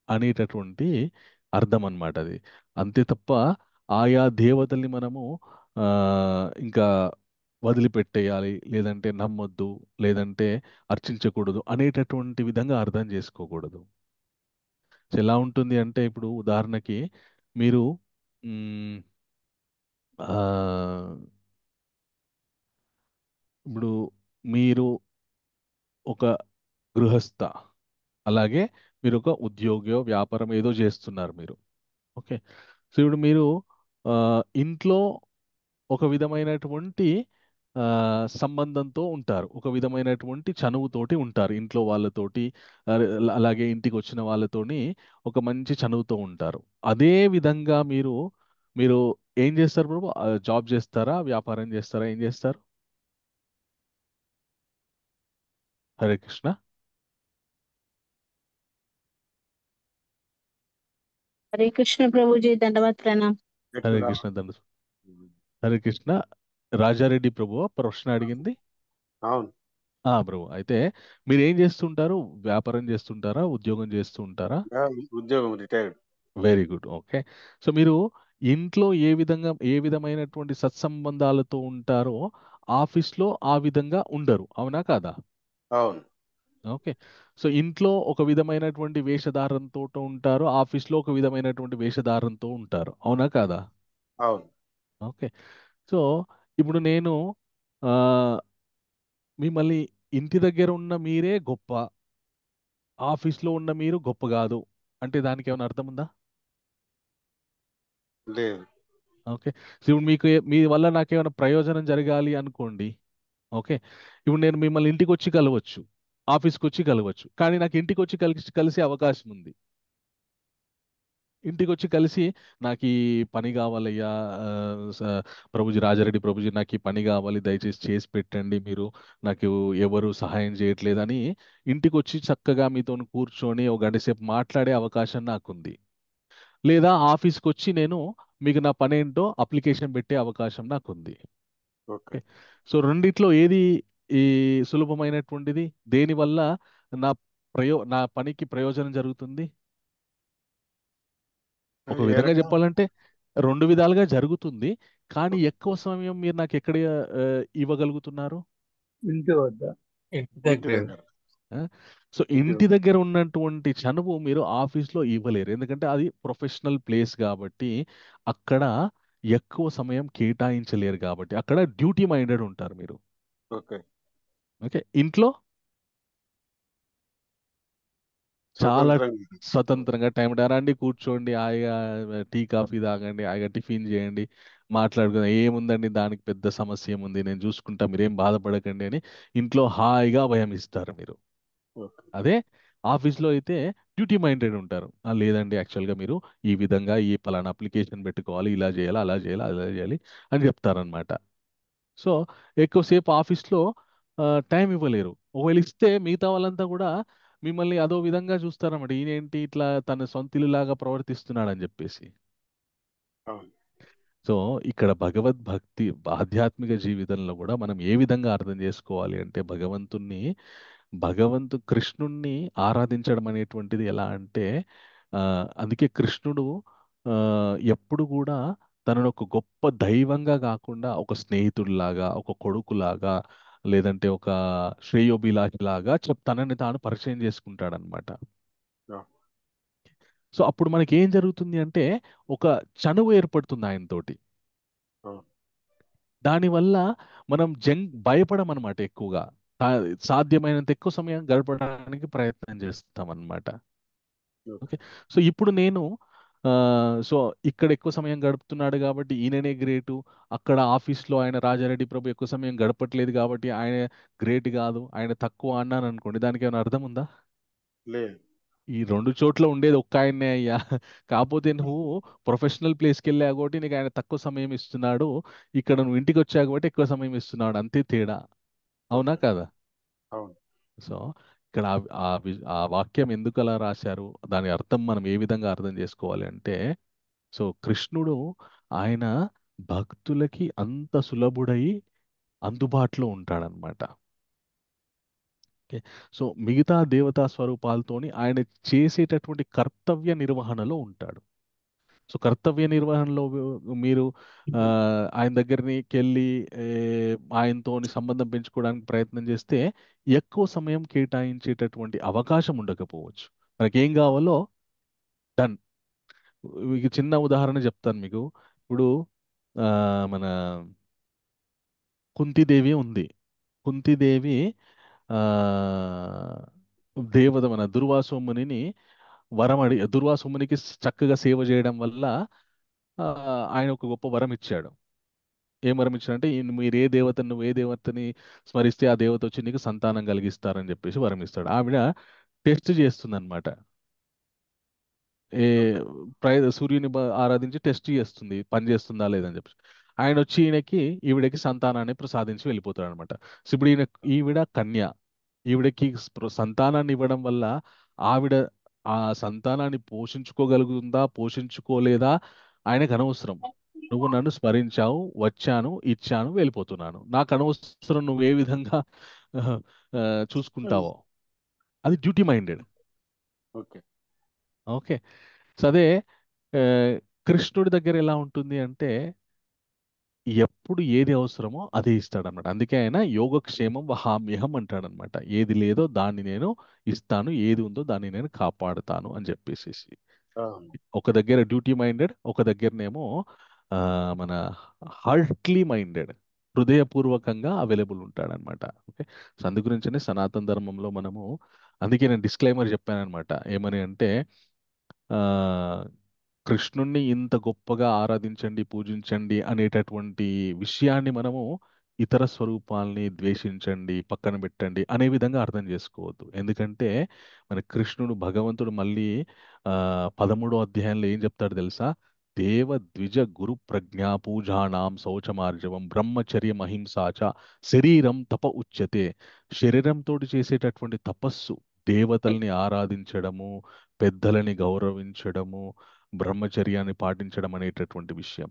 అనేటటువంటి అర్థం అన్నమాట అది. అంతే తప్ప ఆయా దేవతల్ని మనము ఆ, ఇంకా వదిలిపెట్టేయాలి, లేదంటే నమ్మొద్దు, లేదంటే అర్చించకూడదు అనేటటువంటి విధంగా అర్థం చేసుకోకూడదు. సో ఎలా ఉంటుంది అంటే ఇప్పుడు ఉదాహరణకి మీరు మ్, ఆ, ఇప్పుడు మీరు ఒక గృహస్థ, అలాగే మీరు ఒక ఉద్యోగో వ్యాపారం ఏదో చేస్తున్నారు మీరు. ఓకే, సో ఇప్పుడు మీరు ఆ, ఇంట్లో ఒక విధమైనటువంటి ఆ, సంబంధంతో ఉంటారు, ఒక విధమైనటువంటి చనువుతోటి ఉంటారు ఇంట్లో వాళ్ళతోటి. అలాగే ఇంటికి వచ్చిన వాళ్ళతోని ఒక మంచి చనువుతో ఉంటారు. అదే విధంగా మీరు మీరు ఏం చేస్తారు ప్రభు? జాబ్ చేస్తారా, వ్యాపారం చేస్తారా, ఏం చేస్తారు? హరే కృష్ణ. హరే కృష్ణ ప్రభుజీ. ధన్యవాద ప్రణామ్. హరే కృష్ణ దండ. హరే కృష్ణ. రాజారెడ్డి ప్రభు ప్రశ్న అడిగింది. అవును, ప్రభు అయితే మీరు ఏం చేస్తుంటారు? వ్యాపారం చేస్తుంటారా, ఉద్యోగం చేస్తూ ఉంటారా? ఉద్యోగం retired. Very good. Okay, so మీరు ఇంట్లో ఏ విధమైనటువంటి సత్సంబంధాలతో ఉంటారో ఆఫీస్లో ఆ విధంగా ఉండరు, అవునా కాదా? అవును, ఓకే, సో ఇంట్లో ఒక విధమైనటువంటి వేషధారంతో ఉంటారు, ఆఫీస్లో ఒక విధమైనటువంటి వేషధారంతో ఉంటారు, అవునా కాదా? అవును. ఓకే, సో ఇప్పుడు నేను ఆ, మిమ్మల్ని ఇంటి దగ్గర ఉన్న మీరే గొప్ప, ఆఫీస్లో ఉన్న మీరు గొప్ప కాదు అంటే దానికి ఏమైనా అర్థం ఉందా? లేదు. ఓకే, సో ఇప్పుడు మీ వల్ల నాకేమైనా ప్రయోజనం జరగాలి అనుకోండి. ఓకే, ఇప్పుడు నేను మిమ్మల్ని ఇంటికి వచ్చి కలవచ్చు, ఆఫీస్కి వచ్చి కలవచ్చు, కానీ నాకు ఇంటికి వచ్చి కలిసే అవకాశం ఉంది. ఇంటికి వచ్చి కలిసి నాకు ఈ పని కావాలయ్యా, ఆ, ప్రభుజీ రాజారెడ్డి ప్రభుజీ నాకు ఈ పని కావాలి, దయచేసి చేసి పెట్టండి మీరు, నాకు ఎవరు సహాయం చేయట్లేదని ఇంటికి వచ్చి చక్కగా మీతో కూర్చొని ఒక గంట సేపు మాట్లాడే అవకాశం నాకుంది. లేదా ఆఫీస్కి వచ్చి నేను మీకు నా పని ఏంటో అప్లికేషన్ పెట్టే అవకాశం నాకుంది. ఓకే. సో రెండిట్లో ఏది ఈ సులభమైనటువంటిది? దేనివల్ల నా నా పనికి ప్రయోజనం జరుగుతుంది? ఒక విధంగా చెప్పాలంటే రెండు విధాలుగా జరుగుతుంది, కానీ ఎక్కువ సమయం మీరు నాకు ఎక్కడ ఇవ్వగలుగుతున్నారు? ఇంటి వద్ద ఇంటి ఇంటి దగ్గర దగ్గర సో ఇంటి దగ్గర ఉన్నటువంటి చనువు మీరు ఆఫీస్లో ఇవ్వలేరు, ఎందుకంటే అది ప్రొఫెషనల్ ప్లేస్ కాబట్టి అక్కడ ఎక్కువ సమయం కేటాయించలేరు, కాబట్టి అక్కడ డ్యూటీ మైండెడ్ ఉంటారు మీరు. ఓకే. ఓకే, ఇంట్లో చాలా స్వతంత్రంగా స్వతంత్రంగా టైం రండి, కూర్చోండి, హాయిగా టీ కాఫీ తాగండి, హాయిగా టిఫిన్ చేయండి, మాట్లాడుకుందాం, ఏముందండి దానికి పెద్ద సమస్య ఏముంది, నేను చూసుకుంటా, మీరేం బాధపడకండి అని ఇంట్లో హాయిగా అభయం ఇస్తారు మీరు. ఓకే. అదే ఆఫీస్లో అయితే డ్యూటీ మైండెడ్ ఉంటారు. లేదండి, యాక్చువల్గా మీరు ఈ విధంగా ఈ పలానా అప్లికేషన్ పెట్టుకోవాలి, ఇలా చేయాలి, అలా చేయాలి, అలా చేయాలి అని చెప్తారనమాట. సో ఎక్కువసేపు ఆఫీస్లో టైం ఇవ్వలేరు. ఒకవేళ ఇస్తే మిగతా వాళ్ళంతా కూడా మిమ్మల్ని అదో విధంగా చూస్తారన్నమాట, ఈయనేంటి ఇట్లా తన సొంత ఇల్లులాగా ప్రవర్తిస్తున్నాడు అని చెప్పేసి. అవును. సో ఇక్కడ భగవద్భక్తి ఆధ్యాత్మిక జీవితంలో కూడా మనం ఏ విధంగా అర్థం చేసుకోవాలి అంటే కృష్ణుణ్ణి ఆరాధించడం అనేటువంటిది ఎలా అంటే అందుకే కృష్ణుడు ఆ, ఎప్పుడు కూడా తనను ఒక గొప్ప దైవంగా కాకుండా ఒక స్నేహితుడిలాగా, ఒక కొడుకులాగా, లేదంటే ఒక శ్రేయోభిలాషిలాగా తనని తాను పరిచయం చేసుకుంటాడనమాట. అవును. సో అప్పుడు మనకి ఏం జరుగుతుంది అంటే ఒక చనువు ఏర్పడుతుంది ఆయనతోటి. అవును. దానివల్ల మనం భయపడమన్నమాట ఎక్కువగా. సాధ్యమైనంత ఎక్కువ సమయం గడపడానికి ప్రయత్నం చేస్తాం అన్నమాట. ఓకే. ఓకే, సో ఇప్పుడు నేను ఆ, సో ఇక్కడ ఎక్కువ సమయం గడుపుతున్నాడు కాబట్టి ఈయననే గ్రేటు, అక్కడ ఆఫీస్లో ఆయన రాజారెడ్డి ప్రభు ఎక్కువ సమయం గడపట్లేదు కాబట్టి ఆయన గ్రేట్ కాదు, ఆయన తక్కువ అన్నాను అనుకోండి, దానికి ఏమైనా అర్థం ఉందా? లేదు. ఈ రెండు చోట్ల ఉండేది ఒక్క ఆయన్నే అయ్యా. కాకపోతే నువ్వు ప్రొఫెషనల్ ప్లేస్కి వెళ్ళావు కాబట్టి నీకు ఆయన తక్కువ సమయం ఇస్తున్నాడు, ఇక్కడ నువ్వు ఇంటికి వచ్చావు కాబట్టి ఎక్కువ సమయం ఇస్తున్నాడు, అంతే తేడా. అవునా ఓకే. కదా? అవును. సో ఇక్కడ ఆ వాక్యం ఎందుకు అలా రాశారు, దాని అర్థం మనం ఏ విధంగా అర్థం చేసుకోవాలి అంటే, సో కృష్ణుడు ఆయన భక్తులకి అంత సులభుడై అందుబాటులో ఉంటాడనమాట. ఓకే, సో మిగతా దేవతా స్వరూపాలతోని ఆయన చేసేటటువంటి కర్తవ్య నిర్వహణలో ఉంటాడు. సో కర్తవ్య నిర్వహణలో మీరు ఆయన దగ్గరికి వెళ్ళి ఆయనతోని సంబంధం పెంచుకోవడానికి ప్రయత్నం చేస్తే ఎక్కువ సమయం కేటాయించేటటువంటి అవకాశం ఉండకపోవచ్చు. మనకేం కావాలో డన్. మీకు చిన్న ఉదాహరణ చెప్తాను మీకు. ఇప్పుడు ఆ, మన కుంతిదేవి ఉంది. కుంతిదేవి ఆ మన దుర్వాసోమునిని దుర్వాసోమునికి చక్కగా సేవ చేయడం వల్ల ఆ, ఆయన ఒక గొప్ప వరం ఇచ్చాడు. ఏం వరం ఇచ్చాడంటే నువ్వు ఏ దేవతని స్మరిస్తే ఆ దేవత వచ్చి నీకు సంతానం కలిగిస్తారని చెప్పేసి వరం ఇస్తాడు. ఆవిడ టెస్ట్ చేస్తుంది అనమాట. ఏ ఓకే. సూర్యుని ఆరాధించి టెస్ట్ చేస్తుంది, పని చేస్తుందా లేదని చెప్పి. ఆయన వచ్చి ఈవిడకి సంతానాన్ని ప్రసాదించి వెళ్ళిపోతాడు అనమాట. సో ఇప్పుడు ఈవిడ కన్య, ఈవిడకి సంతానాన్ని ఇవ్వడం వల్ల ఆవిడ ఆ సంతానాన్ని పోషించుకోగలుగుతుందా పోషించుకోలేదా ఆయనకు అనవసరం. నువ్వు నన్ను స్మరించావు, వచ్చాను, ఇచ్చాను, వెళ్ళిపోతున్నాను, నాకు అనవసరం నువ్వు ఏ విధంగా ఆ, చూసుకుంటావో. అది duty minded. Okay. Okay, so అదే ఆ, కృష్ణుడి దగ్గర ఎలా ఉంటుంది అంటే ఎప్పుడు ఏది అవసరమో అదే ఇస్తాడనమాట. అందుకే ఆయన యోగక్షేమం వహామ్యహం అంటాడనమాట. ఏది లేదో దాన్ని నేను ఇస్తాను, ఏది ఉందో దాన్ని నేను కాపాడుతాను అని చెప్పేసి. అవును. ఒక దగ్గర డ్యూటీ మైండెడ్, ఒక దగ్గరనేమో ఆ, మన హార్ట్లీ మైండెడ్, హృదయపూర్వకంగా అవైలబుల్ ఉంటాడనమాట. ఓకే, సో అందు గురించనే సనాతన ధర్మంలో మనము, అందుకే నేను డిస్క్లైమర్ చెప్పాననమాట. ఏమని అంటే ఆ, కృష్ణుణ్ణి ఇంత గొప్పగా ఆరాధించండి, పూజించండి అనేటటువంటి విషయాన్ని మనము ఇతర స్వరూపాల్ని ద్వేషించండి, పక్కన పెట్టండి అనే విధంగా అర్థం చేసుకోవద్దు. ఎందుకంటే మన కృష్ణుడు భగవంతుడు మళ్ళీ 13వ అధ్యాయంలో ఏం చెప్తాడు తెలుసా? దేవ ద్విజ గురు ప్రజ్ఞా పూజానాం శౌచమార్జవం బ్రహ్మచర్యం అహింసాచ శరీరం తప ఉచ్యతే. శరీరంతో చేసేటటువంటి తపస్సు, దేవతల్ని ఆరాధించడము, పెద్దలని గౌరవించడము, బ్రహ్మచర్యాన్ని పాటించడం అనేటటువంటి విషయం.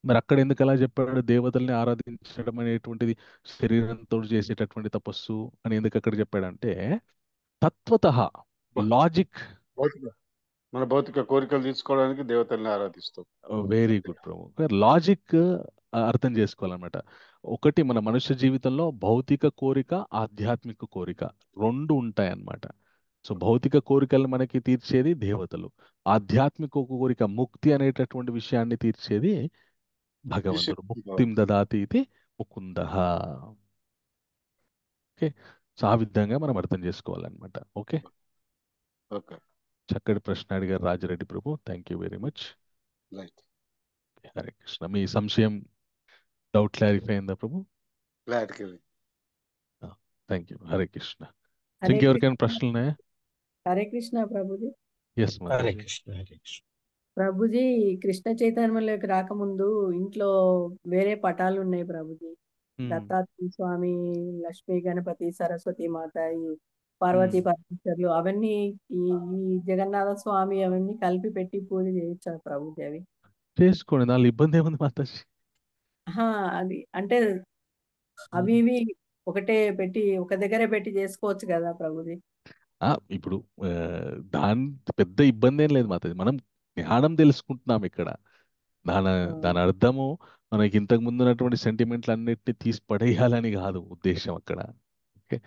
మరి అక్కడ ఎందుకు అలా చెప్పాడు? దేవతల్ని ఆరాధించడం అనేటువంటిది శరీరంతో చేసేటటువంటి తపస్సు అని ఎందుకు అక్కడ చెప్పాడంటే తత్వతః బా- లాజిక్ భౌతిక మన భౌతిక కోరికలు తీర్చుకోవడానికి దేవతల్ని ఆరాధిస్తాం. వెరీ గుడ్ ప్రభు. లాజిక్ అర్థం చేసుకోవాలన్నమాట. ఒకటి మన మనుష్య జీవితంలో భౌతిక కోరిక, ఆధ్యాత్మిక కోరిక రెండు ఉంటాయన్నమాట. సో భౌతిక కోరికలు మనకి తీర్చేది దేవతలు, ఆధ్యాత్మిక కోరిక ముక్తి అనేటటువంటి విషయాన్ని తీర్చేది భగవంతుడు. ముక్తిం దదాతి ఇది ముకుంద. ఓకే, సో ఆ విధంగా మనం అర్థం చేసుకోవాలన్నమాట. ఓకే, ఓకే, చక్కటి ప్రశ్న అడిగారు రాజరెడ్డి ప్రభు. Thank you very much. Right, Hare Krishna. మీ సంశయం, డౌట్ క్లారిఫై అయిందా ప్రభు? Right. Thank you. Hare Krishna. Hare ఇంకెవరికైనా కృష్ణ. ప్రశ్నలు ఉన్నాయా? హరే కృష్ణ ప్రభుజీ. ఎస్ హరే మాతాజీ. కృష్ణ హరే కృష్ణ. ప్రభుజీ, కృష్ణ చైతన్యంలోకి రాకముందు ఇంట్లో వేరే పటాలు ఉన్నాయి ప్రభుజీ. దత్తాత్రేయ స్వామి, లక్ష్మీ గణపతి, సరస్వతి మాత, ఈ పార్వతీ పరమేశ్వర్లు అవన్నీ ఈ ఈ జగన్నాథ స్వామి అవన్నీ కలిపి పెట్టి పూజ చేయొచ్చా ప్రభుజీ అవి? చేసుకోండి, దానిలో ఇబ్బంది ఏముంది మాతాజీ? ఆహా, అది అంటే అవి ఇవి ఒకటే పెట్టి ఒక దగ్గరే పెట్టి చేసుకోవచ్చు కదా ప్రభుజీ? ఇప్పుడు దాని పెద్ద ఇబ్బంది ఏం లేదు మాతాజీ. మనం జ్ఞానం తెలుసుకుంటున్నాం ఇక్కడ. దాని దాని అర్థము మనకి ఇంతకు ముందు ఉన్నటువంటి సెంటిమెంట్లు అన్నిటిని తీసి పడేయాలని కాదు ఉద్దేశం అక్కడ. ఓకే,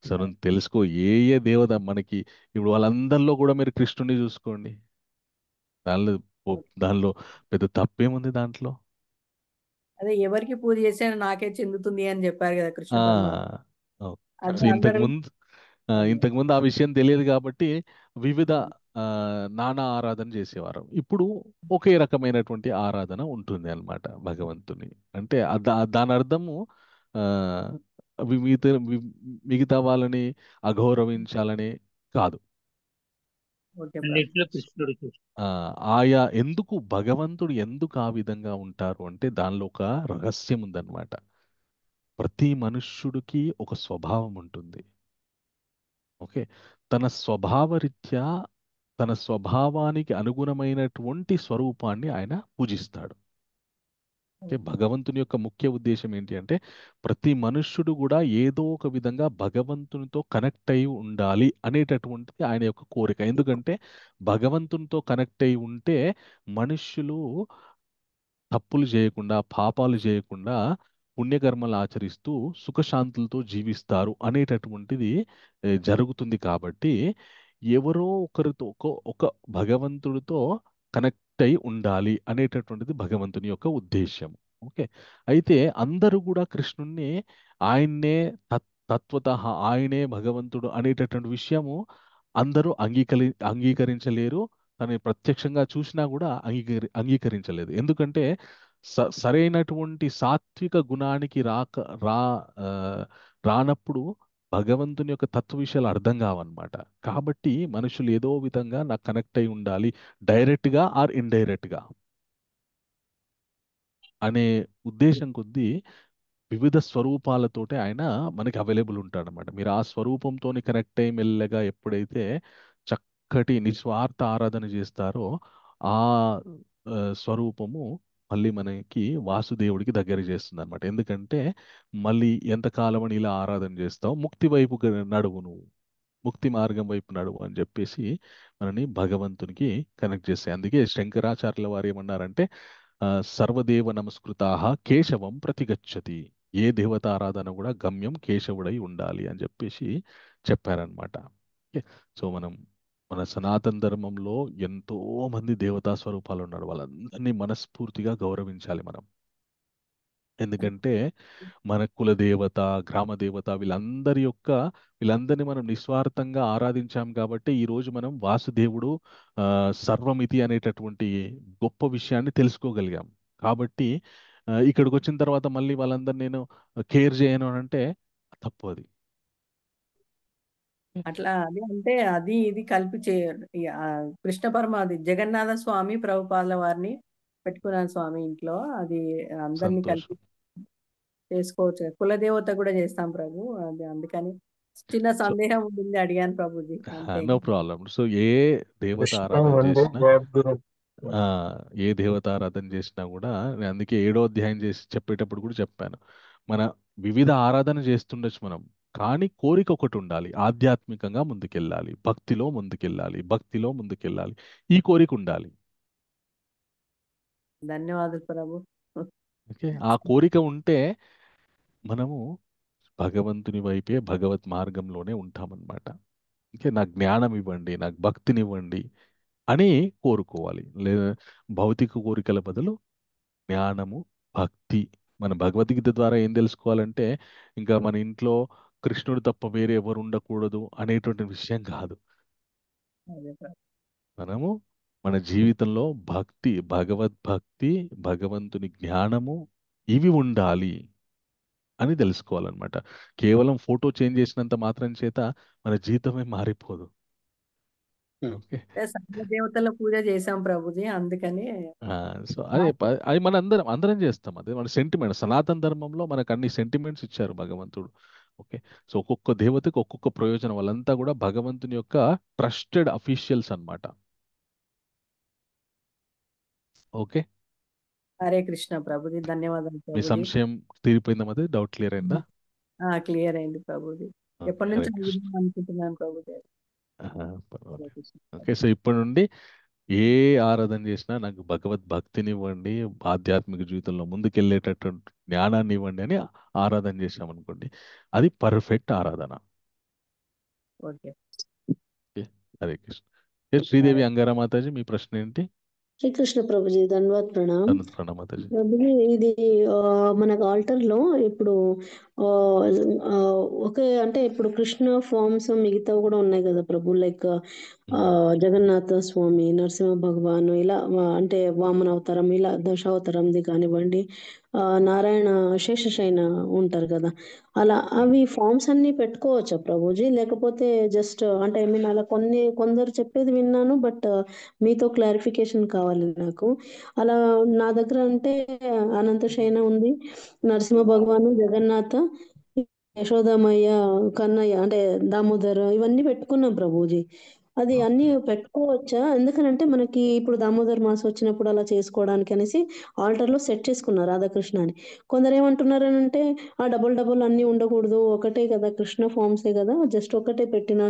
సో నువ్వు తెలుసుకో ఏ ఏ దేవత మనకి. ఇప్పుడు వాళ్ళందరిలో కూడా మీరు కృష్ణుని చూసుకోండి. దానిలో దానిలో పెద్ద తప్పేముంది దాంట్లో? అదే ఎవరికి పూజ చేసినా నాకే చెందుతుంది అని చెప్పారు కదా కృష్ణ ఆ, పరమాత్మ. ఓకే. అది సో అందరూ ఇంతకు ముందు ఆ విషయం తెలియదు కాబట్టి వివిధ నానా ఆరాధన చేసేవారు. ఇప్పుడు ఒకే రకమైనటువంటి ఆరాధన ఉంటుంది అన్నమాట భగవంతుని. అంటే దాని అర్థము ఆ, మిగతా మిగతా వాళ్ళని అగౌరవించాలని కాదు. ఓకే ప్రభు. అన్నిట్లో కృష్ణుడు చూస్తాడు. ఆయా భగవంతుడు ఎందుకు ఆ విధంగా ఉంటారు అంటే దానిలో ఒక రహస్యం ఉందన్నమాట. ప్రతి మనుష్యుడికి ఒక స్వభావం ఉంటుంది. ఓకే, తన స్వభావరీత్యా తన స్వభావానికి అనుగుణమైనటువంటి స్వరూపాన్ని ఆయన పూజిస్తాడు. ఓకే, భగవంతుని యొక్క ముఖ్య ఉద్దేశం ఏంటి అంటే ప్రతి మనుష్యుడు కూడా ఏదో ఒక విధంగా భగవంతునితో కనెక్ట్ అయి ఉండాలి అనేటటువంటిది ఆయన యొక్క కోరిక. ఎందుకంటే భగవంతునితో కనెక్ట్ అయి ఉంటే మనుష్యులు తప్పులు చేయకుండా, పాపాలు చేయకుండా, పుణ్యకర్మలు ఆచరిస్తూ సుఖశాంతులతో జీవిస్తారు అనేటటువంటిది జరుగుతుంది. కాబట్టి ఎవరో ఒకరితో ఒక భగవంతుడితో కనెక్ట్ అయి ఉండాలి అనేటటువంటిది భగవంతుని యొక్క ఉద్దేశం. ఓకే, అయితే అందరూ కూడా కృష్ణుణ్ణి ఆయన్నే తత్వతః ఆయనే భగవంతుడు అనేటటువంటి విషయము అందరూ అంగీకరించలేరు. తనని ప్రత్యక్షంగా చూసినా కూడా అంగీకరించలేదు. ఎందుకంటే సరైనటువంటి సాత్విక గుణానికి ఆ, రానప్పుడు భగవంతుని యొక్క తత్వ విషయాలు అర్థం కావన్నమాట. కాబట్టి మనుషులు ఏదో విధంగా నాకు కనెక్ట్ అయి ఉండాలి, డైరెక్ట్ గా ఆర్ ఇండైరెక్ట్ గా అనే ఉద్దేశం కొద్దీ వివిధ స్వరూపాలతోటి ఆయన మనకి అవైలబుల్ ఉంటాడనమాట. మీరు ఆ స్వరూపంతోని కనెక్ట్ అయ్యి మెల్లగా ఎప్పుడైతే చక్కటి నిస్వార్థ ఆరాధన చేస్తారో ఆ స్వరూపము మళ్ళీ మనకి వాసుదేవుడికి దగ్గర చేస్తుంది అనమాట. ఎందుకంటే మళ్ళీ ఎంతకాలం అని ఇలా ఆరాధన చేస్తావు, ముక్తి వైపు నడువు, నువ్వు ముక్తి మార్గం వైపు నడువు అని చెప్పేసి మనని భగవంతునికి కనెక్ట్ చేస్తాయి. అందుకే శంకరాచార్యుల వారు ఏమన్నారంటే సర్వదేవ నమస్కృతాః కేశవం ప్రతిగచ్చతి. ఏ దేవత ఆరాధన కూడా గమ్యం కేశవుడై ఉండాలి అని చెప్పేసి చెప్పారనమాట. ఓకే, సో మన సనాతన ధర్మంలో ఎంతో మంది దేవతా స్వరూపాలు ఉన్నారు. వాళ్ళందరినీ మనస్ఫూర్తిగా గౌరవించాలి మనం. ఎందుకంటే మన కుల దేవత, గ్రామ దేవత వీళ్ళందరినీ మనం నిస్వార్థంగా ఆరాధించాం కాబట్టి ఈ రోజు మనం వాసుదేవుడు సర్వమితి అనేటటువంటి గొప్ప విషయాన్ని తెలుసుకోగలిగాం. కాబట్టి ఇక్కడికి వచ్చిన తర్వాత మళ్ళీ వాళ్ళందరినీ నేను కేర్ చేయను అని అంటే తప్పు అది. అట్లా అది అంటే అది ఇది కలిపి కృష్ణ అది జగన్నాథ స్వామి ప్రభుపాల వారిని పెట్టుకున్నాను స్వామి ఇంట్లో. అది అందరినీ కలిపి సంతోషం. చేసుకోవచ్చు. కులదేవత కూడా చేస్తాం ప్రభు. అది అందుకని చిన్న సో సందేహం ఉంటుంది, అడిగాను ప్రభుజీ అంతే. No problem. సో ఏ దేవత కృష్ణ ఆరాధన వందే చేసినా జగద్గురు. ఆ ఏ దేవత ఆరాధన చేసినా కూడా నేను అందుకే 7వ అధ్యాయం చేసి చెప్పేటప్పుడు కూడా చెప్పాను. మన వివిధ ఆరాధన చేస్తుండొచ్చు మనం, కానీ కోరిక ఒకటి ఉండాలి. ఆధ్యాత్మికంగా ముందుకెళ్ళాలి, భక్తిలో ముందుకెళ్ళాలి, భక్తిలో ముందుకెళ్ళాలి. ఈ కోరిక ఉండాలి. ధన్యవాదాలు ప్రభు. ఓకే, ఆ కోరిక ఉంటే మనము భగవంతుని వైపే, భగవత్ మార్గంలోనే ఉంటామన్నమాట. ఓకే, నాకు జ్ఞానం ఇవ్వండి, నాకు భక్తినివ్వండి అని కోరుకోవాలి. లేదా భౌతిక కోరికల బదులు జ్ఞానము, భక్తి. మన భగవద్గీత ద్వారా ఏం తెలుసుకోవాలంటే, ఇంకా మన ఇంట్లో కృష్ణుడు తప్ప వేరే ఎవరు ఉండకూడదు అనేటువంటి విషయం కాదు. అదే ప్రభు. మనము మన జీవితంలో భక్తి, భగవద్భక్తి, భగవంతుని జ్ఞానము ఇవి ఉండాలి అని తెలుసుకోవాలన్నమాట. కేవలం ఫోటో చేంజ్ చేసినంత మాత్రం చేత మన జీవితమే మారిపోదు. ఓకే. అంటే సర్వదేవతల పూజ చేశాం ప్రభుజీ, అందుకని సో అదే అది మన అందరం చేస్తాం. అదే మన సెంటిమెంట్. సనాతన ధర్మంలో మనకు అన్ని సెంటిమెంట్స్ ఇచ్చారు భగవంతుడు. ఓకే. సో ఒక్కొక్క దేవతకి ఒక్కొక్క ప్రయోజనం. వాళ్ళంతా కూడా భగవంతుని యొక్క ట్రస్టెడ్ అఫీషియల్స్ అన్నమాట. ఓకే. హరే కృష్ణ ప్రభుజీ, ధన్యవాదాలు మీ ప్రభుజీ. సంశయం తీరిపోయిందా? మరి డౌట్ క్లియర్ అయిందా? క్లియర్ అయింది ప్రభుజీ. ఓకే, ఎప్పటి హరే నుంచి కృష్ణ. అడుగుదాం అనుకుంటున్నాను ప్రభుజీ. ఆహా, హరే పర్వాలేదు. కృష్ణ. ఓకే, సో ఇప్పటి నుండి ఏ ఆరాధన చేసినా నాకు భగవద్ భక్తిని ఇవ్వండి, ఆధ్యాత్మిక జీవితంలో ముందుకెళ్ళేటటువంటి జ్ఞానాన్ని ఇవ్వండి అని ఆరాధన చేశామనుకోండి, అది పర్ఫెక్ట్ ఆరాధన. Okay. Okay, Hare Krishna. Sridevi Angara Mataji, మీ ప్రశ్న ఏంటి? శ్రీకృష్ణ ప్రభుజీ ధన్యవాద్ ప్రణామ్. ప్రణామ్ మాతాజీ. ప్రభుజీ ఇది మనకు ఆల్టర్ లో ఇప్పుడు ఆ, ఆ, ఒకే అంటే ఇప్పుడు కృష్ణ ఫార్మ్స్ మిగతావి కూడా ఉన్నాయి కదా ప్రభు, లైక్ జగన్నాథ స్వామి, నరసింహ భగవాన్, ఇలా అంటే వామన అవతారం, ఇలా దశావతారంది కానివ్వండి, నారాయణ శేషశయన ఉంటారు కదా, అలా అవి ఫార్మ్స్ అన్ని పెట్టుకోవచ్చా ప్రభుజీ? లేకపోతే జస్ట్ అంటే ఐ మీన్ అలా కొందరు చెప్పేది విన్నాను, బట్ మీతో క్లారిఫికేషన్ కావాలి నాకు. అలా నా దగ్గర అంటే అనంత శయన ఉంది, నరసింహ భగవాను, జగన్నాథ, యశోదమయ్య, కన్నయ్య అంటే దామోదర్, ఇవన్నీ పెట్టుకున్నాం ప్రభుజీ. అది అన్ని పెట్టుకోవచ్చా? ఎందుకనంటే మనకి ఇప్పుడు దామోదర్ మాసం వచ్చినప్పుడు అలా చేసుకోవడానికి అనేసి ఆల్టర్ లో సెట్ చేసుకున్నారు రాధాకృష్ణ అని. కొందరు ఏమంటున్నారు అని అంటే, ఆ డబుల్ డబుల్ అన్ని ఉండకూడదు, ఒకటే కదా కృష్ణ ఫార్మ్సే కదా, జస్ట్ ఒకటే పెట్టిన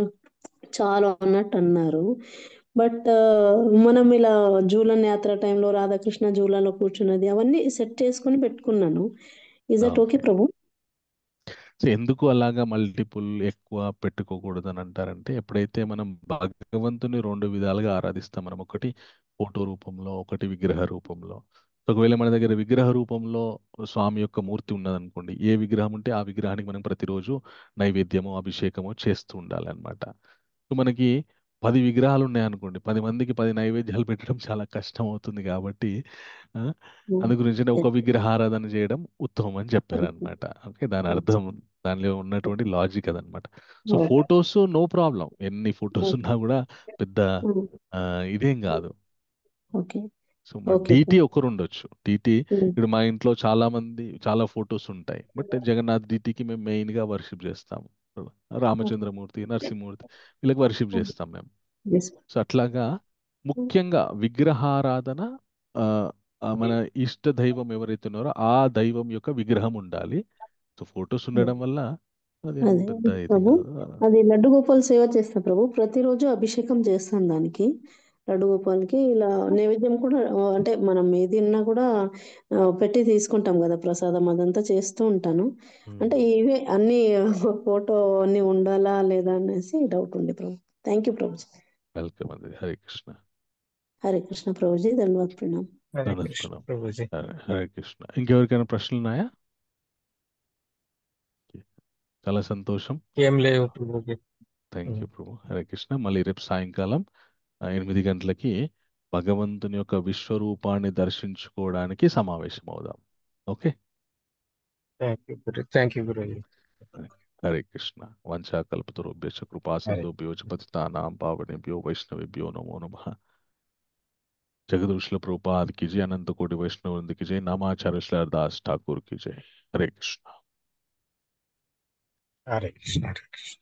చాలు అన్నట్టు అన్నారు. బట్ మనం ఇలా జూలన్ యాత్ర టైంలో రాధాకృష్ణ జూలలో కూర్చున్నది అవన్నీ సెట్ చేసుకొని పెట్టుకున్నాను. Is that okay okay. Prabhu? So ఎందుకు అలాగా మల్టిపుల్ ఎక్కువ పెట్టుకోకూడదు అని అంటారంటే, ఎప్పుడైతే మనం భగవంతుని రెండు విధాలుగా ఆరాధిస్తాం, మనం ఒకటి ఫోటో రూపంలో, ఒకటి విగ్రహ రూపంలో. ఒకవేళ మన దగ్గర విగ్రహ రూపంలో స్వామి యొక్క మూర్తి ఉన్నదనుకోండి, ఏ విగ్రహం ఉంటే ఆ విగ్రహానికి మనం ప్రతిరోజు నైవేద్యము, అభిషేకము చేస్తూ ఉండాలన్నమాట. సో మనకి 10 విగ్రహాలు ఉన్నాయనుకోండి, 10 మందికి 10 నైవేద్యాలు పెట్టడం చాలా కష్టం అవుతుంది కాబట్టి ఆ, అందు గురించి ఒక విగ్రహారాధన చేయడం ఉత్తమం అని చెప్పారనమాట. ఓకే, దాని అర్థం, దానిలో ఉన్నటువంటి లాజిక్ అదనమాట. సో ఫొటోస్ నో ప్రాబ్లం, ఎన్ని ఫొటోస్ ఉన్నా కూడా పెద్ద ఇదేం కాదు. ఓకే సో మన ఓకే డీటీ ఒకరు ఉండొచ్చు. డీటీ ఇప్పుడు మా ఇంట్లో చాలా ఫొటోస్ ఉంటాయి, బట్ జగన్నాథ్ డీటీకి మేము మెయిన్ గా వర్షిప్ చేస్తాము. రామచంద్రమూర్తి, నరసింహమూర్తి, వీళ్ళకి వర్షిప్ చేస్తాం మేము. సో అట్లాగా ముఖ్యంగా విగ్రహారాధన, ఆ, మన ఇష్ట దైవం ఎవరైతే ఉన్నారో ఆ దైవం యొక్క విగ్రహం ఉండాలి. సో ఫొటోస్ ఉండడం వల్ల అదేం అదే పెద్ద ఇది ప్రభు, కాదు. అది లడ్డు గోపాల్ సేవ చేస్తా ప్రభు, ప్రతిరోజు అభిషేకం చేస్తాను దానికి, లడ్డు గోపాల్కి. ఇలా నైవేద్యం కూడా అంటే మనం ఏది ఉన్నా కూడా పెట్టి తీసుకుంటాం కదా ప్రసాదం, అదంతా చేస్తూ ఉంటాను. అంటే ఇవే అన్ని ఫోటో అన్ని ఉండాలా లేదా అనేసి డౌట్ ఉంది ప్రభు. థ్యాంక్ యూ ప్రభు. వెల్కమ్ అండి. హరే కృష్ణ. హరే కృష్ణ ప్రభుజీ, ధన్యవాద్ ప్రణామ్. హరే ధన్యవాద కృష్ణ ప్రణామ్. ప్రభుజీ. హరే కృష్ణ. ఇంకెవరికైనా ప్రశ్నలు ఉన్నాయా? చాలా సంతోషం. ఏం లేవు ప్రభుజీ. థ్యాంక్ యూ ప్రభు. హరే కృష్ణ. మళ్ళీ రేపు సాయంకాలం 8 గంటలకి భగవంతుని యొక్క విశ్వరూపాన్ని దర్శించుకోవడానికి సమావేశం అవుదాం. ఓకే. థ్యాంక్ యూ గురుజీ. హరే కృష్ణ. వంచాకల్పతరుభ్యశ్చ కృపా సింధుభ్యో చ పతితానాం పావనేభ్యో వైష్ణవేభ్యో నమో నమః. జగదృశ్ల ప్రభుపాద్ की जय, अनंत कोटि वैष्णव वृंद की जय, नामाचार्य श्रीहरिदास ठाकुर की जय. हरे कृष्ण. హరే కృష్ణ. హరే కృష్ణ.